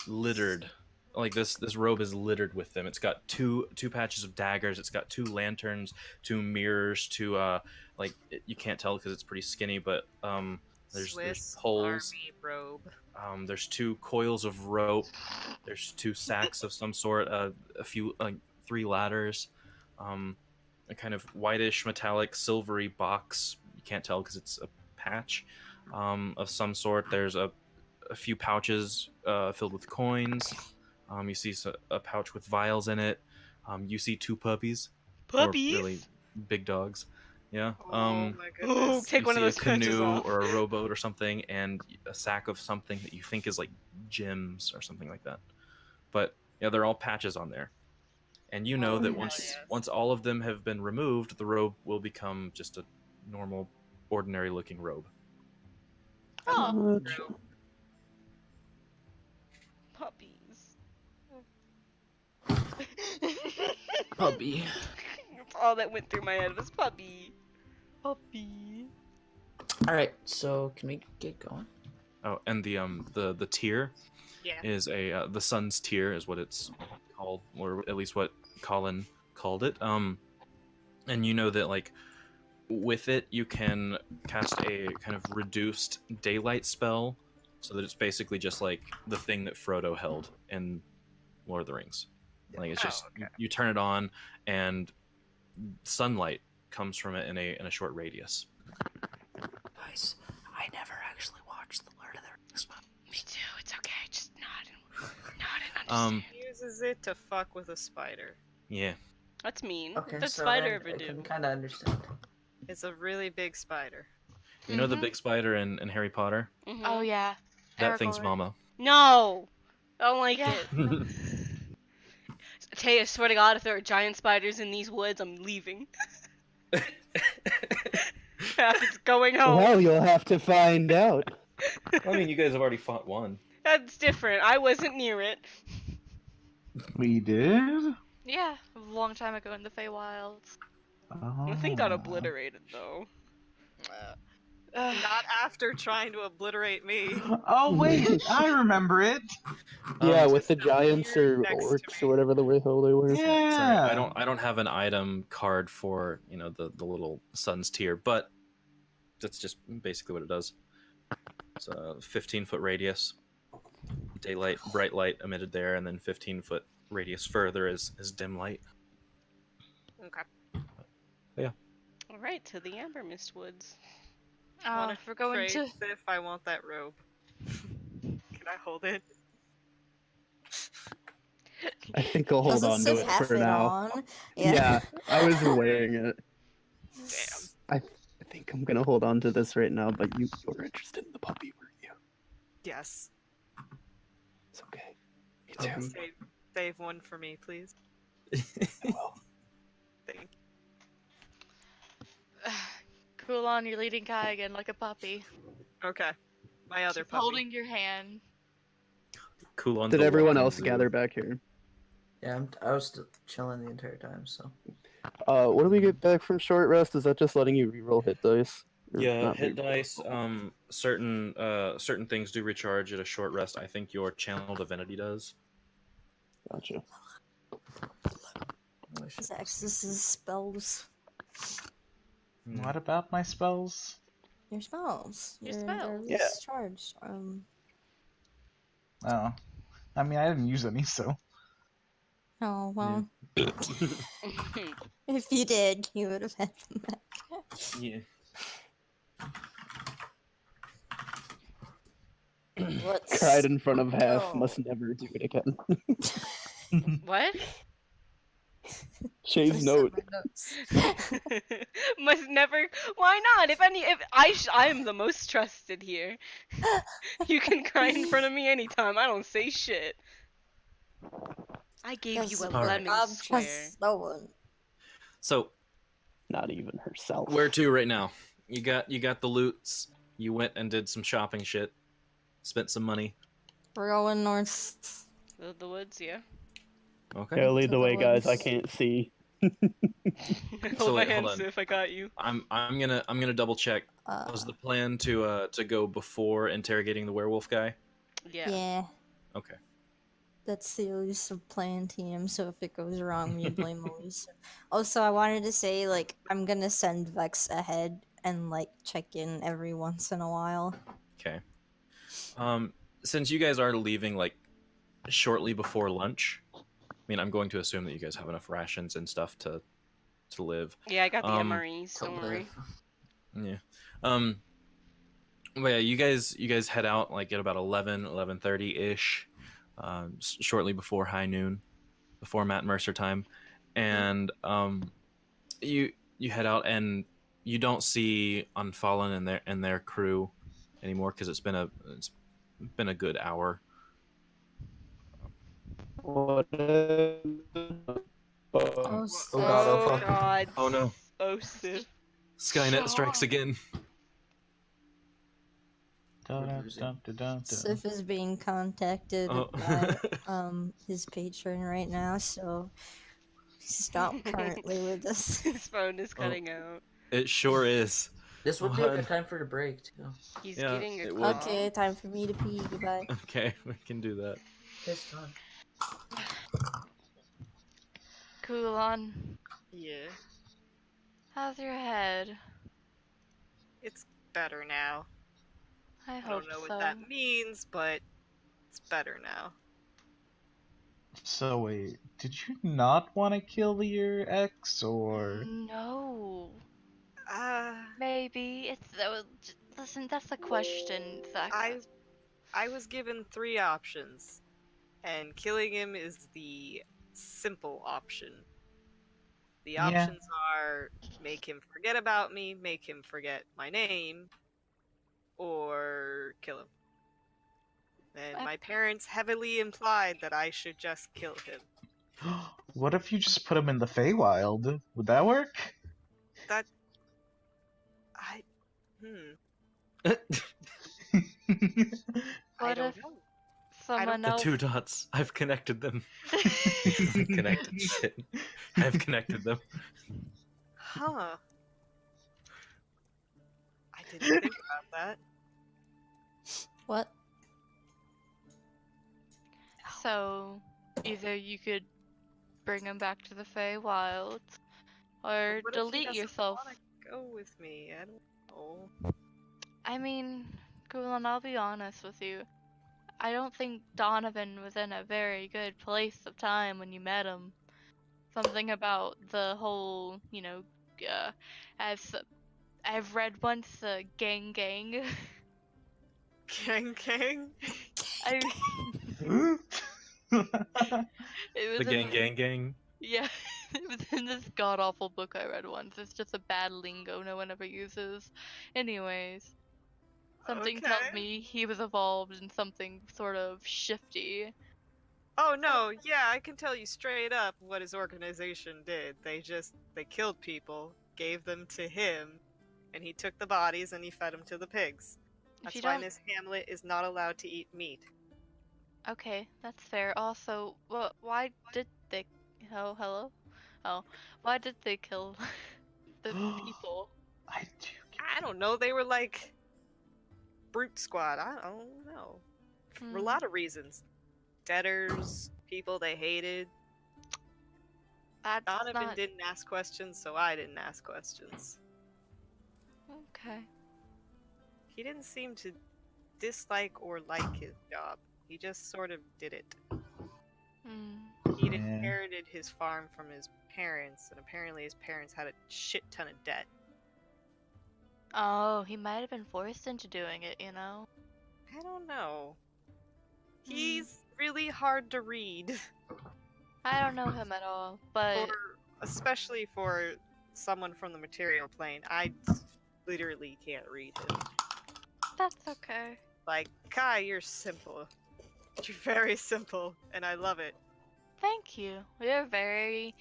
littered. Like this robe is littered with them. It's got two patches of daggers. It's got 2 lanterns, 2 mirrors, 2 you can't tell because it's pretty skinny, but there's Swiss poles. Army robe. There's 2 coils of rope. There's 2 sacks of some sort. A few 3 ladders. A kind of whitish metallic silvery box. You can't tell because it's a patch of some sort. There's a few pouches filled with coins. You see a pouch with vials in it. You see 2 puppies. Puppies? Or really big dogs. Yeah. Oh my Oh, goodness. take You one of see those a patches canoe off. or a rowboat or something, and a sack of something that you think is like gems or something like that. But yeah, they're all patches on there. And you know Oh, that hell once yes. once all of them have been removed, the robe will become just a normal, ordinary looking robe. Oh. Gotcha. Puppies. Puppy. That's all that went through my head was puppy. Puppy. All right, so can we get going? Oh, and the tier Yeah. is the sun's tier is what it's called, or at least what Colin called it. And you know that like with it you can cast a kind of reduced daylight spell, so that it's basically just like the thing that Frodo held in Lord of the Rings. Like it's just you turn it on and sunlight comes from it in a short radius. Guys, I never actually watched the Lord of the Rings movie. Me too. It's okay. Just nod and understand. Uses it to fuck with a spider. Yeah. That's mean. Okay, What did so spider I ever do? can kind of understand. It's a really big spider. You know the big spider in Harry Potter? Mhm. Oh yeah. That thing's Aragorn. mama. No! I don't like Yeah. it. Tay, I swear to God, if there are giant spiders in these woods, I'm leaving. It's going home. Well, you'll have to find out. I mean, you guys have already fought one. That's different. I wasn't near it. We did? Yeah, a long time ago in the Feywilds. The thing got Ah. obliterated, though. Not after trying to obliterate me. Oh wait, I remember it. Yeah, Um, with the giants or next to orcs me. or whatever the hell they were. Yeah. Sorry, I don't have an item card for the little sun's tier, but that's just basically what it does. It's a 15-foot radius, daylight, bright light emitted there, and then 15-foot radius further is dim light. Okay. Alright, to the Amber Mist Woods. Oh, if we're going to. If I want that robe. Can I hold it? I think I'll hold Doesn't on to Sif it have for it now. on? Yeah, I was wearing it. Damn. I think I'm gonna hold on to this right now, but you were interested in the puppy, weren't you? Yes. It's okay. Me too. Save one for me, please. I will. Thank you. Cool on, you're leading Kai again like a puppy. Okay. My other Keep puppy. holding your hand. Cool on. Did the everyone walking else zoo. gather back here? Yeah, I was still chilling the entire time, so. What do we get back from short rest? Is that just letting you reroll hit dice? Or Yeah, not hit reroll? dice. Certain things do recharge at a short rest. I think your channel divinity does. Gotcha. Zaxxus's spells. Hmm. What about my spells? Your spells. Your They're spells. Yeah. discharged. Oh, I mean, I didn't use any, so. Oh, well. If you did, you would have had them back. Yeah. Let's Cried in front of half. go. Must never do it again. What? Shay's First note. on my notes. Must never. Why not? If I am the most trusted here. You can cry in front of me anytime. I don't say shit. I gave you a Yes, Alright. lemon Gob square. trusts no one. So Not even herself. where to right now? You got the loots. You went and did some shopping shit. Spent some money. We're going north. The woods, yeah. Okay. Yeah, lead To the the way, guys. I woods. can't see. Hold my wait, hold hand, on. Sif. I got you. I'm gonna double check. Was the plan to go before interrogating the werewolf guy? Yeah. Yeah, Okay. that's the elusive plan team. So if it goes wrong, you blame elusive. Also, I wanted to say, like, I'm gonna send Vex ahead and like check in every once in a while. Okay. Since you guys are leaving like shortly before lunch, I mean, I'm going to assume that you guys have enough rations and stuff to live. Yeah, I got the Um, MREs. To Don't worry. live. Yeah. But yeah, you guys head out like at about 11:30 ish, shortly before high noon, before Matt Mercer time, and you head out and you don't see Unfallen and their crew anymore because it's been a good hour. What? Oh, Oh god, oh fuck. God. Oh no. Oh, Sif. Skynet strikes Stop. again. Sif is being contacted Oh. by his patron right now, so stop currently with us. His phone is cutting out. It sure is. This would be a What? good time for a break too. He's Yeah, getting a it call. would. Okay, time for me to pee. Goodbye. Okay, we can do that. Piss time. Kulon, Yeah, how's your head? it's better now. I I hope don't know so. what that means, but it's better now. So wait, did you not want to kill your ex, or? No. Uh, Maybe. Listen, that's a question, Zach. I was given 3 options, and killing him is the simple option. The Yeah. options are make him forget about me, make him forget my name, or kill him. And my parents heavily implied that I should just kill him. What if you just put him in the Feywild? Would that work? That I I What don't if know. someone The else? 2 dots. I've connected them. I've connected shit. I've connected them. Huh. I didn't think about that. What? So, either you could bring him back to the Feywild, or What if he delete doesn't yourself. wanna go with me? I don't know. I mean, Gulan, I'll be honest with you. I don't think Donovan was in a very good place of time when you met him. Something about the whole, as I've read once, gang. Gang gang? I it was The in gang. yeah, it was in this god awful book I read once. It's just a bad lingo no one ever uses. Anyways, something tells Okay. me he was involved in something sort of shifty. Oh no, yeah, I can tell you straight up what his organization did. They killed people, gave them to him, and he took the bodies and he fed them to the pigs. If That's you why don't, this hamlet is not allowed to eat meat. okay, that's fair. Also, why did they? Oh, hello. Oh, why did they kill the people? I do. I don't know, they were like brute squad. I don't know. For a Hmm. lot of reasons. Debtors, people they hated. That's Donovan not didn't ask questions, so I didn't ask questions. okay. He didn't seem to dislike or like his job. He just sort of did it. Hmm. He'd Yeah. inherited his farm from his parents, and apparently his parents had a shit ton of debt. Oh, he might have been forced into doing it, you know? I don't know. He's really hard to read, I don't know him at all, but especially for someone from the material plane. I literally can't read him. that's okay. Like, Kai, you're simple. You're very simple, and I love it. Thank you. You're very.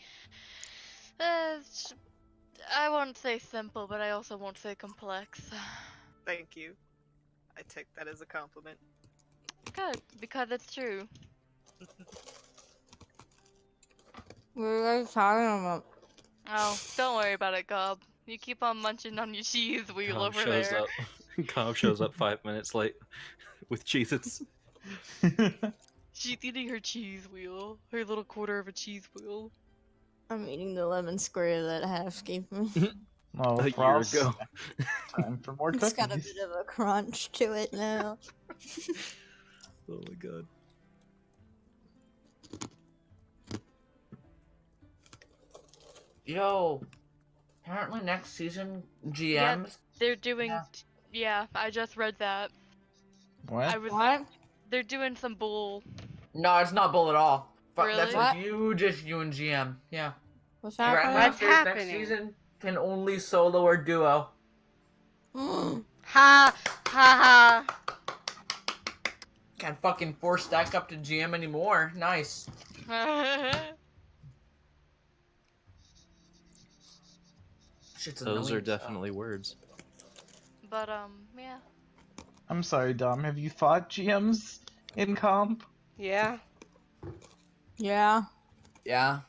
I won't say simple, but I also won't say complex. Thank you. I take that as a compliment. Good, because it's true. What are you guys talking about? Oh, don't worry about it, Gob. You keep on munching on your cheese wheel Cobb over shows there. up. Cobb shows up 5 minutes late with Cheez-Its. She's eating her cheese wheel. Her little quarter of a cheese wheel. I'm eating the lemon square that half gave me. Oh, A year Frost, ago. time for more It's cookies. got a bit of a crunch to it now. Oh my god. Yo, apparently next season GMs. Yeah, they're doing. Yeah. Yeah, I just read that. What? I was. What? They're doing some bull. No, it's not bull at all. That's Really? a huge issue in GM. Yeah. What's Grandmasters happening? What's next happening? season can only solo or duo. Ha ha ha. Can't fucking force stack up to GM anymore. Nice. Shit's Those are annoying as hell. definitely words. But yeah. I'm sorry, Dom. Have you fought GMs in comp? Yeah. Yeah. Yeah.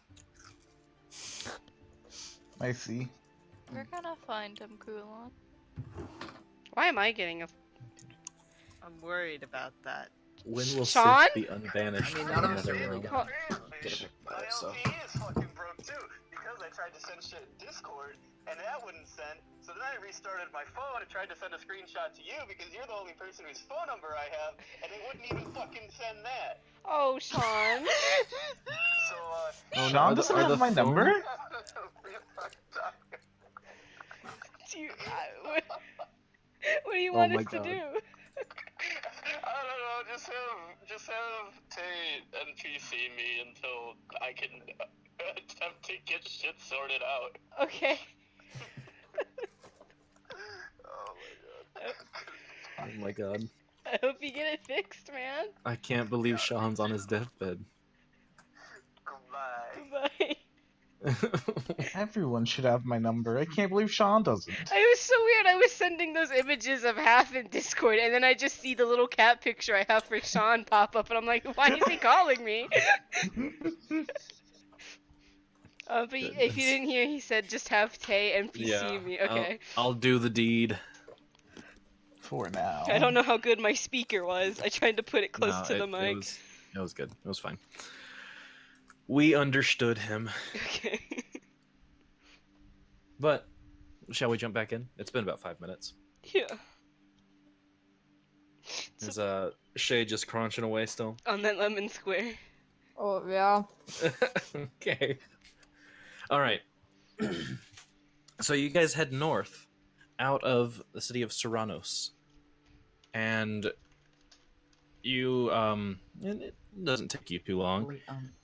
I see. We're gonna find him, Kulon. Why am I getting a I'm worried about that. When will Sean? Sith be unbanished I mean, from none of us another really realm? got Get a big vibe, so. is fucking broke too, because I tried to send shit in Discord, and that wouldn't send, so then I restarted my phone and tried to send a screenshot to you, because you're the only person whose phone number I have, and it wouldn't even fucking send that. Oh, Sean. So, Oh, Sean doesn't have my number? Do you, what do you Oh want my us to God. do? I don't know, just have Tay NPC me until I can attempt to get shit sorted out. Okay. Oh Oh my god. I hope you get it fixed, man. I can't believe Sean's on his deathbed. Goodbye. Goodbye. Everyone should have my number. I can't believe Sean doesn't. It was so weird. I was sending those images of half in Discord, and then I just see the little cat picture I have for Sean pop up, and I'm like, why is he calling me? But if you Goodness. didn't hear, he said just have Tay NPC me. Okay. I'll do the deed. For now. I don't know how good my speaker was. I tried to put it close No, to the it mic. was good. It was fine. We understood him. Okay. But, shall we jump back in? It's been about 5 minutes. Yeah. Is Shay just crunching away still? On that lemon square. Oh, yeah. Okay. Alright. So you guys head north out of the city of Serranos. And you, it doesn't take you too long. Wait,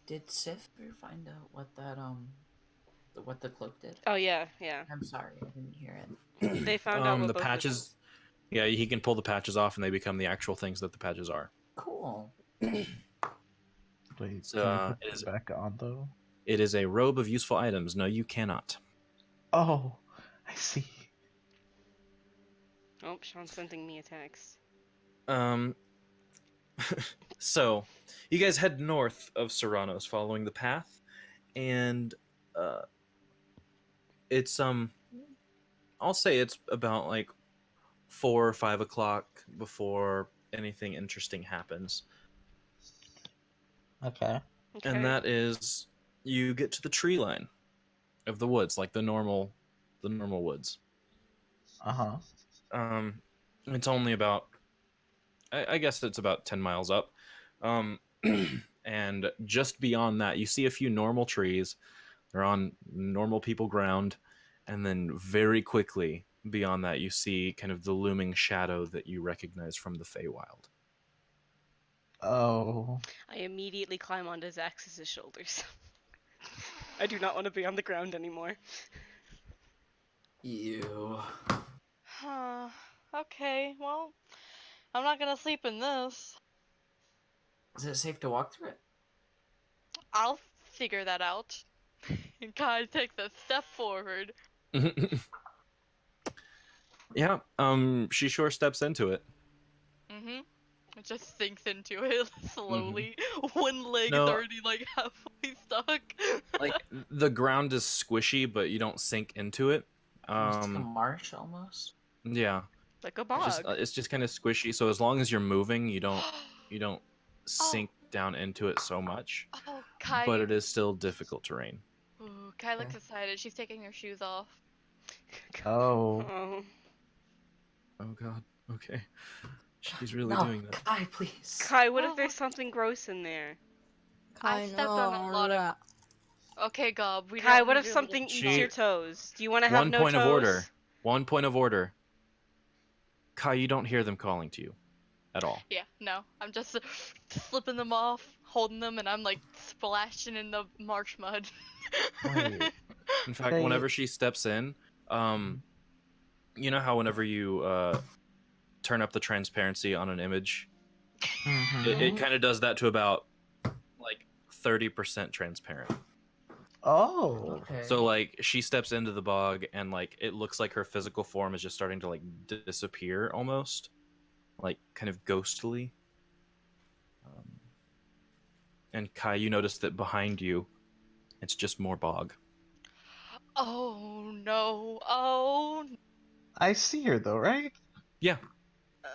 did Sif ever find out what that what the cloak did? Oh yeah, yeah. I'm sorry, I didn't hear it. They found out what The both of patches, yeah, he can pull the patches off and they become the actual things that the patches are. Cool. Wait, So, can I put is- it back on though? It is a robe of useful items. No, you cannot. Oh, I see. Oh, Sean's sending me a text. So, you guys head north of Serranos following the path, and it's I'll say it's about like 4 or 5 o'clock before anything interesting happens, Okay. Okay. and that is you get to the tree line of the woods, like the normal woods. Uh-huh. It's only about, I guess it's about 10 miles up. And just beyond that, you see a few normal trees. They're on normal people ground. And then very quickly beyond that, you see kind of the looming shadow that you recognize from the Feywild. Oh. I immediately climb onto Zax's shoulders. I do not want to be on the ground anymore. You. Huh. Okay, well, I'm not gonna sleep in this. Is it safe to walk through it? I'll figure that out. And Kai takes a step forward. Yeah, she sure steps into it. Mm-hmm. It just sinks into it slowly. One leg No. is already like halfway stuck. Like, the ground is squishy, but you don't sink into it. Almost like a marsh, almost. Yeah. Like a bog. It's just kind of squishy, so as long as you're moving, you don't sink down into it so much. Oh, Kai. But it is still difficult terrain. Ooh, Kai looks excited. She's taking her shoes off. Oh. Oh. Oh god. Okay. She's really No, doing that. Kai, please. Kai, what if there's something gross in there? I stepped on a lot of. Okay, Gob. We Kai, don't what if really- something eats She- your toes? Do you want to have One no point toes? of order. One point of order. Kai, you don't hear them calling to you at all. Yeah, no. I'm just slipping them off, holding them, and I'm like splashing in the marsh mud. Wait. In fact, Hey. whenever she steps in, you know how whenever you turn up the transparency on an image, Mhm. it kind of does that to about like 30% transparent. Oh. Okay. So like she steps into the bog and like it looks like her physical form is just starting to like disappear almost, like kind of ghostly. And Kai, you notice that behind you, it's just more bog. Oh no. Oh. I see her though, right? Yeah.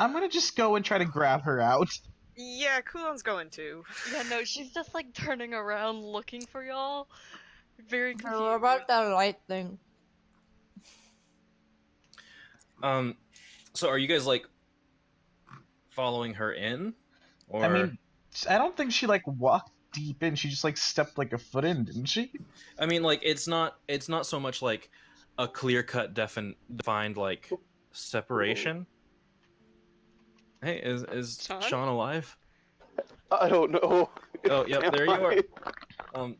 I'm gonna just go and try to grab her out. Yeah, Kulon's going to. Yeah, no, she's just like turning around looking for y'all. Very confused. What about that light thing? So are you guys like following her in, or I mean, I don't think she like walked deep in. She just like stepped like a foot in, didn't she? I mean, like it's not so much like a clear cut defined like separation. Hey, is Sean? Sean alive? I don't know. Oh, yep, Am there you are. I?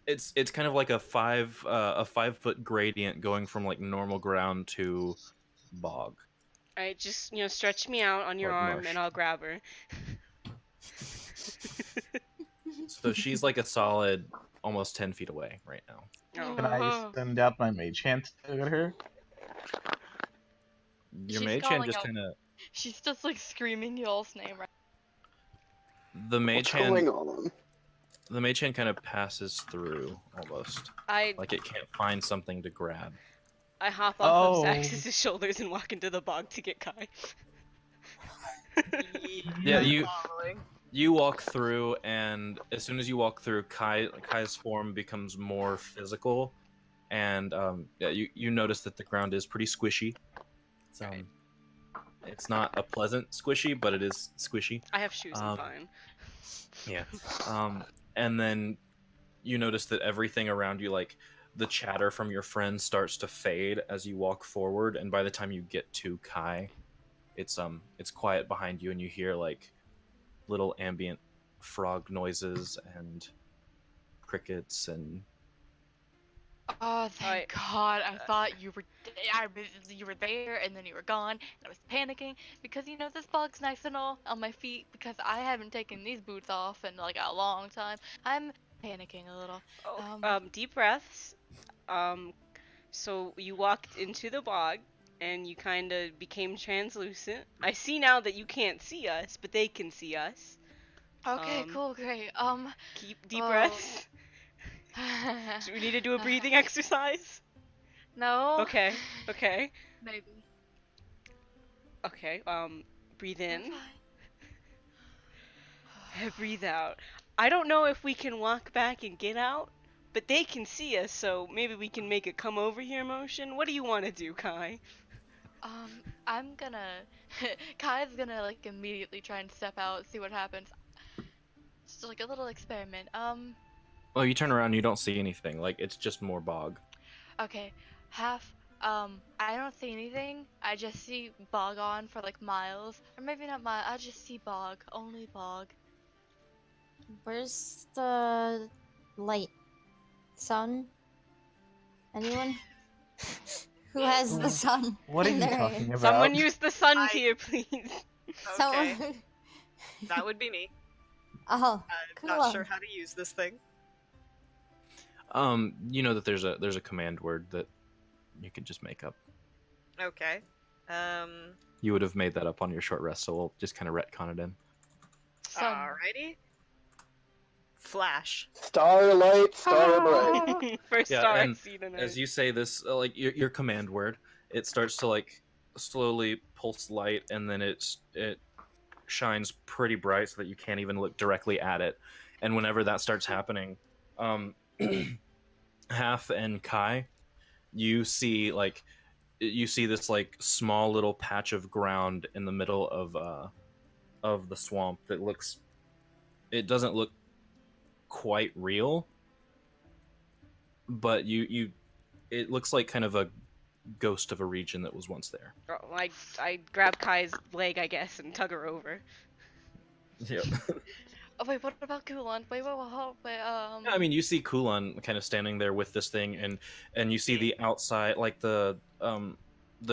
It's kind of like a 5-foot gradient going from like normal ground to bog. Alright, just, stretch me out on your Like arm marsh. and I'll grab her. So she's like a solid almost 10 feet away right now. Oh. Can I send out my mage hand to get her? Your She's mage hand calling just out- kind of She's just like screaming y'all's name right. the mage What's hand. going on? The mage hand kind of passes through almost, I like it can't find something to grab. hop off Oh. of Zax's shoulders and walk into the bog to get Kai. Yeah, you Following. you walk through, and as soon as you walk through, Kai's form becomes more physical, and yeah, you notice that the ground is pretty squishy. It's not a pleasant squishy, but it is squishy. I have shoes, I'm fine. Yeah. And then you notice that everything around you, like the chatter from your friends, starts to fade as you walk forward, and by the time you get to Kai, it's quiet behind you, and you hear like little ambient frog noises and crickets and Oh, thank God! I thought you were there, and then you were gone, and I was panicking because this bog's nice and all on my feet because I haven't taken these boots off in like a long time. I'm panicking a little. Deep breaths. So you walked into the bog, and you kind of became translucent. I see now that you can't see us, but they can see us. Okay, cool, great. Keep deep breaths. Do we need to do a breathing exercise? No. Okay. Maybe. Okay. Breathe in. I'm fine. Breathe out. I don't know if we can walk back and get out, but they can see us, so maybe we can make a come over here motion. What do you want to do, Kai? I'm gonna. Kai's gonna like immediately try and step out, see what happens. Just like a little experiment. Well, you turn around and you don't see anything. Like, it's just more bog. Okay, half. I don't see anything. I just see bog on for like miles, or maybe not miles. I just see bog, only bog. Where's the light? Sun? Anyone? Who has the sun? What are in you their talking hands? about? Someone use the sun I- tier, please. Okay, Someone. that would be me. Oh, I'm cool. not sure how to use this thing. You know that there's a command word that you could just make up. Okay. You would have made that up on your short rest, so we'll just kind of retcon it in. Sun. Alrighty. Flash. Starlight, starbright. First Yeah, star I and see tonight. As you say this, like your command word, it starts to like slowly pulse light, and then it shines pretty bright so that you can't even look directly at it. And whenever that starts happening, Half and Kai, you see this like small little patch of ground in the middle of the swamp that it doesn't look quite real, but it looks like kind of a ghost of a region that was once there. Oh, I grab Kai's leg, I guess, and tug her over. Yep. Oh wait, what about Kulan? Wait. I mean, you see Kulan kind of standing there with this thing, and you see the outside, like the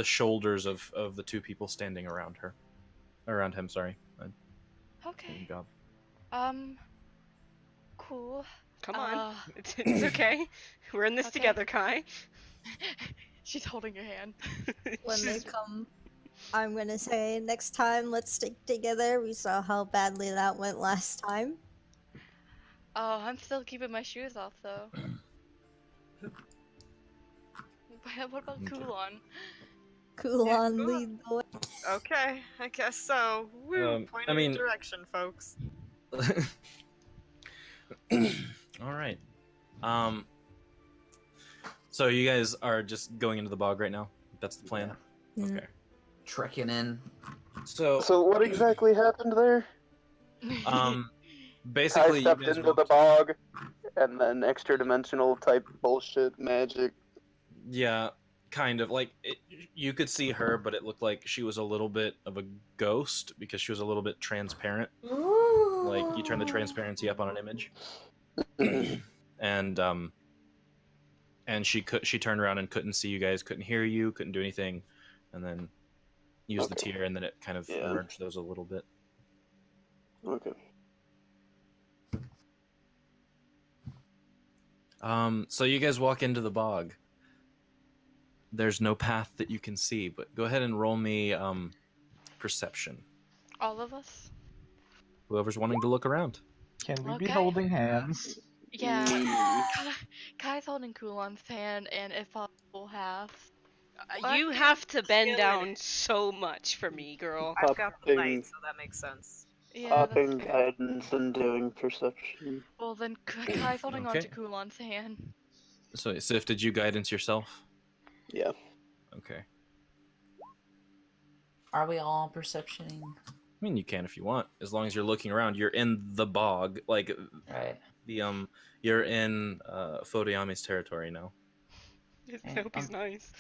shoulders of the two people standing around him. Sorry. Okay. God. Cool. Come on. It's okay. We're in this Okay. together, Kai. She's holding your hand. When they She's- come, I'm gonna say next time let's stick together. We saw how badly that went last time. Oh, I'm still keeping my shoes off though. What about Okay. Kulan? Cool Yeah, on cool. lead the way. Okay, I guess so. Woo, point I in mean- direction, folks. All right. So you guys are just going into the bog right now? That's the plan? Yeah. Okay. Trekking in. So, So what exactly happened there? um, I basically, you stepped guys into the bog, and then extra dimensional type bullshit magic. yeah, kind of. Like, you could see her, but it looked like she was a little bit of a ghost because she was a little bit transparent. Like, you turn the transparency up on an image. And she turned around and couldn't see you guys, couldn't hear you, couldn't do anything, and then used the Okay. tier, and then it kind of Yeah. merged those a little bit. Okay. So you guys walk into the bog. There's no path that you can see, but go ahead and roll me perception. All of us? Whoever's wanting to look around. Can we be Okay. holding hands? Yeah. Kai's holding Kulan's hand, and if possible, half. You Fucking have to bend killing down it. so much for me, girl. I've got the Popping- light, so that makes sense. Yeah, Popping that's fair. guidance and doing perception. Well, then Kai's holding on Okay. to Kulan's hand. So, Sif, did you guidance yourself? Yeah. Okay. Are we all perceptioning? I mean, you can if you want, as long as you're looking around. You're in the bog, like Right. You're in Fodayami's territory now. I hope he's nice.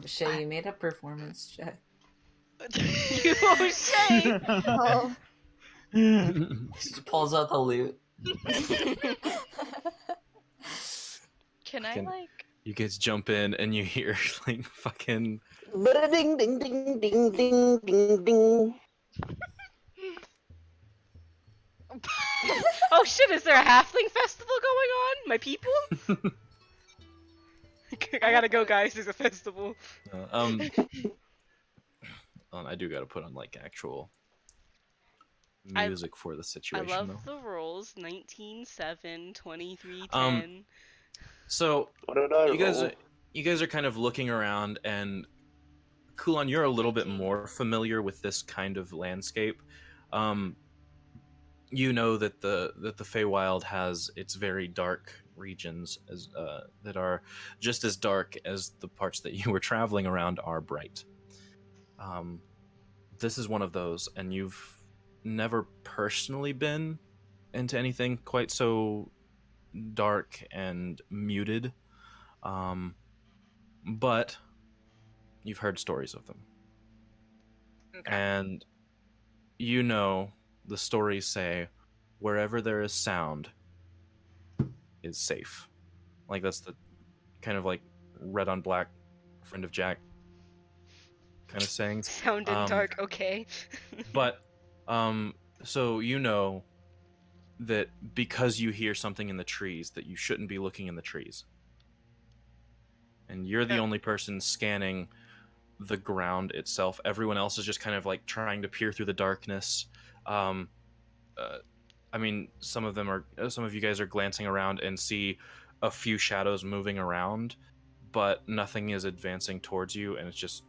Shay, you made a performance check. You Shay! Oh. She pulls out the loot. Can I, Can- like... You guys jump in and you hear like fucking Ding ding ding ding ding ding ding. Oh shit, is there a halfling festival going on? My people? I gotta go, guys. There's a festival. I do gotta put on like actual I- music for the I situation love though. the rolls. 19-7, 23-10. So What did I you roll? guys are kind of looking around, and Kulan, you're a little bit 19. more familiar with this kind of landscape. you know that the Feywild has its very dark regions as that are just as dark as the parts that you were traveling around are bright. Um, this is one of those, and you've never personally been into anything quite so dark and muted, but you've heard stories of them. Okay. And you know the stories say wherever there is sound is safe. Like that's the kind of like red on black friend of Jack kind of sayings. Sound and dark, okay. But so you know that because you hear something in the trees that you shouldn't be looking in the trees. And you're the Yeah. only person scanning the ground itself. Everyone else is just kind of like trying to peer through the darkness. Um, I mean, some of you guys are glancing around and see a few shadows moving around, but nothing is advancing towards you, and it's just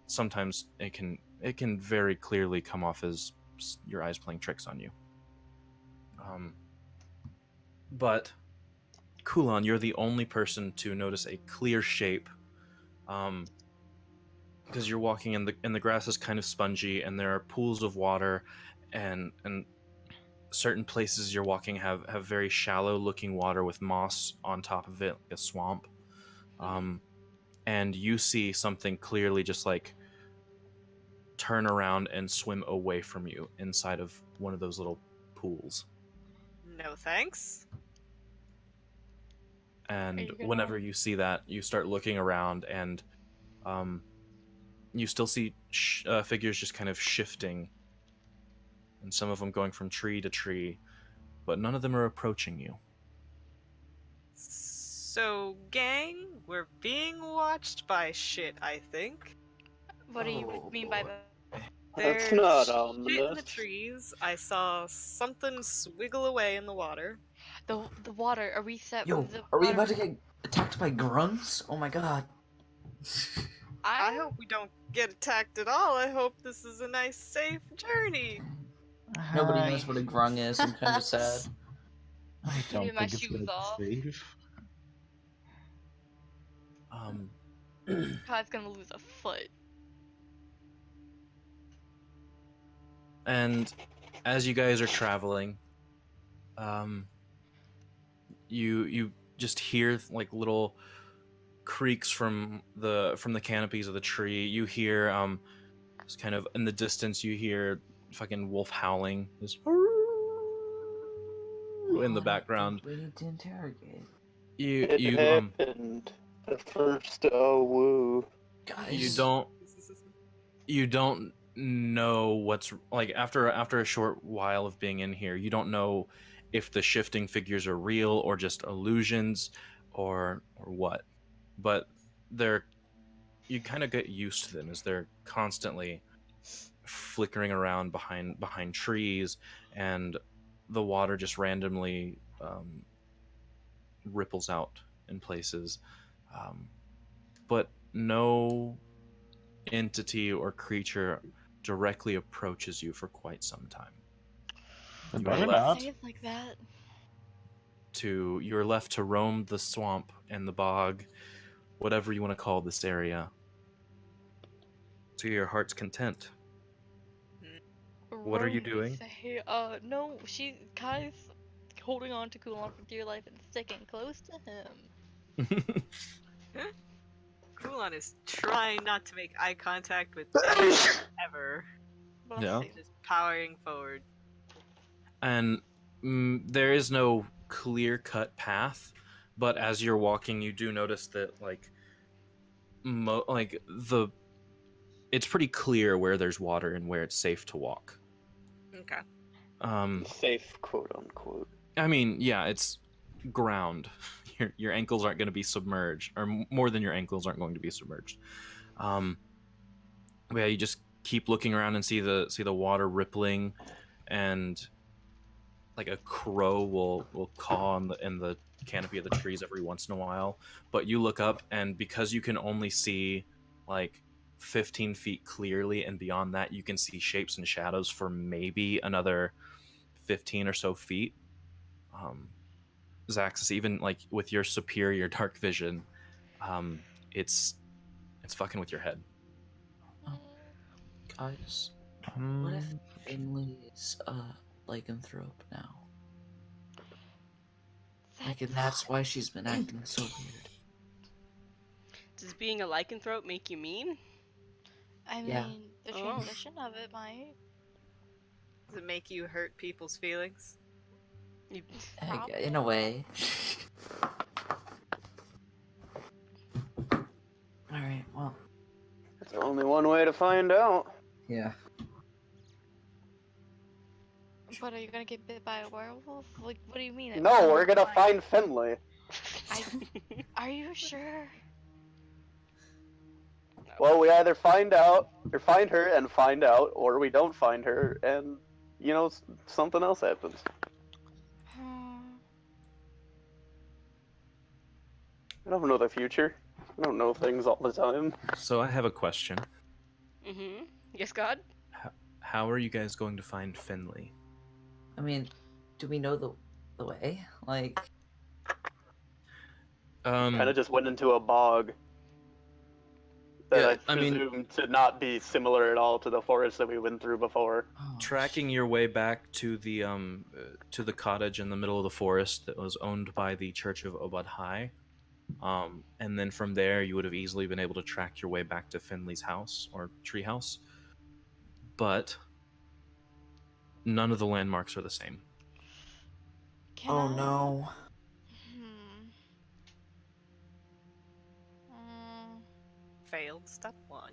sometimes it can very clearly come off as your eyes playing tricks on you. But Kulon, you're the only person to notice a clear shape, because you're walking in the grass is kind of spongy, and there are pools of water, and certain places you're walking have very shallow looking water with moss on top of it, like a swamp. And you see something clearly just like turn around and swim away from you inside of one of those little pools. No thanks. And you gonna- whenever you see that, you start looking around, and you still see figures just kind of shifting, and some of them going from tree to tree, but none of them are approaching you. So, gang, we're being watched by shit, I think. What do you Oh, mean by boy. that? That's There's not shit in the ominous. trees. I saw something swiggle away in the water. The water. Are we set Yo, with the are we water? about to get attacked by grunts? Oh my god. I hope we don't get attacked at all. I hope this is a nice, safe journey. Nobody knows what a grung is. I'm kind of sad. I Give me don't my think it's shoes gonna off. be safe. Kai's gonna lose a foot. And as you guys are traveling, you just hear like little creaks from the canopies of the tree. You hear just kind of in the distance you hear fucking wolf howling this in the background. We need to interrogate. It You happened. The first oh woo. Guys. you don't know what's like after a short while of being in here. You don't know if the shifting figures are real or just illusions or what, but you kind of get used to them as they're constantly flickering around behind trees, and the water just randomly ripples out in places, but no entity or creature directly approaches you for quite some time. They You are better left not. Say it like that. you're left to roam the swamp and the bog, whatever you want to call this area, to your heart's content. What are you doing? Say, no, Kai's holding on to Kulon for dear life and sticking close to him. Kulon is trying not to make eye contact with anyone ever. But Yeah. Just powering forward. And there is no clear-cut path, but as you're walking, you do notice that it's pretty clear where there's water and where it's safe to walk. Okay. Safe, quote unquote. I mean, yeah, it's ground. Your ankles aren't going to be submerged, or more than your ankles aren't going to be submerged. But yeah, you just keep looking around and see the water rippling, and like a crow will caw in the canopy of the trees every once in a while. But you look up, and because you can only see like 15 feet clearly, and beyond that you can see shapes and shadows for maybe another 15 or so feet. Zaxis, even like with your superior dark vision, it's fucking with your head. Guys, what if Finley is a lycanthrope now? Like, and that's why she's been acting so weird. Does being a lycanthrope make you mean? I mean, Yeah. the Oh. transition of it might. Does it make you hurt people's feelings? You- In a way. Alright, well. It's only one way to find out. Yeah. But are you gonna get bit by a werewolf? Like, what do you mean? No, we're gonna find Finley. Are you sure? Well, we either find out, or find her and find out, or we don't find her and, you know, something else happens. I don't know the future. I don't know things all the time. So I have a question. Mm-hmm. Yes, God? How are you guys going to find Finley? I mean, do we know the way? Like, Kind of just went into a bog. That Yeah, I I mean- presume to not be similar at all to the forest that we went through before. Tracking your way back to the cottage in the middle of the forest that was owned by the Church of Obad High, and then from there you would have easily been able to track your way back to Finley's house or treehouse. But none of the landmarks are the same. oh no. Failed step 1.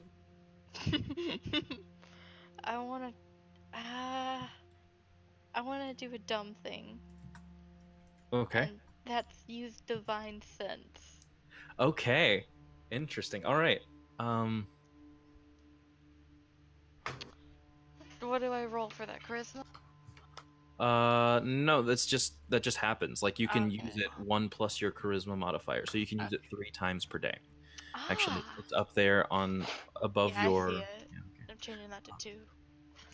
I wanna do a dumb thing. Okay. And that's use divine sense. Okay. Interesting. All right. What do I roll for that, charisma? No, that just happens. Like you can Okay. use it 1 plus your charisma modifier, so you can use it 3 times per day. Actually, Ah. it's up there on above Yeah, your. I see it. Yeah, okay. I'm changing that to 2.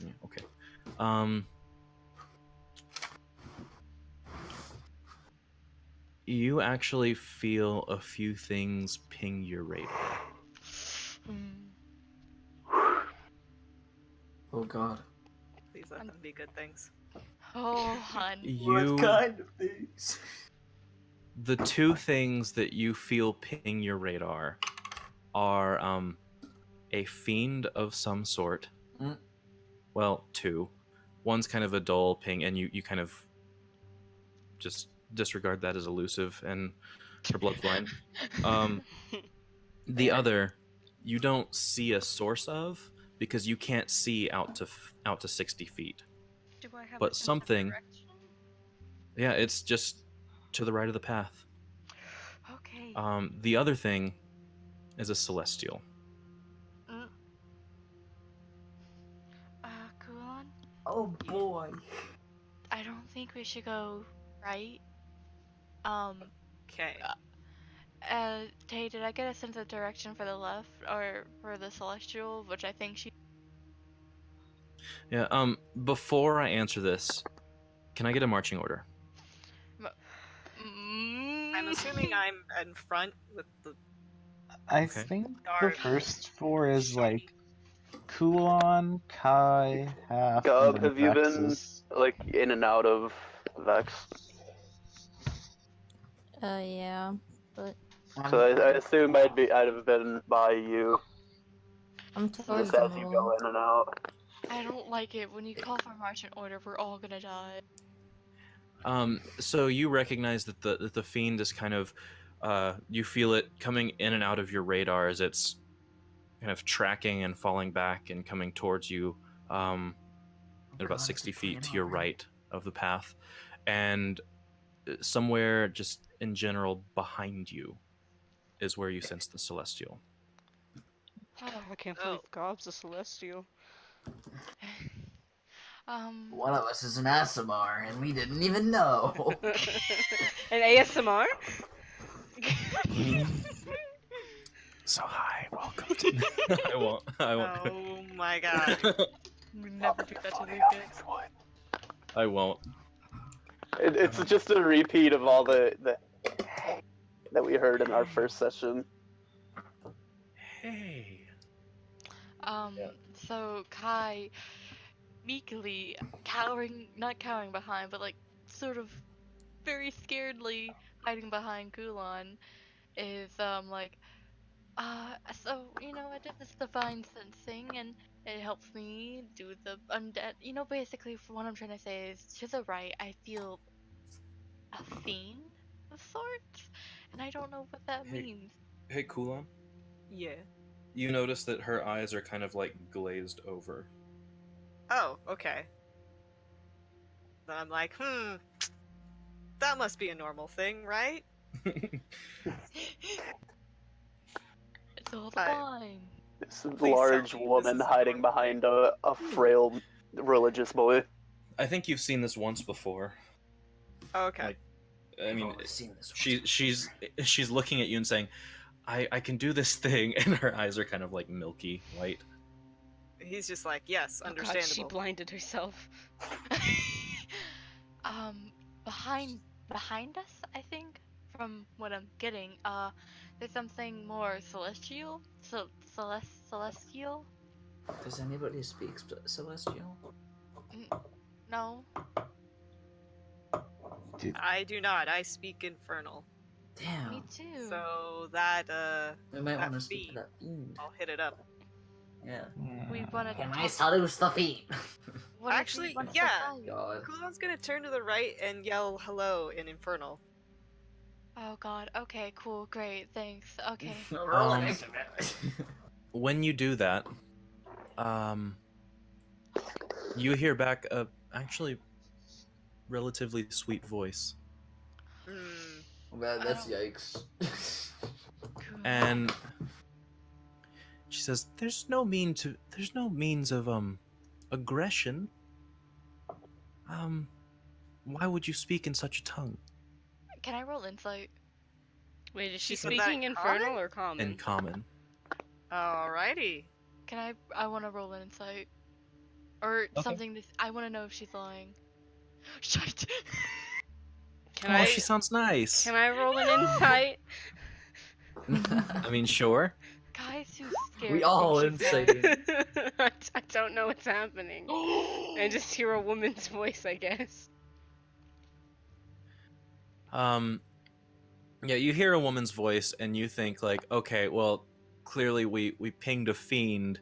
Yeah, okay. You actually feel a few things ping your radar. Oh god. Please let them be good things. Oh, hun. You. kind of things? The 2 things that you feel ping your radar are a fiend of some sort. Mm. Well, 2. One's kind of a dull ping, and you kind of just disregard that as elusive and her blood's blind. The other, you don't see a source of because you can't see out to 60 feet. Do I have But a sense of something. direction? Yeah, it's just to the right of the path. Okay. The other thing is a celestial. Kulon? Oh boy. I don't think we should go right. Okay. Tay, did I get a sense of direction for the left or for the celestial, which I think she. Yeah. Before I answer this, can I get a marching order? I'm assuming I'm in front with the I Okay. think the Dark. first 4 is like Kulon, Kai, Half, Gub, and then have you been Vexus. like in and out of Vex? Yeah, but So I assume I'd have been by you I'm towards just the as you go middle. in and out. I don't like it when you call for marching order. We're all gonna die. So you recognize that the fiend is kind of, you feel it coming in and out of your radar as it's kind of tracking and falling back and coming towards you, at about God, 60 it's feet to hanging your over. right of the path, and somewhere just in general behind you is where you sense the celestial. I can't believe Gob's a celestial. One of us is an Asimar, and we didn't even know. An ASMR? So hi, welcome to. I won't. Oh my god. We never do that to Lucas. I won't. It's just a repeat of all the that we heard in our first session. Hey. Um, Yeah. so Kai meekly not cowering behind, but like sort of very scaredly hiding behind Kulon is like, so I did this divine sensing and it helps me do the undead. Basically, for what I'm trying to say is, to the right, I feel a fiend of sorts, and I don't know what that Hey. means. Hey, Kulon. Yeah. You notice that her eyes are kind of like glazed over. Oh, okay. Then I'm like, that must be a normal thing, right? It's all the I- wine. This Please tell large me this woman is a hiding normal behind a frail religious boy. I think you've seen this once before. Okay. Like, I mean, always seen this she's looking at you and saying, I can do this thing," and her eyes are kind of like milky white. He's just like, yes, Oh God, she understandable. blinded herself. Behind us, I think, from what I'm getting, there's something more celestial. Celestial? Does anybody speak Celestial? No. I do not. I speak infernal. Damn. Me too. So that We might that want to speak to fiend, that fiend. I'll hit it up. Yeah. We wanna Can talk. I salute the fiend? What if he Actually, wants to yeah. fight? God. Kulon's gonna turn to the right and yell hello in infernal. Oh God. Okay. Cool. Great. Thanks. Okay. Roll an activate. When you do that, you hear back a actually relatively sweet voice, Man, that's yikes. and she says, there's no means of aggression. Why would you speak in such a tongue? Can I roll insight? Wait, is she said that speaking in infernal common? or common? In common. Alrighty. Can I want to roll an insight, or something. I want to know if she's lying. Shite. Can She sounds nice. Can I roll an insight? I mean, sure. Guy's too scared. We to all think she's lying. insighting. I don't know what's happening. I just hear a woman's voice, I guess. Yeah, you hear a woman's voice and you think like, okay, well, clearly we pinged a fiend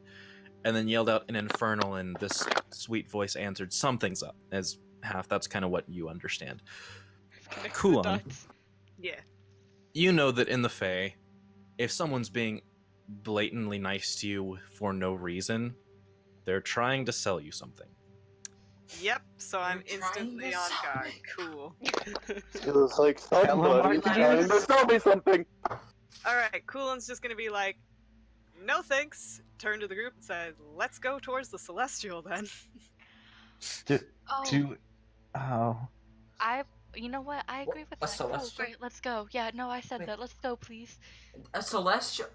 and then yelled out an infernal, and this sweet voice answered, something's up. As half, that's kind of what you understand. Kulon, Yeah. you know that in the Fae, if someone's being blatantly nice to you for no reason, they're trying to sell you something. Yep, so I'm You're trying instantly to on sell guard. me. Cool. Feels like somebody's trying to sell me something. Alright, Kulon's just gonna be like, no thanks. Turn to the group and say, let's go towards the Celestial then. You know what? I agree with A that. Cool, celestial? great. Let's go. Yeah, no, I said Wait. that. Let's go, please. A Celestial?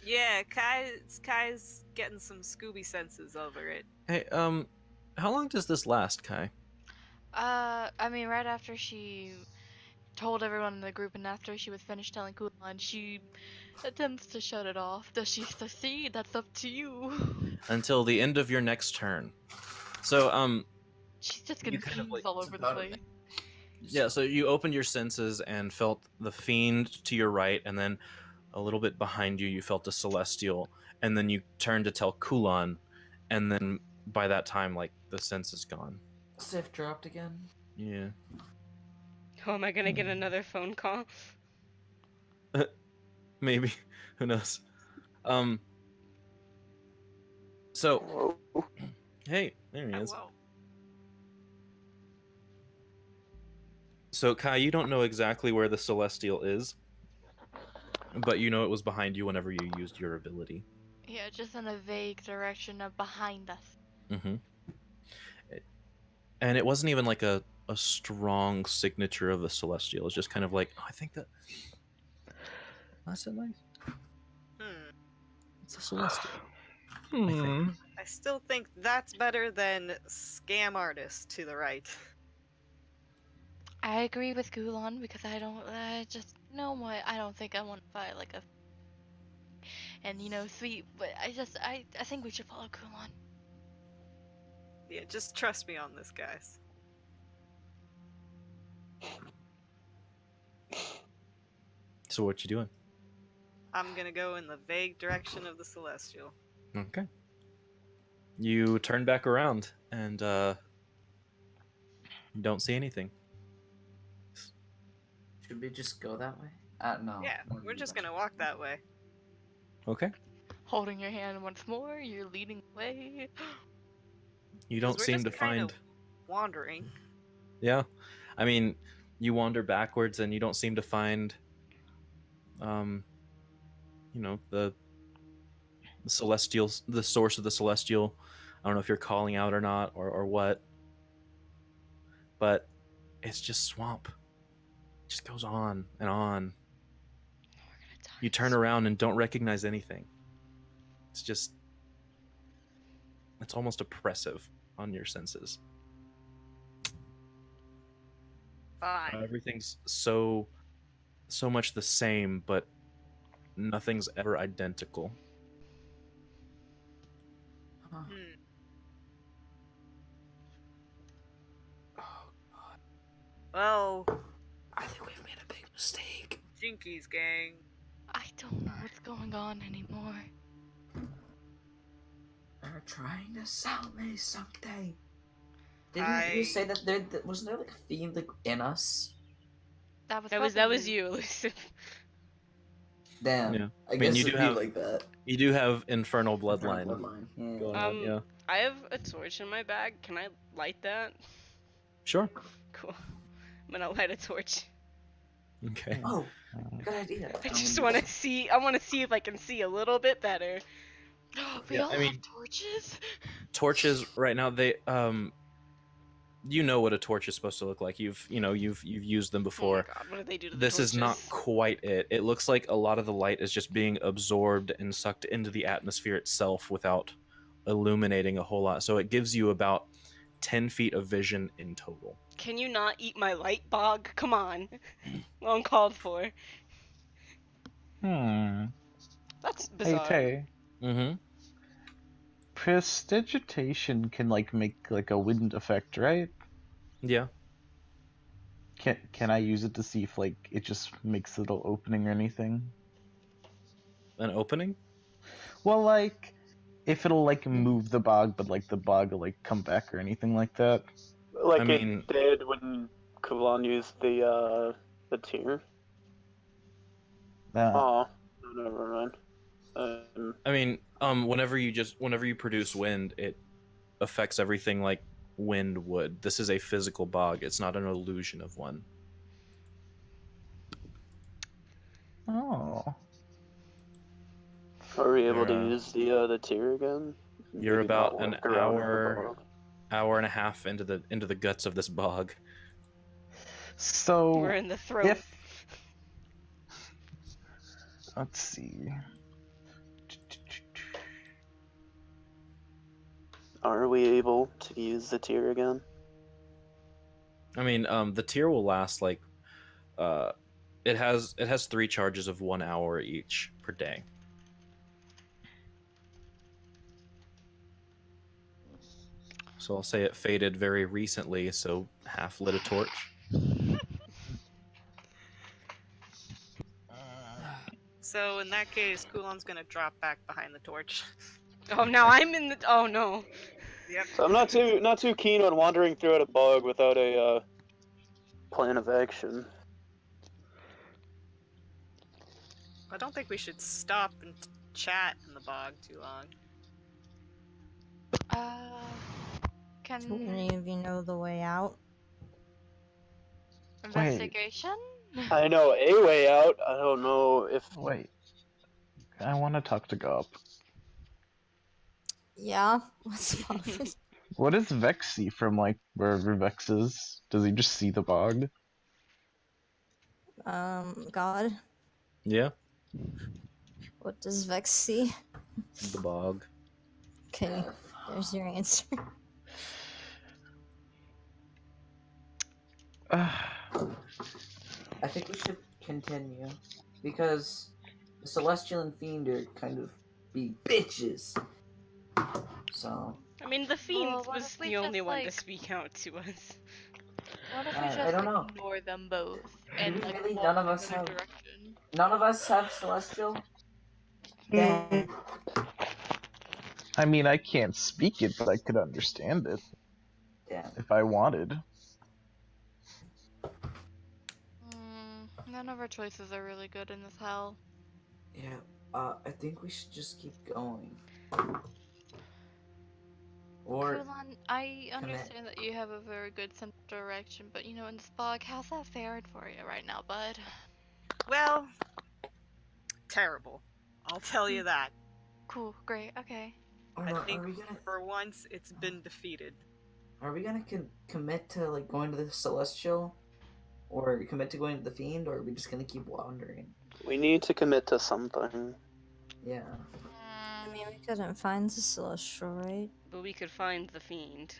Yeah, Kai's getting some Scooby senses over it. Hey, how long does this last, Kai? I mean, right after she told everyone in the group, and after she was finished telling Kulon, she attempts to shut it off. Does she succeed? That's up to you. Until the end of your next turn. So, She's just You confused kind of, like, all over the about place. yeah, so you opened your senses and felt the fiend to your right, and then a little bit behind you, you felt a celestial, and then you turned to tell Kulon, and then by that time, like, the sense is gone. Sif dropped again. Yeah. Oh, am I gonna get another phone call? Maybe. Who knows? So, hey, there he is. Whoa. So, Kai, you don't know exactly where the celestial is, but you know it was behind you whenever you used your ability. Yeah, just in a vague direction of behind us. Mm-hmm. And it wasn't even like a strong signature of the celestial. It's just kind of like, oh, I think that's it, nice. It's a celestial. I think. I I still think that's better than scam artist to the right. I agree with Gulon because I just, you know what, I don't think I want to fight like a, and sweet, but I think we should follow Gulon. Yeah, just trust me on this, guys. So what you doing? I'm gonna go in the vague direction of the Celestial. Okay. You turn back around and you don't see anything. Should we just go that way? No. Yeah, we're just gonna walk that way. Okay. Holding your hand once more, you're leading the way. You 'Cause don't we're seem just to kind find. of wandering. Yeah. I mean, you wander backwards and you don't seem to find the celestial, the source of the celestial. I don't know if you're calling out or not, or what, but it's just swamp. It just goes on and on. You turn around and don't recognize anything. It's almost oppressive on your senses. Fine. Everything's so much the same, but nothing's ever identical. Huh. Well, I think we've made a big mistake. Jinkies gang. I don't know what's going on anymore. They're trying to sell me something. Didn't you say that wasn't there like a fiend like in us? That was you, Elusive. Damn. Yeah. I guess you it'd do be have like that. You do have infernal Infernal bloodline. bloodline. Yeah. Going on, yeah. I have a torch in my bag. Can I light that? Sure. Cool. I'm gonna light a torch. Okay. Oh, good idea. I just want to see. I want to see if I can see a little bit better. We Yeah, all I mean- have torches. Torches right now, they you know what a torch is supposed to look like. You've used them Oh my before. god, what did they do to the This is not torches? quite it. It looks like a lot of the light is just being absorbed and sucked into the atmosphere itself without illuminating a whole lot. So it gives you about 10 feet of vision in total. Can you not eat my light, Bog? Come on. Well, uncalled for. That's Hey, bizarre. Tay. Mm-hmm. Prestidigitation can make like a wind effect, right? Yeah. Can I use it to see if it just makes a little opening or anything? An opening? Well, if it'll move the bog, but the bog will come back or anything like that. Like I mean- it did when Kulan used the tier. Oh, never mind. I mean, whenever you produce wind, it affects everything like wind would. This is a physical bog. It's not an illusion of one. Oh. Are we able to You're, use the tier again? You're Maybe about not an walk around the hour bog. and a half into the guts of this bog. So We're in the throat. let's see. Are we able to use the tier again? I mean, the tier will last it has 3 charges of 1 hour each per day. So I'll say it faded very recently, so half lit a torch. So in that case, Kulan's gonna drop back behind the torch. Oh, now I'm in the. Oh no. Yep. So I'm not too keen on wandering throughout a bog without a plan of action. I don't think we should stop and chat in the bog too long. Do any of you know the way out? Investigation? I know a way out. I don't know if. Wait. I want to talk to Gob. Yeah. What's wrong with What does Vex see from wherever Vex is? Does he just see the bog? God? Yeah, What does Vex see? the bog. Okay. There's your answer. I think we should continue because the Celestial and Fiend are kind of big bitches. So I mean, the fiend Well, what was if we the only just one to like, speak out to us. what if we I just don't know. ignore them both Do and we like really? walk None of in us another have. direction? None of us have Celestial. Damn. I mean, I can't speak it, but I could understand it Damn. if I wanted. None of our choices are really good in this hell. Yeah. I think we should just keep going. Or Kulan, I commit. understand that you have a very good sense of direction, but you know, in this bog, how's that faring for you right now, bud? Well, terrible. I'll tell you that. Cool, great, okay. Or I not, think are we gonna? for once it's been defeated. Are we gonna commit to like going to the Celestial, or commit to going to the Fiend, or are we just gonna keep wandering? We need to commit to something. Yeah. I mean, we couldn't find the Celestial, right? But we could find the fiend.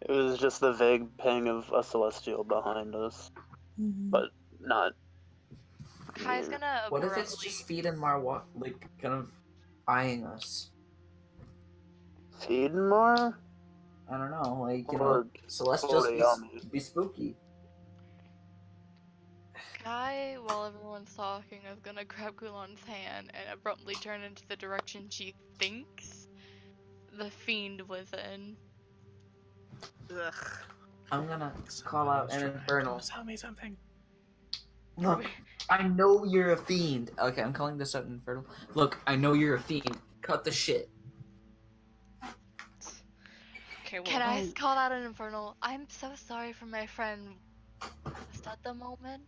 It was just the vague ping of a celestial behind us, but not. Kai's gonna What if abruptly. it's just Feed and Marwa, like kind of eyeing us? Feed more? I don't know, like you Or know, Celestials Origami. be spooky. Kai, while everyone's talking, is gonna grab Kulan's hand and abruptly turn into the direction she thinks the fiend was in. Ugh. I'm gonna call out an Infernal. Tell me something. Look, I know you're a fiend. Okay, I'm calling this out Infernal. Look, I know you're a fiend. Cut the shit. Okay, well, Can I call out an Infernal? I'm so sorry for my friend. Was that the moment?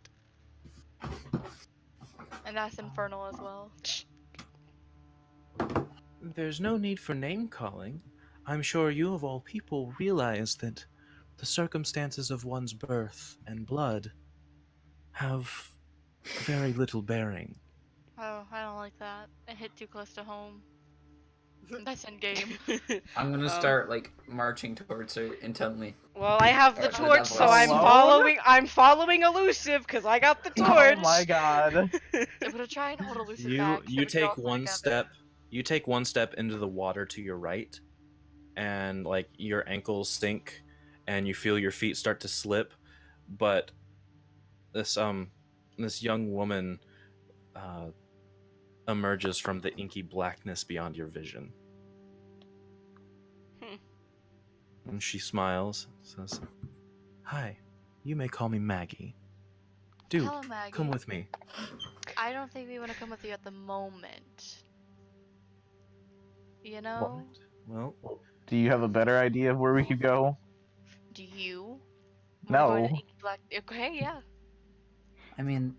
And that's Infernal as well. There's no need for name calling. I'm sure you of all people realize that the circumstances of one's birth and blood have very little bearing. Oh, I don't like that. It hit too close to home. That's in game. I'm gonna start like marching towards her intently. Well, I have the With that torch, so voice. I'm Alone? following Elusive because I got the torch. Oh my god. I'm gonna try and hold Elusive You back. so you we can take all one snack step. You take one step into the water to your right, and like your ankles sink, and you feel your feet start to slip. But this young woman emerges from the inky blackness beyond your vision. And she smiles, says, "Hi, you may call me Maggie. Do Hello, Maggie. come with me." I don't think we want to come with you at the moment. You know? Well, Do you have a better idea of where we could go? Do you? No. We're going to Inky Black. Okay, yeah. I mean,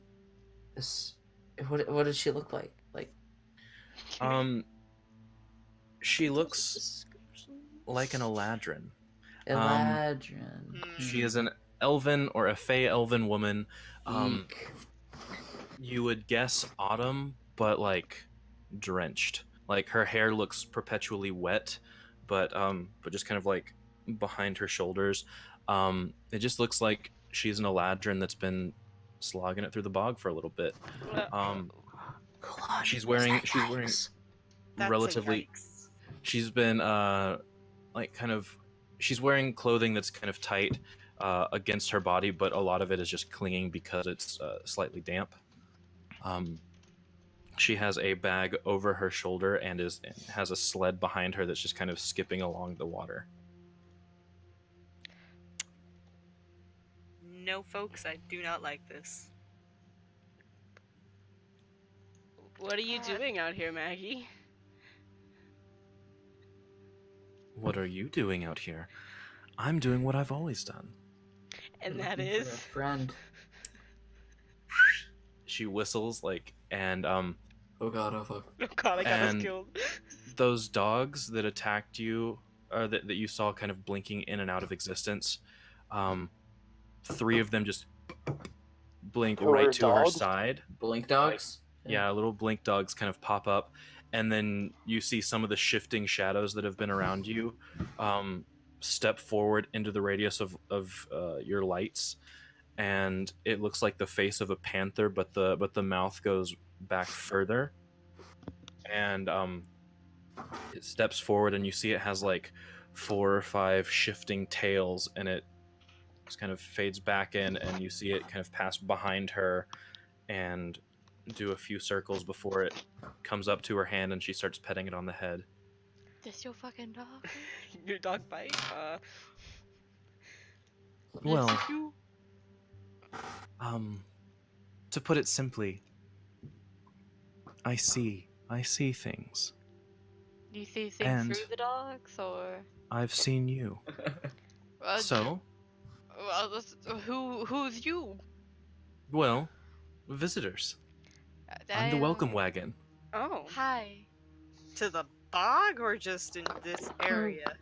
this. What does she look like? Like, she looks like an Eladrin. Eladrin. She is an elven or a fey elven woman. Eek. You would guess autumn, but like drenched. Like her hair looks perpetually wet, but just kind of like behind her shoulders. It just looks like she's an Eladrin that's been slogging it through the bog for a little bit. She's wearing That's a relatively. yikes. She's been she's wearing clothing that's kind of tight against her body, but a lot of it is just clinging because it's slightly damp. She has a bag over her shoulder and has a sled behind her that's just kind of skipping along the water. No, folks, I do not like this. What are you doing out here, Maggie? What are you doing out here? I'm doing what I've always done. And that Looking for is a friend. She whistles and Oh god, oh fuck. oh god, I got us And- killed. those dogs that attacked you, or that you saw kind of blinking in and out of existence, 3 of them just blink Who are right to her dogs? side. Blink dogs. Yeah, little blink dogs kind of pop up, and then you see some of the shifting shadows that have been around you step forward into the radius of your lights, and it looks like the face of a panther, but the mouth goes back further, and it steps forward, and you see it has like 4 or 5 shifting tails, and it just kind of fades back in, and you see it kind of pass behind her and do a few circles before it comes up to her hand, and she starts petting it on the head. This your fucking dog? Your dog bite? Well, Yes, you. to put it simply, I see things, Do you see things and through the dogs, or I've seen you. uh, So, who's you? well, visitors. I'm the welcome wagon. Oh. Hi. To the bog or just in this area?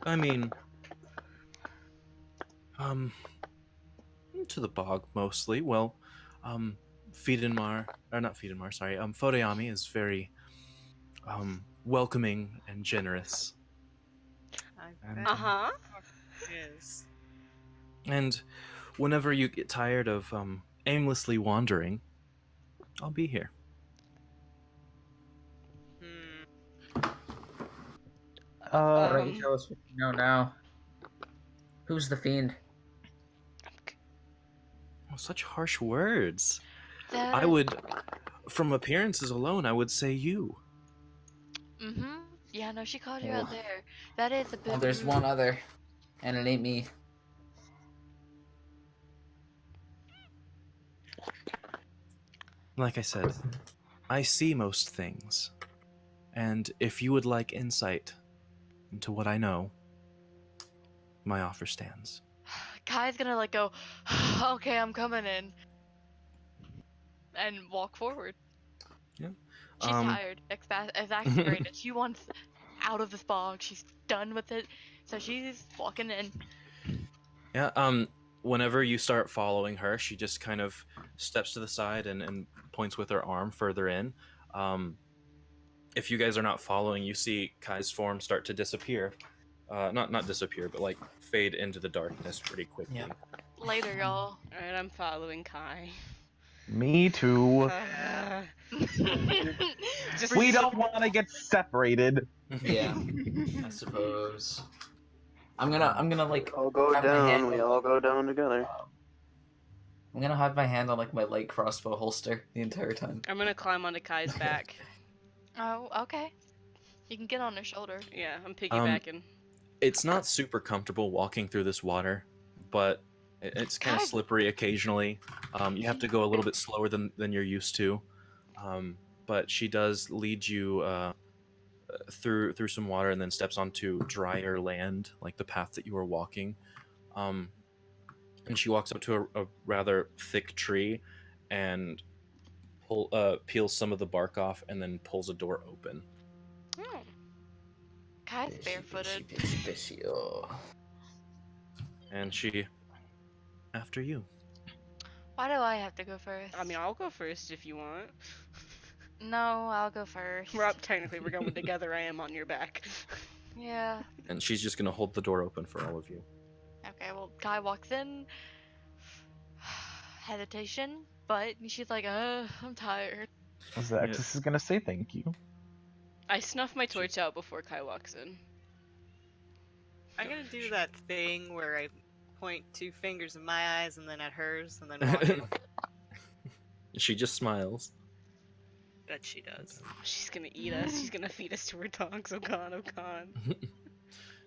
I mean, to the bog mostly. Well, Fidenmar, or not Fidenmar, sorry, Fodayami is very, welcoming and generous. I And, bet Uh-huh. it is. and whenever you get tired of, aimlessly wandering, I'll be here. Hmm. Why don't you Um, tell us what you know now? Who's the fiend? Oh, such harsh words. That I would, from appearances alone, I would say you. Mm-hmm. Yeah, no, she called you Oh. out there. That is a bit Well, there's rude. one other, and it ain't me. Like I said, I see most things. And if you would like insight into what I know, my offer stands. Kai's gonna like go, okay, I'm coming in, and walk forward. Yeah. She's tired, exasperated. She wants out of this bog. She's done with it, so she's walking in. Yeah, whenever you start following her, she just kind of steps to the side and points with her arm further in. If you guys are not following, you see Kai's form start to disappear. Not disappear, but like fade into the darkness pretty quickly. Yeah. Later, y'all. Alright, I'm following Kai. Me too. Just We don't want to get separated. Yeah, I suppose. I'm gonna like All go have my down. hand We on, all go down together. I'm gonna have my hand on like my light crossbow holster the entire time. I'm gonna climb onto Kai's back. Oh, okay. You can get on her shoulder. Yeah, I'm piggybacking. It's not super comfortable walking through this water, but it's kind of Kai- slippery occasionally. You have to go a little bit slower than you're used to. But she does lead you through some water and then steps onto drier land, like the path that you were walking. And she walks up to a rather thick tree and peels some of the bark off and then pulls a door open. Oh. Kai's Bishy, barefooted. bishy, bishy, bishy, oh. And she, after you. Why do I have to go first? I mean, I'll go first if you want. No, I'll go first. We're up. Technically, we're going together. I am on your back. Yeah. And she's just gonna hold the door open for all of you. Okay, well, Kai walks in. Hesitation, but she's like, I'm tired. Zaxxas is gonna say thank you. I snuff my torch out before Kai walks in. I'm gonna do that thing where I point 2 fingers in my eyes and then at hers and then walk in. She just smiles. Bet she does. She's gonna eat us. She's gonna feed us to her dogs. Oh god, oh god.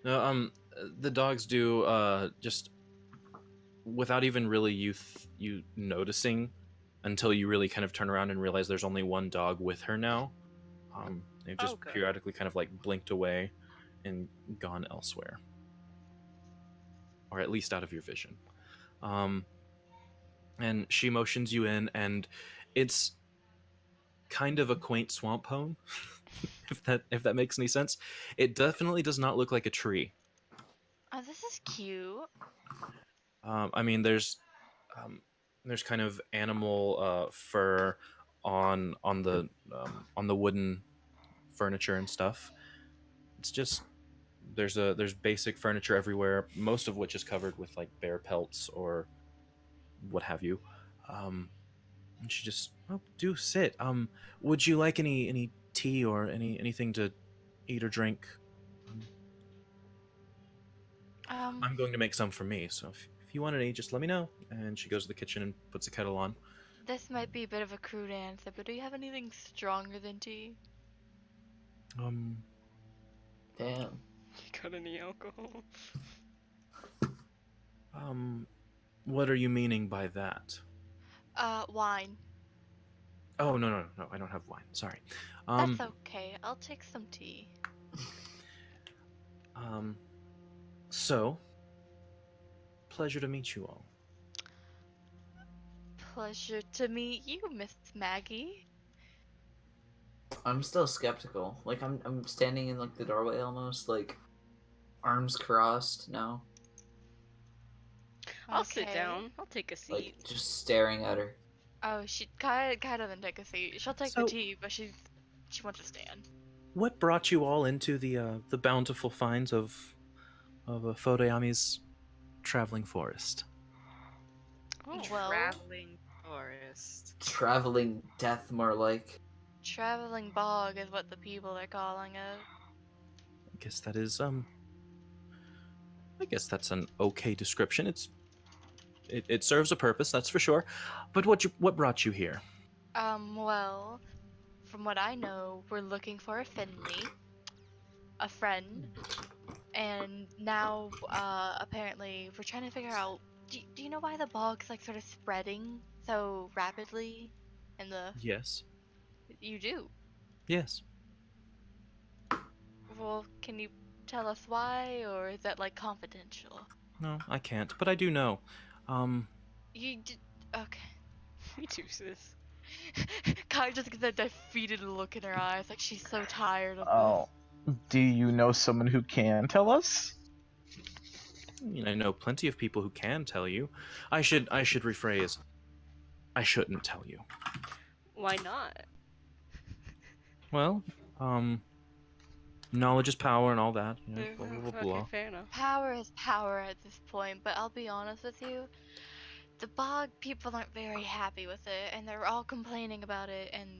No, the dogs do just without even really you noticing until you really kind of turn around and realize there's only one dog with her now. They've just Okay. periodically kind of like blinked away and gone elsewhere, or at least out of your vision. And she motions you in, and it's kind of a quaint swamp home, if that makes any sense. It definitely does not look like a tree. Oh, this is cute. I mean, there's kind of animal fur on the wooden furniture and stuff. It's just there's basic furniture everywhere, most of which is covered with like bear pelts or what have you. And she just, oh, do sit. Would you like any tea or anything to eat or drink? Um, I'm going to make some for me, so if you want any, just let me know. And she goes to the kitchen and puts a kettle on. this might be a bit of a crude answer, but do you have anything stronger than tea? Um, Damn. You got any alcohol? what are you meaning by that? Wine. Oh, no, I don't have wine. Sorry. That's okay. I'll take some tea. So, pleasure to meet you all. Pleasure to meet you, Miss Maggie. I'm still skeptical. Like I'm standing in like the doorway almost, like arms crossed now, I'll sit Okay. down. I'll take a seat. like just staring at her. Oh, she kind of doesn't take a seat. She'll take So- the tea, but she wants to stand. What brought you all into the bountiful finds of Fodayami's traveling forest? Oh, Well, Traveling forest. Traveling death, more like. traveling bog is what the people are calling it. I guess that is I guess that's an okay description. It serves a purpose, that's for sure. But what brought you here? Well, from what I know, we're looking for a Finley, a friend, and now, apparently, we're trying to figure out. Do you know why the bog's like sort of spreading so rapidly? In the Yes. You do. Yes. Well, can you tell us why, or is that like confidential? No, I can't, but I do know. You did. Okay. me too, sis. Kai just gets that defeated look in her eyes, like she's so tired of Oh, do you know someone who can tell us? I mean, I know plenty of people who can tell you. I should rephrase. I shouldn't tell you. Why not? Well, knowledge is power and all that. You know, blah, blah, blah, blah. Okay, fair enough. this. Power is power at this point, but I'll be honest with you. The bog people aren't very happy with it, and they're all complaining about it, and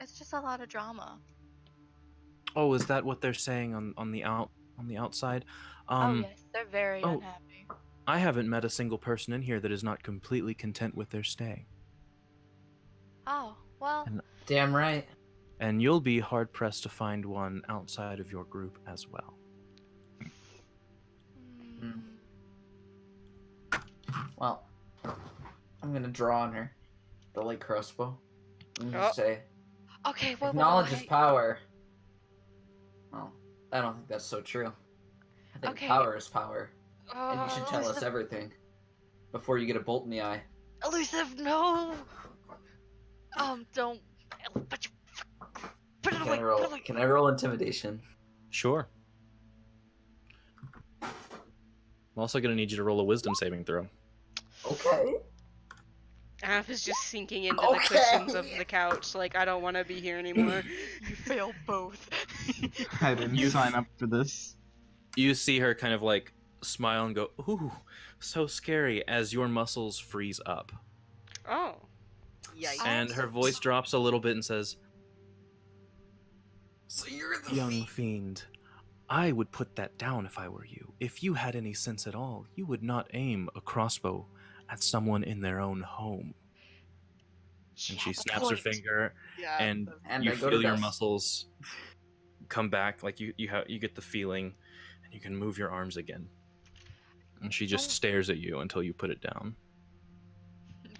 it's just a lot of drama. Oh, is that what they're saying on the outside? Oh yes, they're very oh. unhappy. I haven't met a single person in here that is not completely content with their stay. Oh, well, And- Damn right. And you'll be hard pressed to find one outside of your group as well. mm, Well, I'm gonna draw on her. The light crossbow. And Oh. just say, okay, well, if knowledge is hey, power. Well, I don't think that's so true. I think Okay. power is power. And you should tell us Elusive, everything. Before you get a bolt in the eye. Elusive, no! Don't. But you. Put it Can away, I put roll, it away. can I roll intimidation? Sure. I'm also going to need you to roll a wisdom saving throw. Okay. Aph is just sinking into Okay. the cushions of the couch. Like, I don't want to be here anymore. You fail both. I didn't sign up for this. You see her kind of like smile and go, "Ooh, so scary," as your muscles freeze up. Oh. Yikes. And her voice drops a little bit and says, So you're the "Young fiend, I would put that down if I were you. If you had any sense at all, you would not aim a crossbow at someone in their own home." And she has a snaps her point. finger, Yeah. and And you I go feel to your dust. muscles come back, like you get the feeling, and you can move your arms again. And she just Oh. stares at you until you put it down.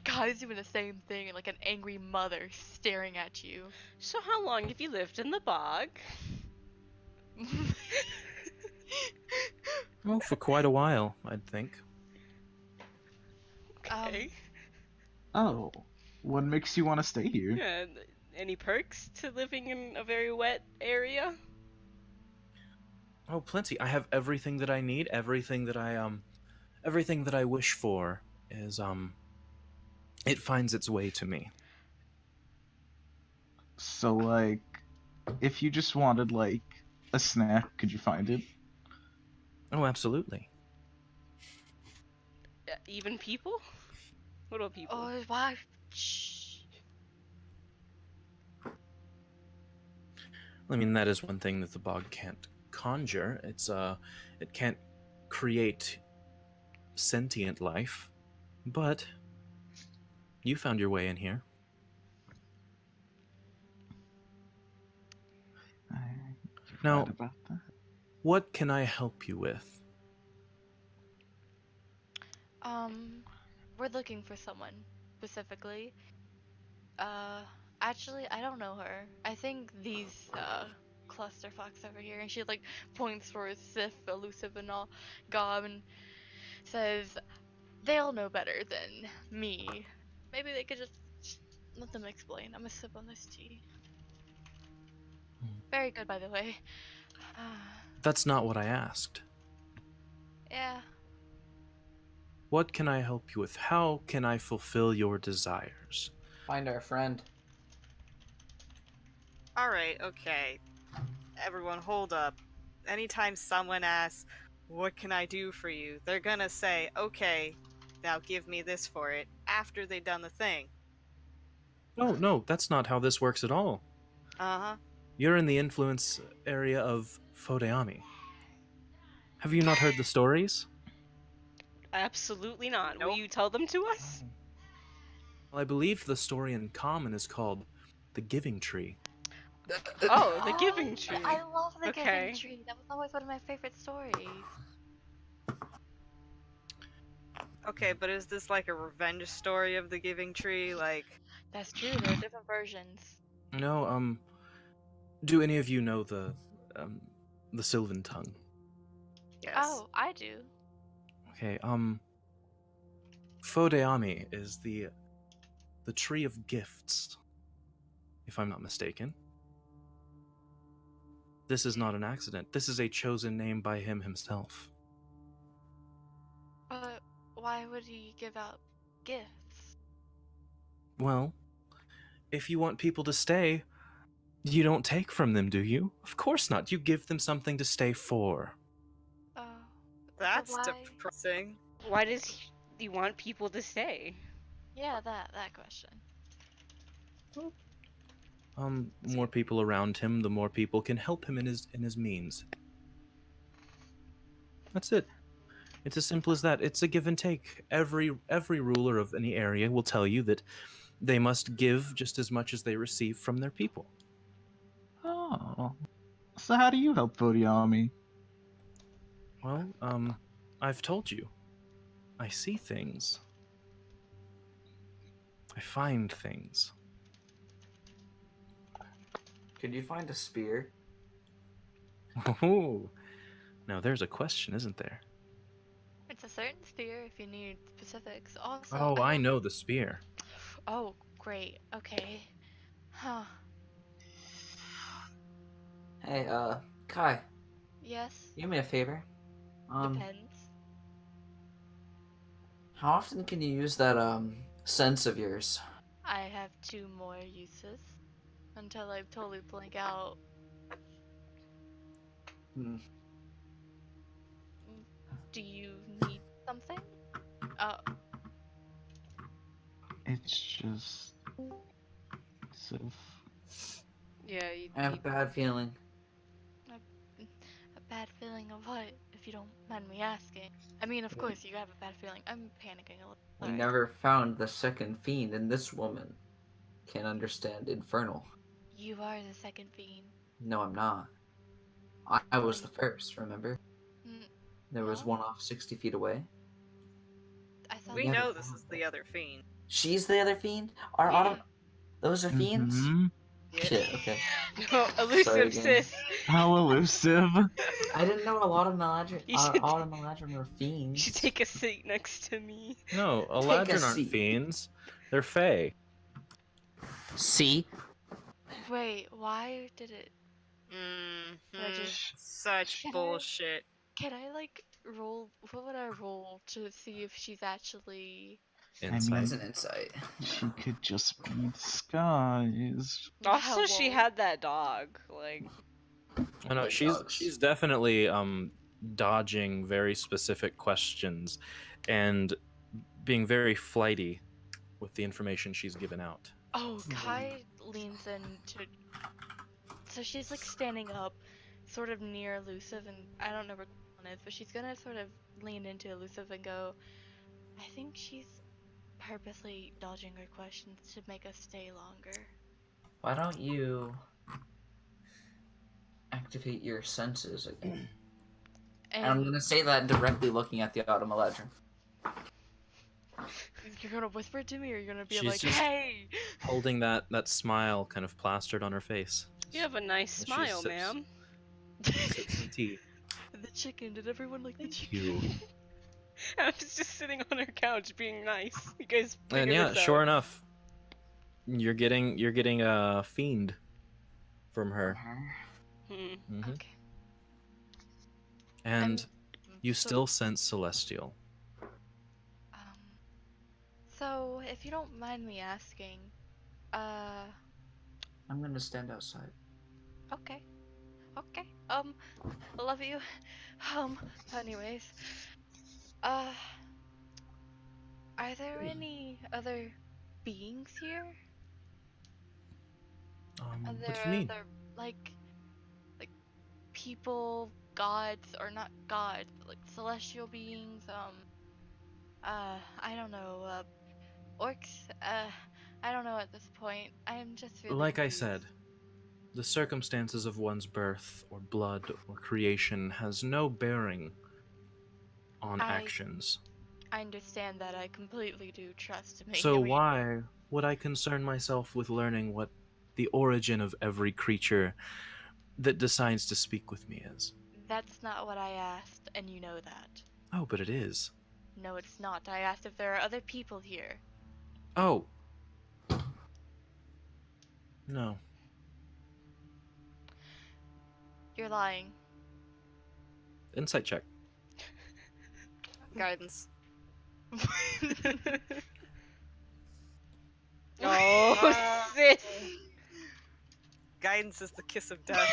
Guy's doing the same thing, like an angry mother staring at you. So how long have you lived in the bog? Well, for quite a while, I'd think. Okay. Oh, what makes you want to stay here? Yeah, any perks to living in a very wet area? Oh, plenty. I have everything that I need. Everything that I wish for is it finds its way to me. So, like, if you just wanted like a snack, could you find it? Oh, absolutely. Even people? What about people? Oh, why? Shh. I mean, that is one thing that the bog can't conjure. It can't create sentient life. But you found your way in here. You're Now, right about that. what can I help you with? We're looking for someone specifically. Uh, actually, I don't know her. I think these clusterfucks over here, and she like points towards Sif, Elusive, and all, Gob, and says they'll know better than me. Maybe they could just let them explain. I'm gonna sip on this tea. Very good, by the way. That's not what I asked. Yeah. What can I help you with? How can I fulfill your desires? Find our friend. Alright, okay. Everyone, hold up. Anytime someone asks, what can I do for you? They're gonna say, okay, now give me this for it, after they've done the thing. Oh, no, that's not how this works at all. Uh-huh. You're in the influence area of Fodeami. Have you not heard the stories? Absolutely not. Will Nope. you tell them to us? Well, I believe the story in common is called the Giving Tree. Oh, the Giving Tree. I love the Okay. Giving Tree. That was always one of my favorite stories. Okay, but is this like a revenge story of the Giving Tree? Like, That's true. There are different versions. No, do any of you know the Sylvan tongue? yes. Oh, I do. Okay, Fodeami is the tree of gifts, if I'm not mistaken. This is not an accident. This is a chosen name by him himself. But why would he give out gifts? Well, if you want people to stay, you don't take from them, do you? Of course not. You give them something to stay for. Oh, That's why? depressing. Why does he want people to stay? Yeah, that question. More people around him, the more people can help him in his means. That's it. It's as simple as that. It's a give and take. Every ruler of any area will tell you that they must give just as much as they receive from their people. Oh. So how do you help Fodeami? Well, I've told you. I see things. I find things. Could you find a spear? Oh, now there's a question, isn't there? It's a certain spear if you need specifics. Also, Oh, I know the spear. Oh, great. Okay. Huh. Hey, Kai, Yes. do me a favor. Depends. How often can you use that sense of yours? I have 2 more uses until I totally blank out. Hmm. Do you need something? Oh, It's just Sif. Yeah, I have a bad feeling. a bad feeling of what, if you don't mind me asking? I mean, of course, you have a bad feeling. I'm panicking a little. We Sorry. never found the second fiend, and this woman can understand infernal. You are the second fiend. No, I'm not. I was the first, remember? Mm, There was no? one off 60 feet away. I thought We never know this found is it. the other fiend. She's the other fiend? Are Yeah. those are fiends? Mhm. Yeah. Shit, okay. No, elusive Sorry, gang. sis. How elusive. I didn't know a lot of Meladrin, You should- Meladrin were You fiends. should take a seat next to me. No, Take a Eladrin aren't seat. fiends. They're fae. See? Wait, why did it? I just- Such Can I- bullshit. Can I like roll? What would I roll to see if she's actually Insight. That's an insight. She could just be disguised. Also, she Well, had that dog. Like, Oh, no, Like she's dogs. she's definitely dodging very specific questions and being very flighty with the information she's given out. oh, Kai leans in to. So she's like standing up, sort of near Elusive, and I don't know where Kulon is, but she's gonna sort of lean into Elusive and go, I think she's purposely dodging her questions to make us stay longer. Why don't you activate your senses again? And I'm And gonna say that directly looking at the Automaledron. you're gonna whisper it to me, or you're gonna be She's like, just- hey! Holding that smile kind of plastered on her face. you have a nice She smile, sips- ma'am. Sips some tea. The chicken, did everyone like the Thank chicken? you. I was just sitting on her couch being nice. You guys And figure yeah, this sure out. enough, you're getting a fiend from her, Hmm. hmm Okay. and you so- still sense celestial. Um, so, if you don't mind me asking, I'm gonna stand outside. okay. Okay. I love you. Anyways. Are there any other beings here? Are What there do you mean? other, like people, gods, or not gods, but like celestial beings, I don't know, orcs? I don't know at this point. I'm just really Like I confused. said, the circumstances of one's birth or blood or creation has no bearing on actions. I understand that. I completely do trust me. So I mean, why would I concern myself with learning what the origin of every creature that decides to speak with me is? that's not what I asked, and you know that. Oh, but it is. No, it's not. I asked if there are other people here. Oh. No. You're lying. Insight check. Guidance. Oh, sis. Guidance is the kiss of death.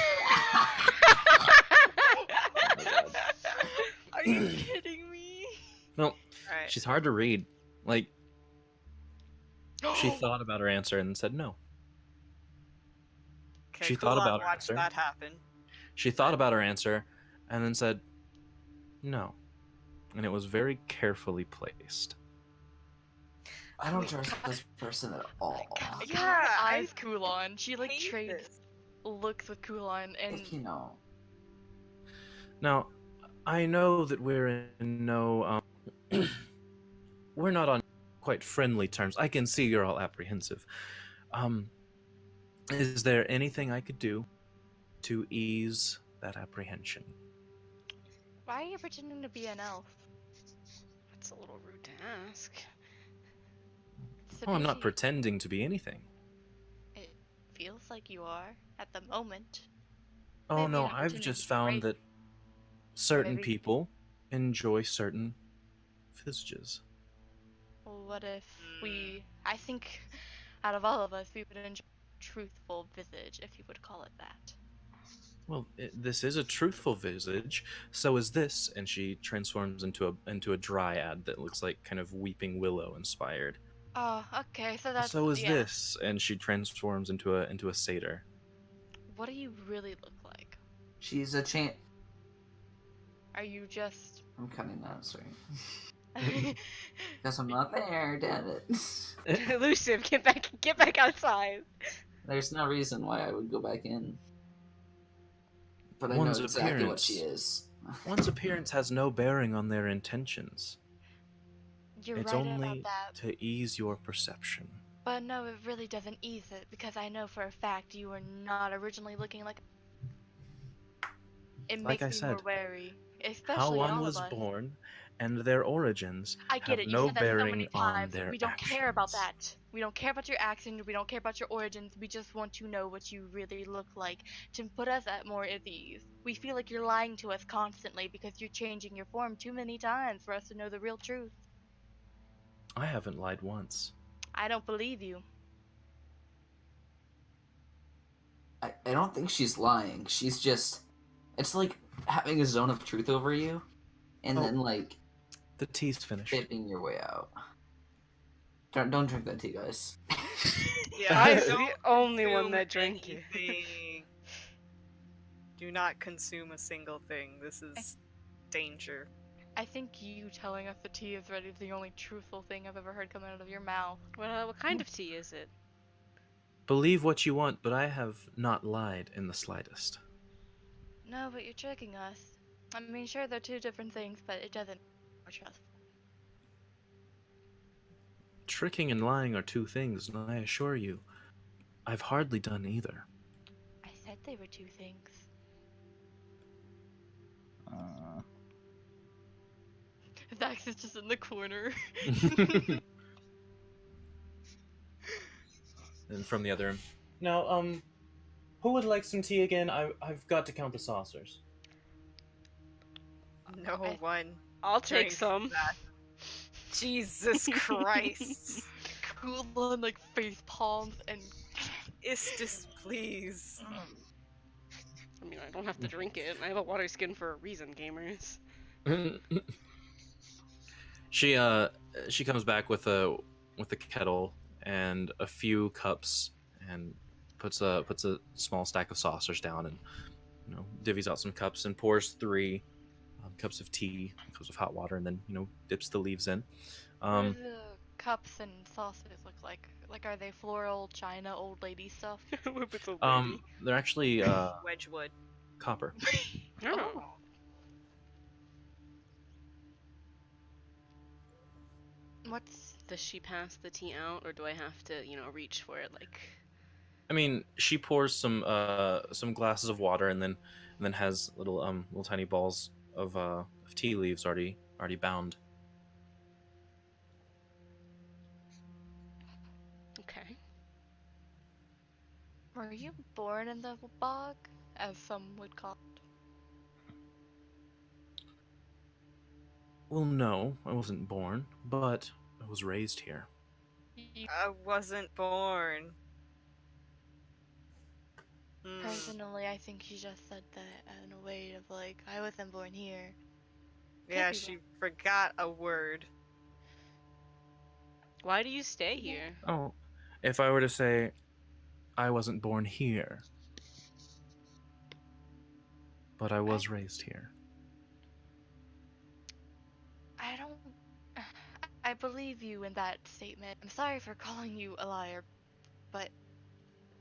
Are you kidding me? No, Alright. she's hard to read. Like, she Oh. thought about her answer and said no. Okay, she thought Kulon about her watched answer. that happen. She thought about her answer and then said no. And it was very carefully placed. I don't trust this person at all. Yeah, I eyes Kulon. She like hate trades this. looks with Kulon, and Like, you know. Now, I know that we're in no we're not on quite friendly terms. I can see you're all apprehensive. Is there anything I could do to ease that apprehension? why are you pretending to be an elf? That's a little rude to ask. Oh, I'm not Sabishi, pretending to be anything. It feels like you are at the moment. Oh Maybe no, an I've opportunity just to found break. that certain Maybe- people enjoy certain visages. Well, what if we? I think, out of all of us, we would enjoy a truthful visage, if you would call it that. Well, this is a truthful visage. So is this, and she transforms into a dryad that looks like kind of weeping willow inspired. Oh, okay. So that's So is yeah. this, and she transforms into a satyr. What do you really look like? She's a champ. Are you just? I'm cutting that, sorry. Because I'm not there, damn it. Elusive, get back outside. There's no reason why I would go back in. But I One's know exactly what appearance. she is. One's appearance has no bearing on their intentions. You're It's right only about that. to ease your perception. But no, it really doesn't ease it because I know for a fact you were not originally looking like. It Like makes I me more said, wary, How especially one all was of us. born and their origins I get have it. You no said that so bearing many on times. their We don't care about actions. that. We don't care about your actions. We don't care about your origins. We just want to know what you really look like to put us at more at ease. We feel like you're lying to us constantly because you're changing your form too many times for us to know the real truth. I haven't lied once. I don't believe you. I don't think she's lying. She's just. It's like having a zone of truth over you, and Oh. then like The tea's finished. dipping your way out. Don't drink that tea, guys. Yeah, I'm don't the only one consume that drank it. anything. Do not consume a single thing. This is danger. I think you telling us the tea is ready is the only truthful thing I've ever heard come out of your mouth. What kind of tea is it? Believe what you want, but I have not lied in the slightest. No, but you're tricking us. I mean, sure, they're two different things, but it doesn't more trustful. Tricking and lying are two things, and I assure you, I've hardly done either. I said they were two things. Dax is just in the corner. And from the other room. Now, who would like some tea again? I've got to count the saucers. No one. I'll take drinks some. that. Jesus Christ. Cool on like face palms and Istis, please. I mean, I don't have to drink it. I have a water skin for a reason, gamers. She comes back with a kettle and a few cups and puts a small stack of saucers down and divvies out some cups and pours 3 cups of tea, cups of hot water, and then dips the leaves in. what do the cups and saucers look like? Like, are they floral, china, old lady stuff? Whip it's old lady. They're actually Wedgwood. copper. Oh. Does she pass the tea out, or do I have to, reach for it like? I mean, she pours some glasses of water and then has little tiny balls of tea leaves already bound. Okay. Were you born in the bog, as some would call it? Well, no, I wasn't born, but I was raised here. I wasn't born. Personally, I think she just said that in a way of like, I wasn't born here. Yeah, she forgot a word. Why do you stay here? Oh, if I were to say I wasn't born here, but I was raised here. I don't. I believe you in that statement. I'm sorry for calling you a liar, but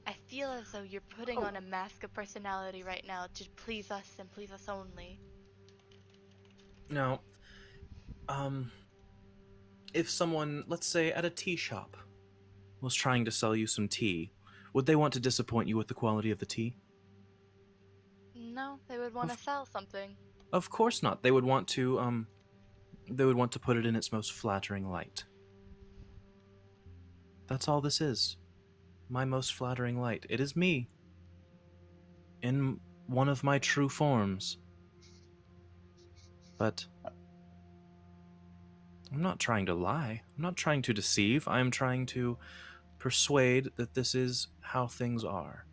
I feel as though you're putting on a mask of personality right now to please us and please us only. Now, if someone, let's say at a tea shop, was trying to sell you some tea, would they want to disappoint you with the quality of the tea? No, they would want to sell something. Of course not. They would want to put it in its most flattering light. That's all this is. My most flattering light. It is me. In one of my true forms. But I'm not trying to lie. I'm not trying to deceive. I am trying to persuade that this is how things are.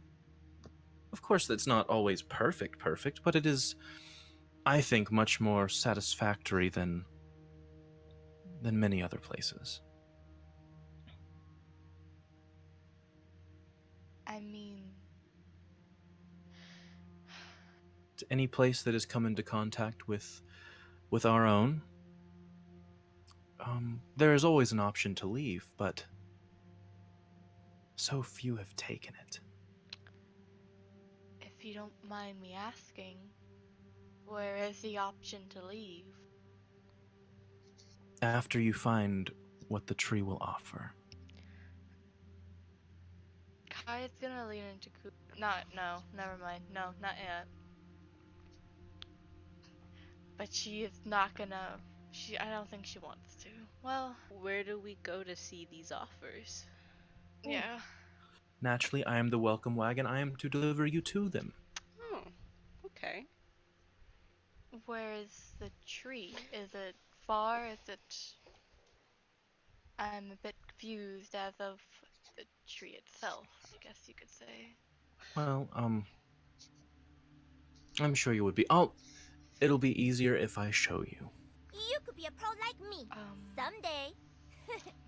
Of course, that's not always perfect, but it is, I think, much more satisfactory than many other places. I mean, To any place that has come into contact with our own, there is always an option to leave, but so few have taken it. if you don't mind me asking, where is the option to leave? After you find what the tree will offer. Kai's gonna lean into no, never mind. No, not yet. But she is not gonna. I don't think she wants to. Well, Where do we go to see these offers? yeah. Naturally, I am the welcome wagon. I am to deliver you to them. Oh, okay. Where is the tree? Is it far? Is it? I'm a bit confused as of the tree itself, I guess you could say. Well, I'm sure you would be. It'll be easier if I show you. You could be a pro like me someday.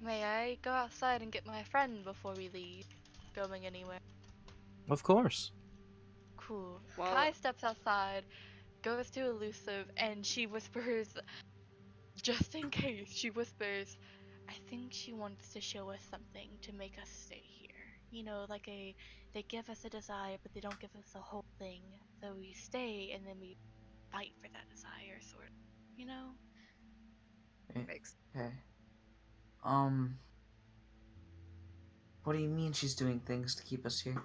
May I go outside and get my friend before we leave? Going anywhere? Of course. Cool. Well, Kai steps outside, goes to Elusive, and she whispers, just in case, she whispers, I think she wants to show us something to make us stay here. You know, like they give us a desire, but they don't give us the whole thing. So we stay, and then we fight for that desire, sort of. You know? Makes Okay. What do you mean she's doing things to keep us here?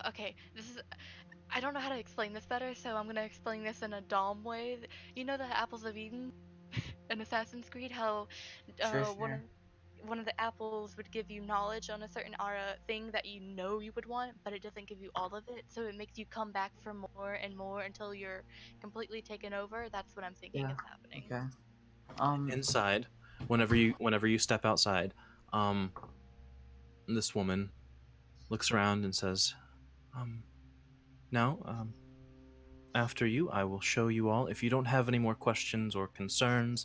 Okay, this is. I don't know how to explain this better, so I'm gonna explain this in a Dom way. You know the apples of Eden in Assassin's Creed? How Sure, one of sure. one of the apples would give you knowledge on a certain thing that you know you would want, but it doesn't give you all of it, so it makes you come back for more and more until you're completely taken over. That's what I'm thinking Yeah. is happening. Okay. Inside, whenever you step outside, this woman looks around and says, now, after you, I will show you all. If you don't have any more questions or concerns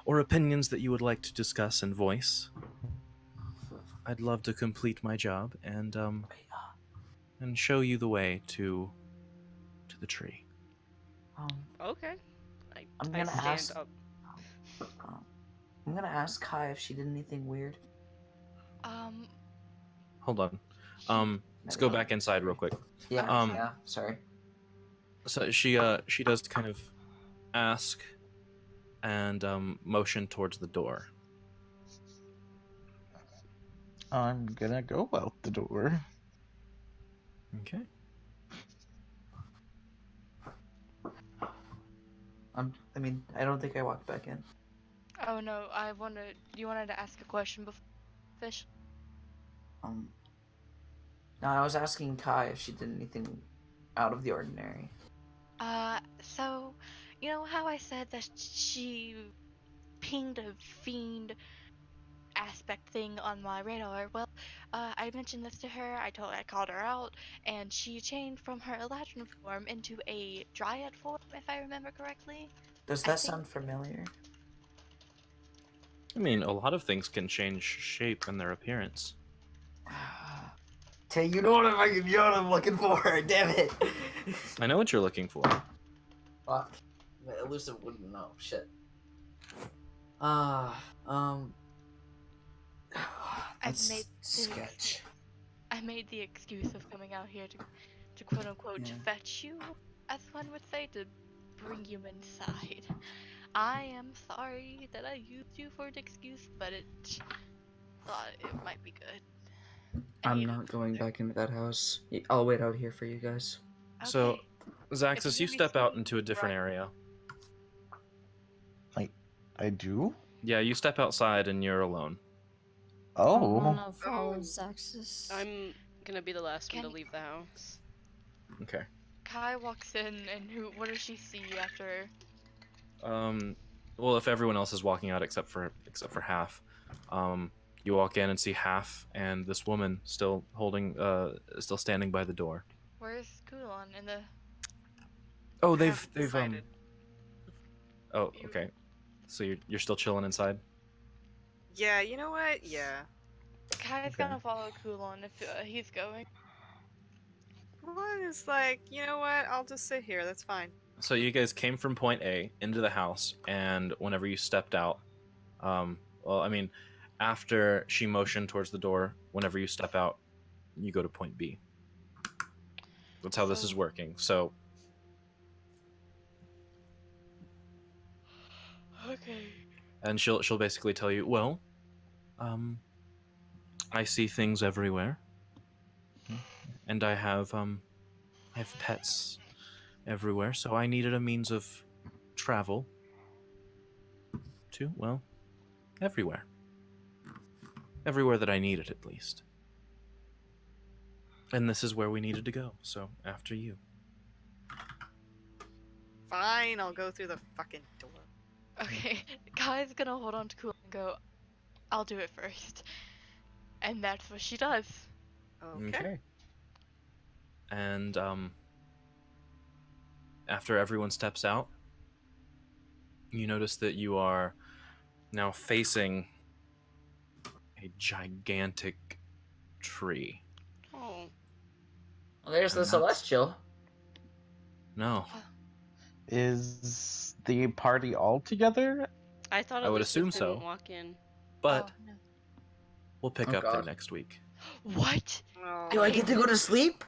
or opinions that you would like to discuss and voice, I'd love to complete my job and show you the way to the tree. okay. I'm I gonna stand ask. up. I'm gonna ask Kai if she did anything weird. Hold on. Let's go back inside real quick. Yeah. Yeah. Sorry. So she does kind of ask and motion towards the door. I'm gonna go out the door. Okay. I mean, I don't think I walked back in. Oh no, you wanted to ask a question before fish? No, I was asking Kai if she did anything out of the ordinary. So, you know how I said that she pinged a fiend aspect thing on my radar? Well, I mentioned this to her, I called her out, and she changed from her Eladrin form into a Dryad form, if I remember correctly. Does that sound familiar? I mean, a lot of things can change shape and their appearance. Tay, you know what I'm looking for. Damn it. I know what you're looking for. Fuck. Elusive wouldn't know. Shit. That's sketch. I made the excuse of coming out here to quote unquote fetch you, as one would say, to bring you inside. I am sorry that I used you for an excuse, but thought it might be good. I'm not going back into that house. I'll wait out here for you guys. So, Zaxxas, you step out into a different area. I do? Yeah, you step outside and you're alone. Oh. I'm gonna follow Zaxxas. I'm gonna be the last one to leave the house. Okay. Kai walks in, and what does she see after? Well, if everyone else is walking out except for Half, you walk in and see Half and this woman still still standing by the door. Where's Kulon in the? Oh, they've Oh, okay. So you're still chilling inside? Yeah, you know what? Yeah. Kai's gonna follow Kulon if he's going. Kulon is like, you know what? I'll just sit here. That's fine. So you guys came from point A into the house, and whenever you stepped out, well, I mean, after she motioned towards the door, whenever you step out, you go to point B. That's how this is working. So. Okay. And she'll basically tell you, well, I see things everywhere, and I have pets everywhere, so I needed a means of travel to, well, everywhere that I needed, at least. And this is where we needed to go. So after you. Fine, I'll go through the fucking door. Okay, Kai's gonna hold on to Kulon and go. I'll do it first. And that's what she does. Okay. And after everyone steps out, you notice that you are now facing a gigantic tree. Oh. Well, there's the And that's- celestial. No, Is the party all together? I thought I would Elizabeth assume didn't so. walk in. but Oh, no. we'll pick Oh, up there God. next week. What? Oh. Do I get to go to sleep?